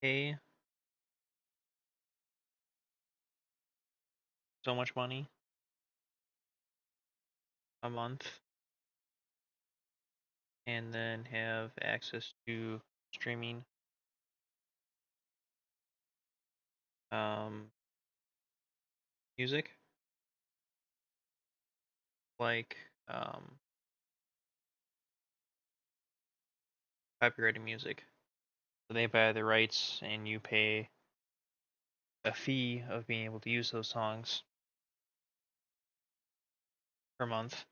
pay so much money a month and then have access to streaming music, like copyrighted music. So they buy the rights and you pay a fee of being able to use those songs per month.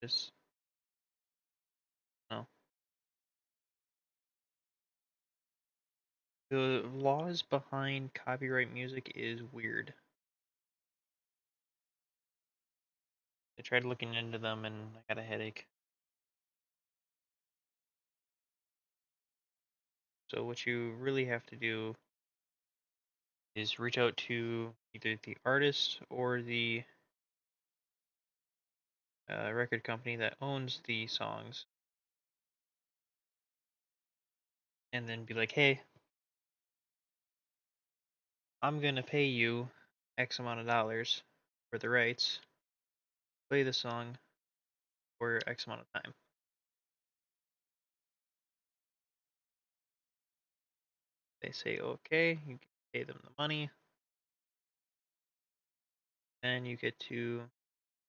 Just no. The laws behind copyright music is weird. I tried looking into them and I got a headache. So what you really have to do is reach out to either the artist or the record company that owns the songs, and then be like, "Hey, I'm gonna pay you X amount of dollars for the rights. Play the song for X amount of time." They say okay, you can pay them the money, then you get to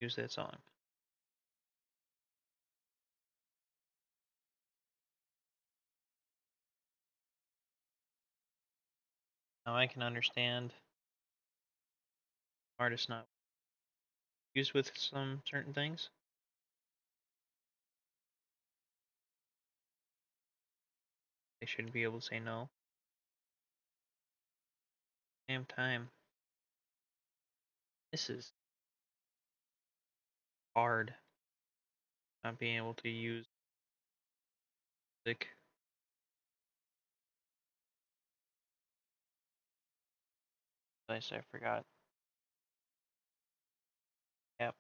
use that song. Now I can understand artists not used with some certain things. They shouldn't be able to say no. Same time, this is hard not being able to use music. I forgot. Yep.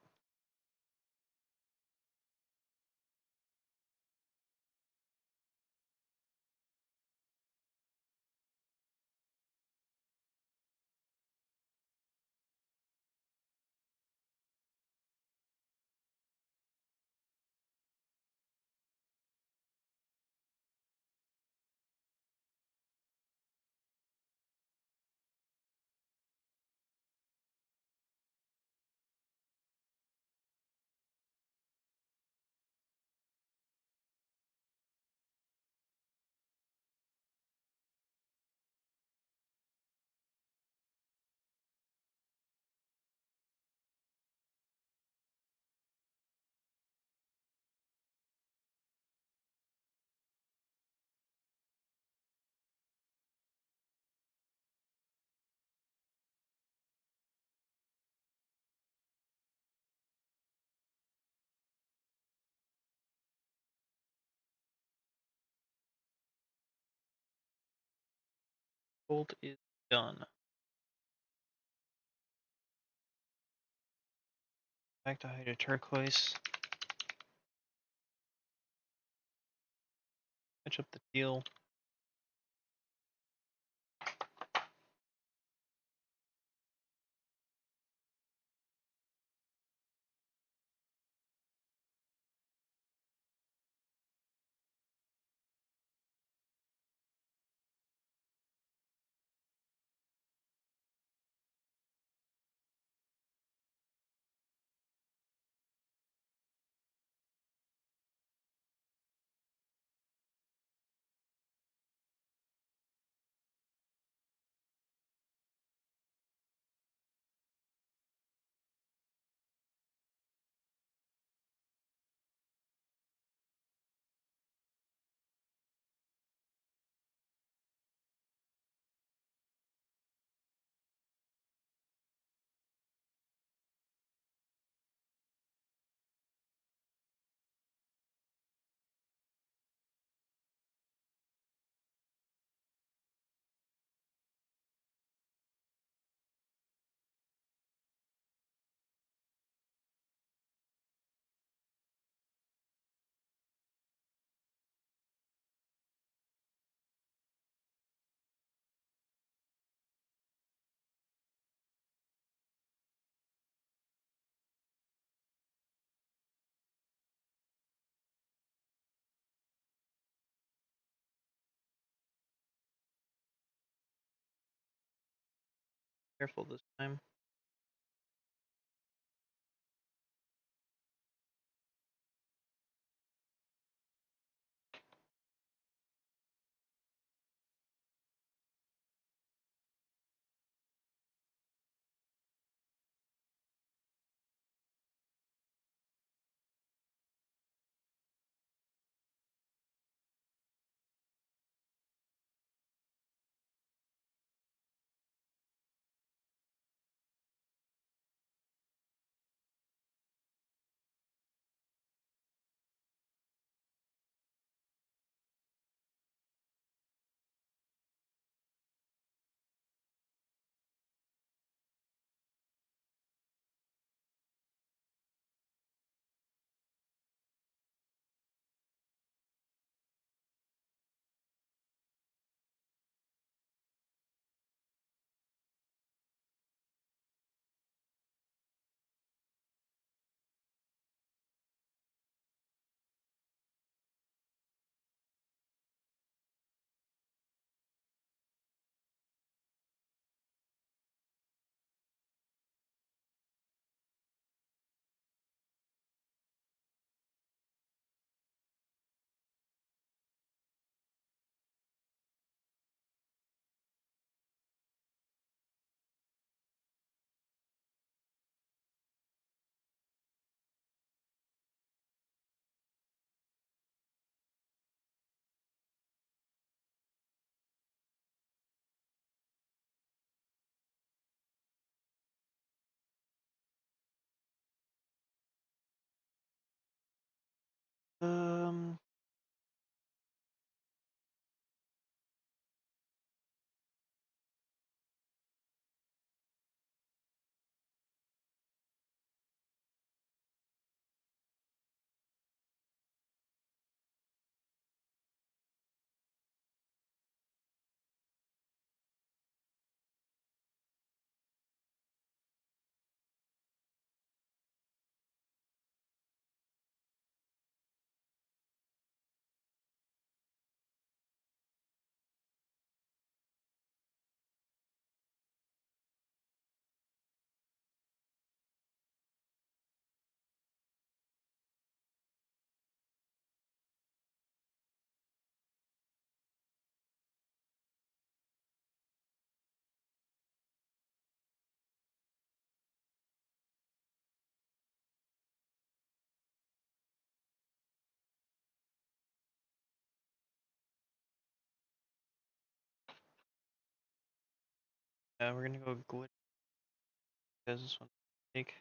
Gold is done. Back to hide a turquoise. Catch up the deal. Careful this time. Um, we're gonna go glitch because this one take.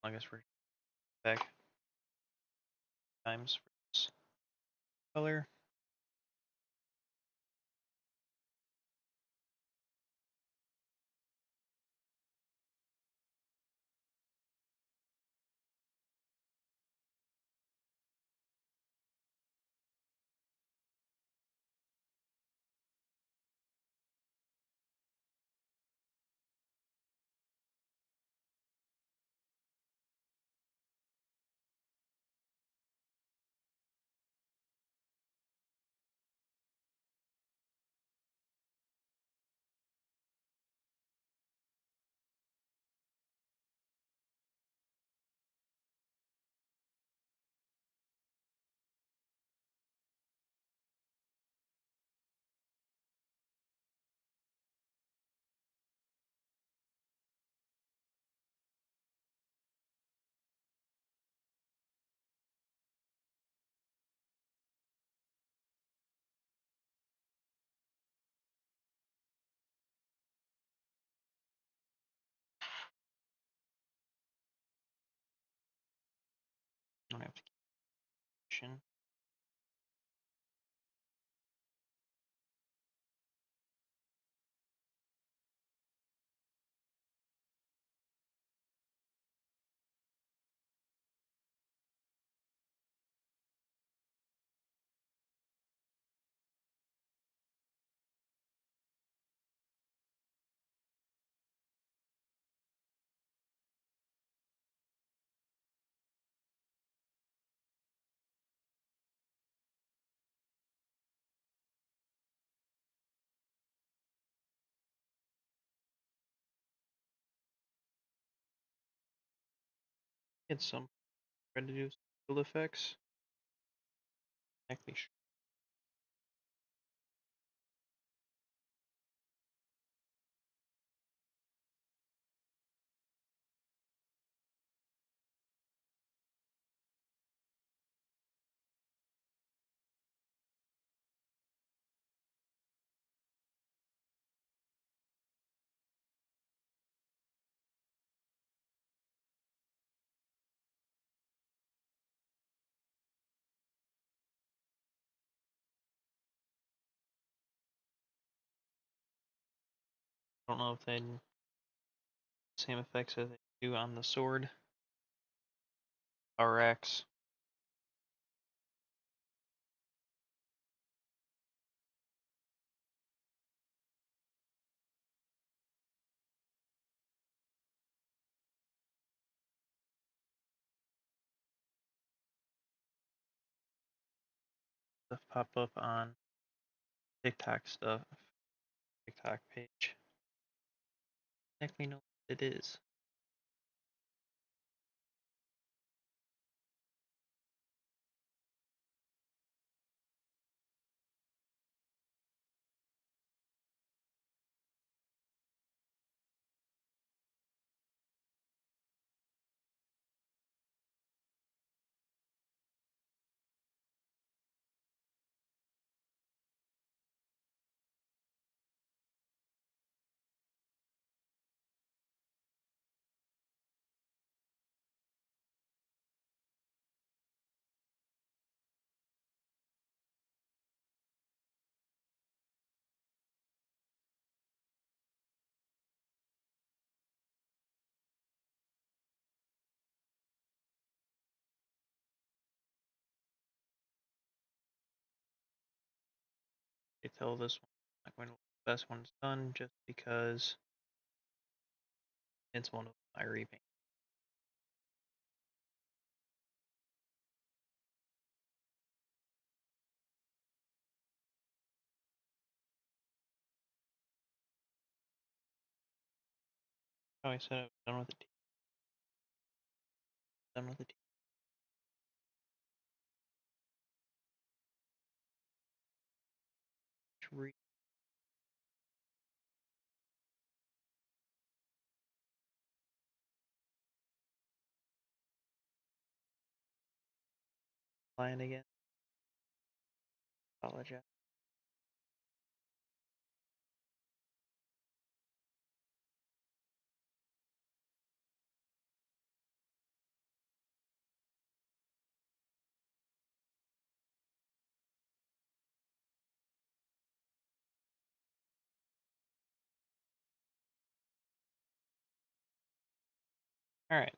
I guess we're back times for this color. Action. Get some. Try to do some field effects. Exactly. I don't know if they same effects as they do on the sword. RX. Stuff pop up on TikTok stuff. TikTok page. Let me know what it is. I tell this one not going to be the best one's done just because it's one of my repaint. Oh, I said I was done with it. Done with it. Line again. Apologize. All right.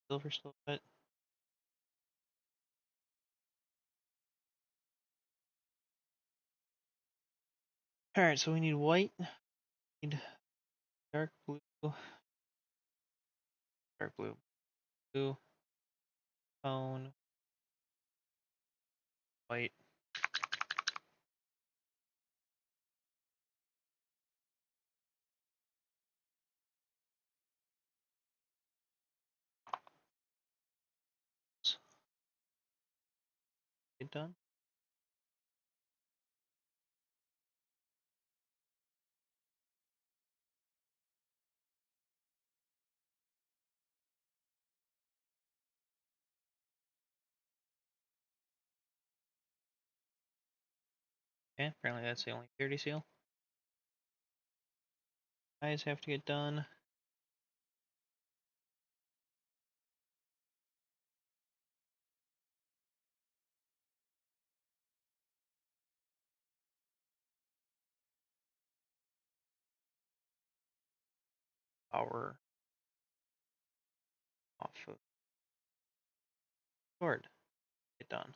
Silver still wet. All right, so we need white. Need dark blue. Dark blue. Blue. Tone. White. Get done. Okay, apparently that's the only purity seal. Eyes have to get done. Power off of sword. Get done.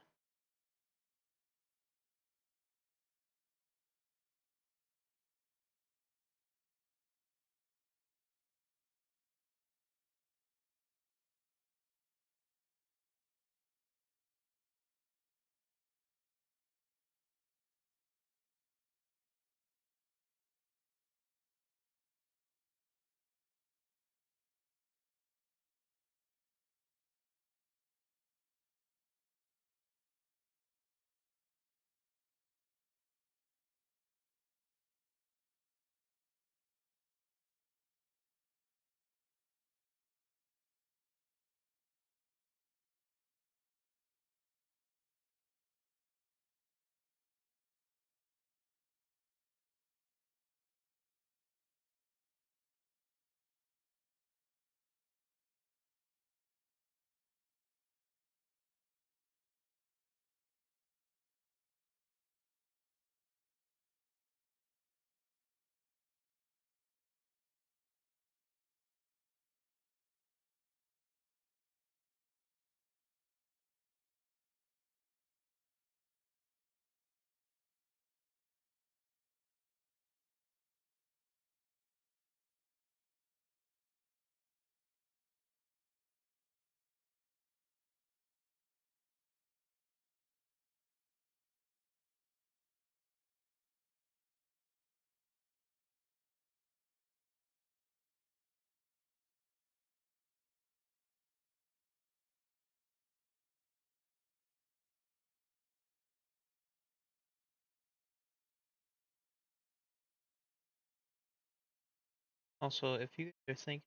Also, if you guys are thinking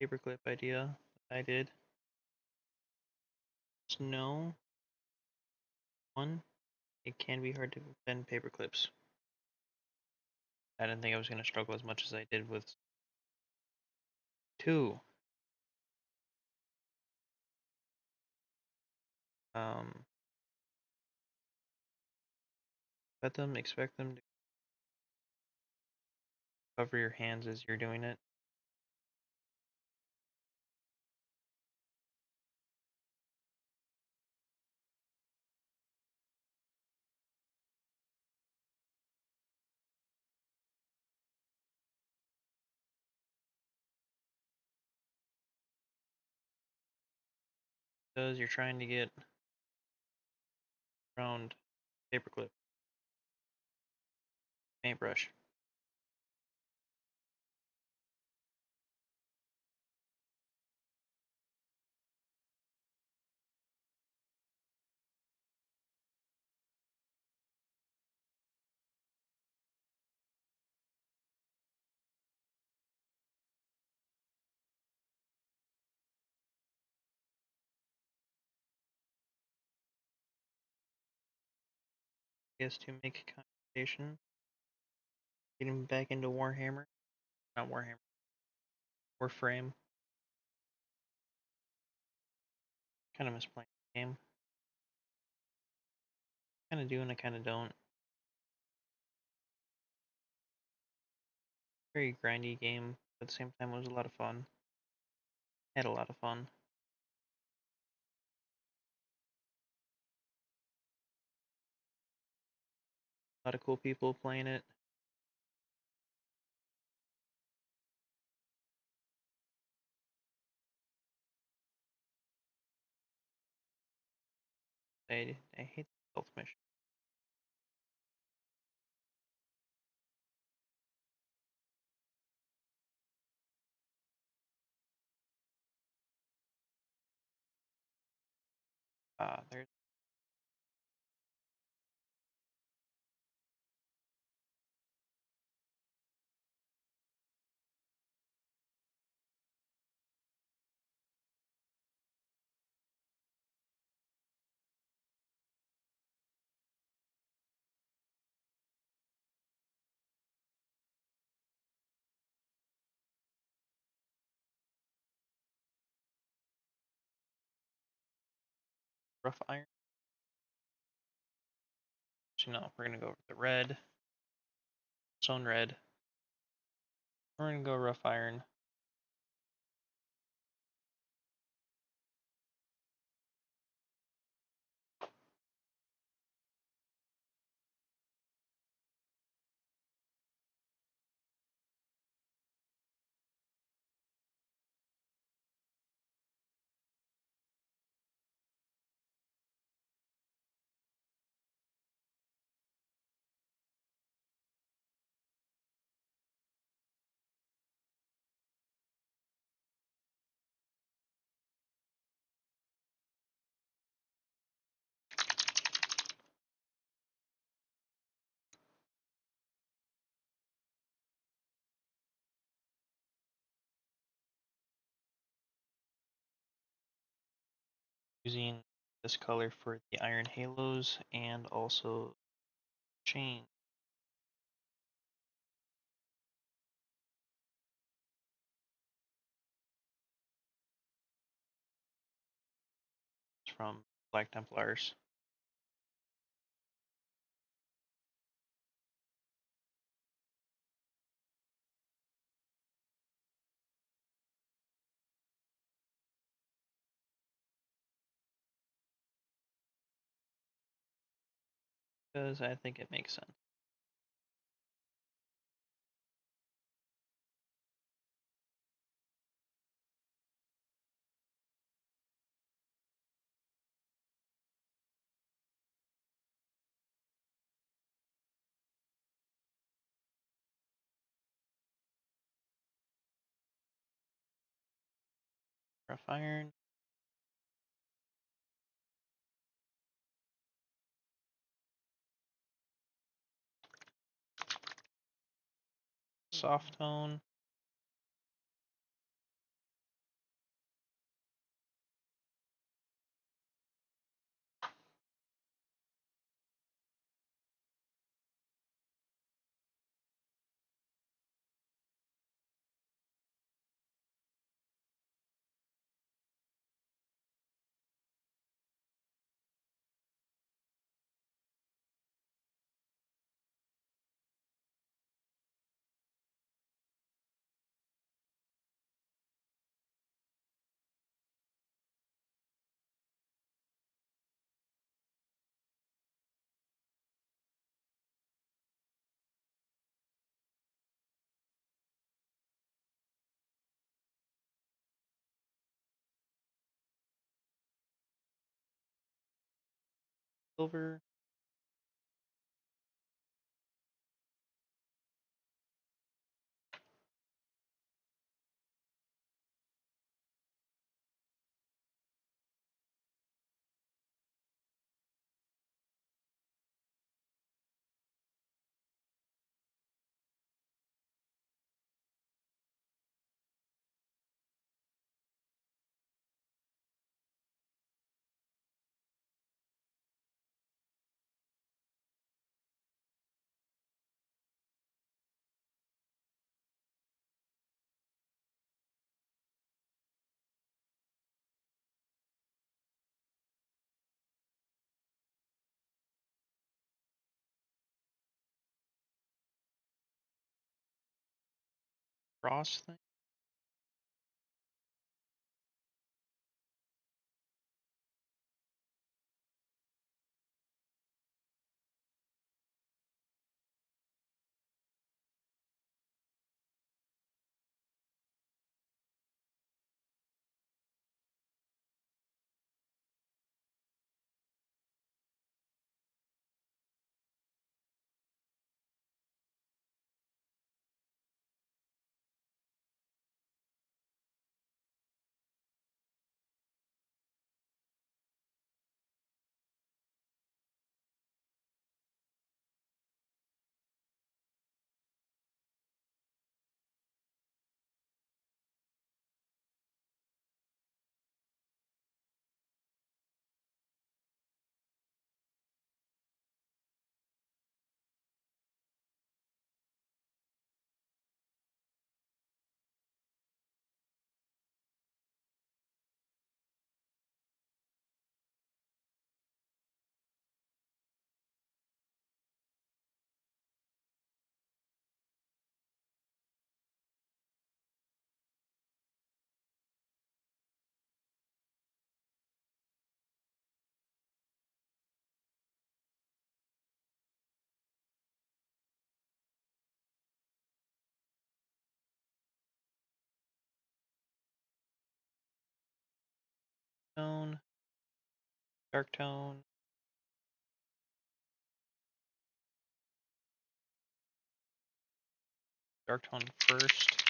paperclip idea that I did, just know one, it can be hard to bend paper clips. I didn't think I was going to struggle as much as I did with two. Um, expect them to cover your hands as you're doing it. Because you're trying to get around paperclip paintbrush. Guess to make a conversation, getting back into Warhammer, not Warhammer, Warframe. Kind of miss playing the game. Kind of do and I kind of don't. Very grindy game, but at the same time it was a lot of fun. Had a lot of fun. A lot of cool people playing it. I hate the stealth mission. There's rough iron. Actually, no, we're gonna go with the red. Stone red. We're gonna go rough iron. Using this color for the iron halos and also chain. From Black Templars. Because I think it makes sense. Rough iron. Soft tone. Silver. Cross thing. Dark tone. Dark tone first.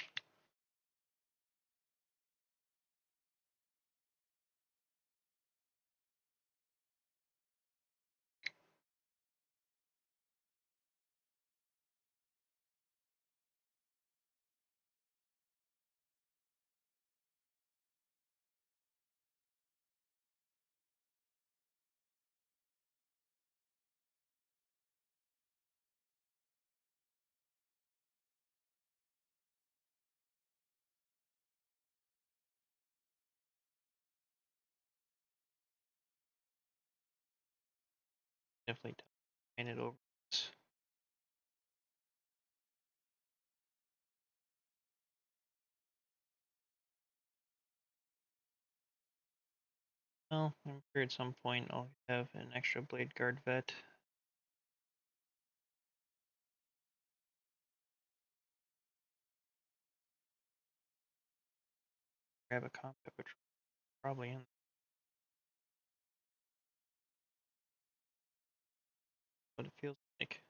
Definitely paint it over. Well, I'm sure at some point I'll have an extra blade guard vet. Grab a combat patrol. Probably in. What it feels like.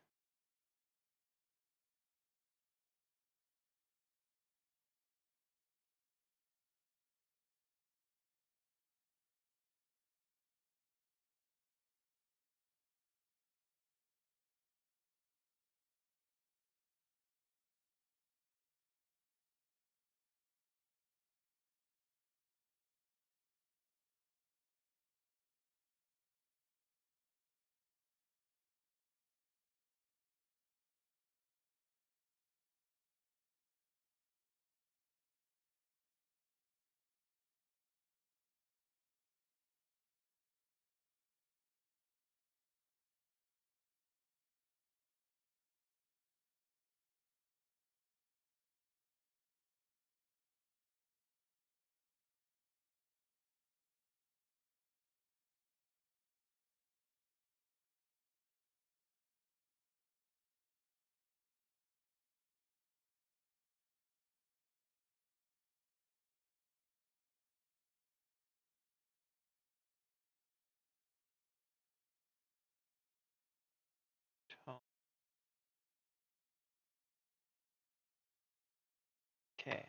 Okay.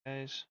Guys.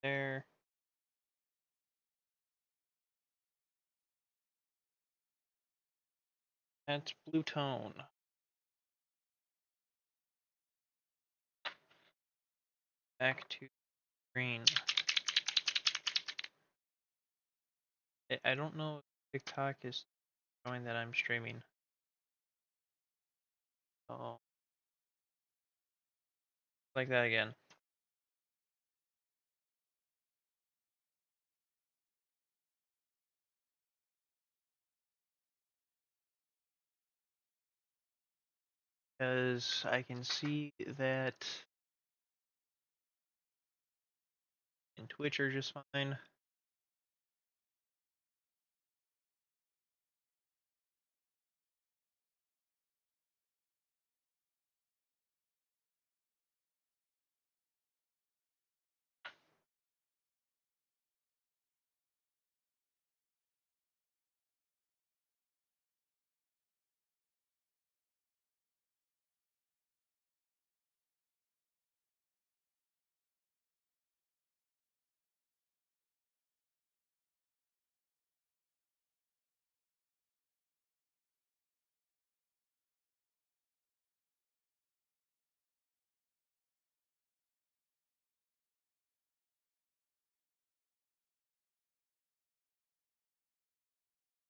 there. That's blue tone. Back to green. I don't know if TikTok is showing that I'm streaming. Oh, like that again. Because I can see that in Twitch are just fine.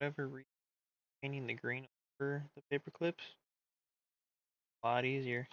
Whatever painting the green over the paper clips, a lot easier.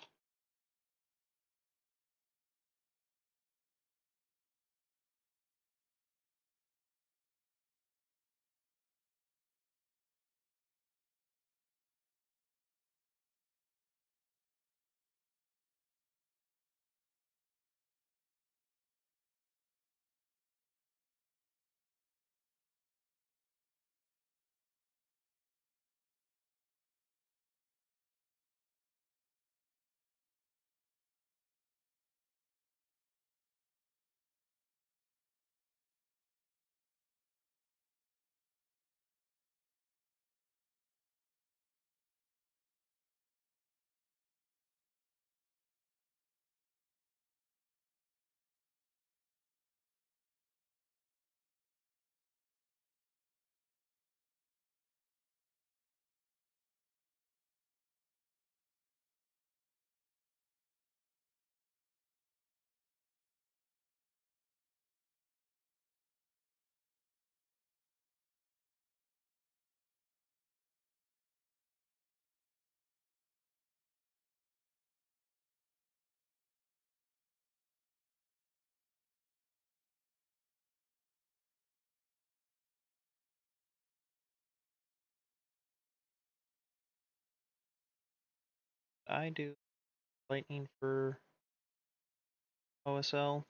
I do lightning for OSL.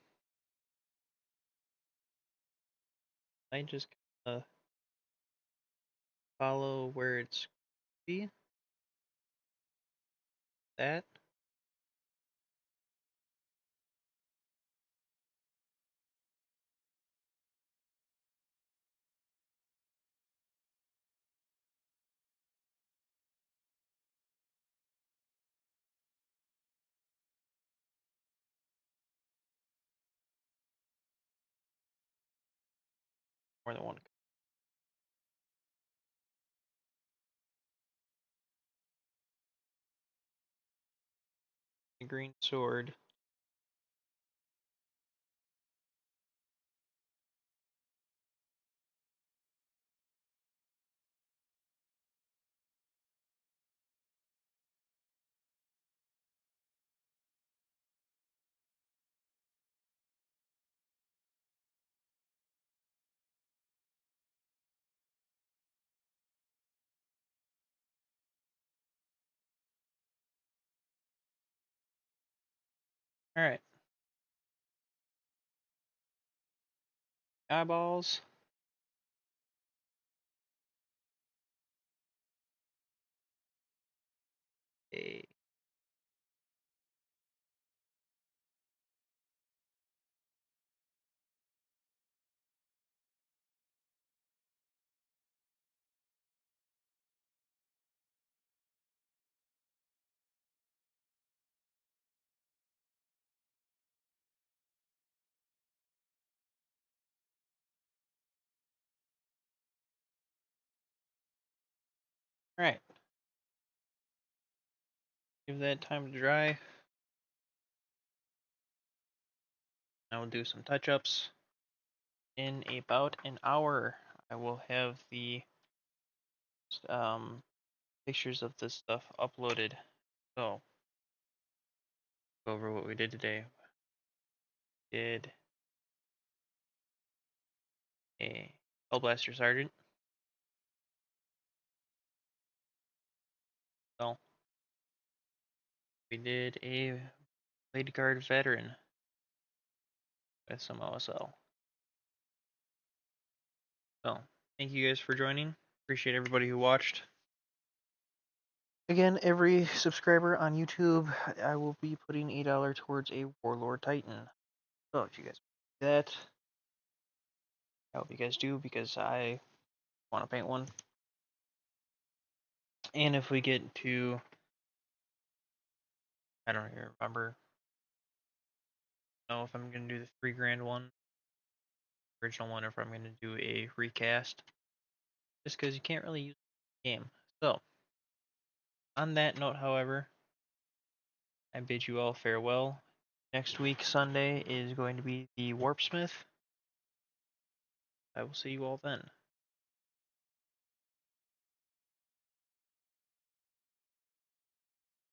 I just follow where it's be that. More than one. The green sword. All right. Eyeballs. A Alright. Give that time to dry. I will do some touch-ups. In about an hour, I will have the pictures of this stuff uploaded. So, go over what we did today. Did a Hellblaster Sergeant. So, we did a Blade Guard Veteran with some OSL. So, thank you guys for joining. Appreciate everybody who watched. Again, every subscriber on YouTube, I will be putting $8 towards a Warlord Titan. So, if you guys do that, I hope you guys do, because I want to paint one. And if we get to, I don't even remember, know if I'm going to do the $3,000 one, original one, or if I'm going to do a recast. Just because you can't really use the game. So, on that note, however, I bid you all farewell. Next week, Sunday, is going to be the Warpsmith. I will see you all then.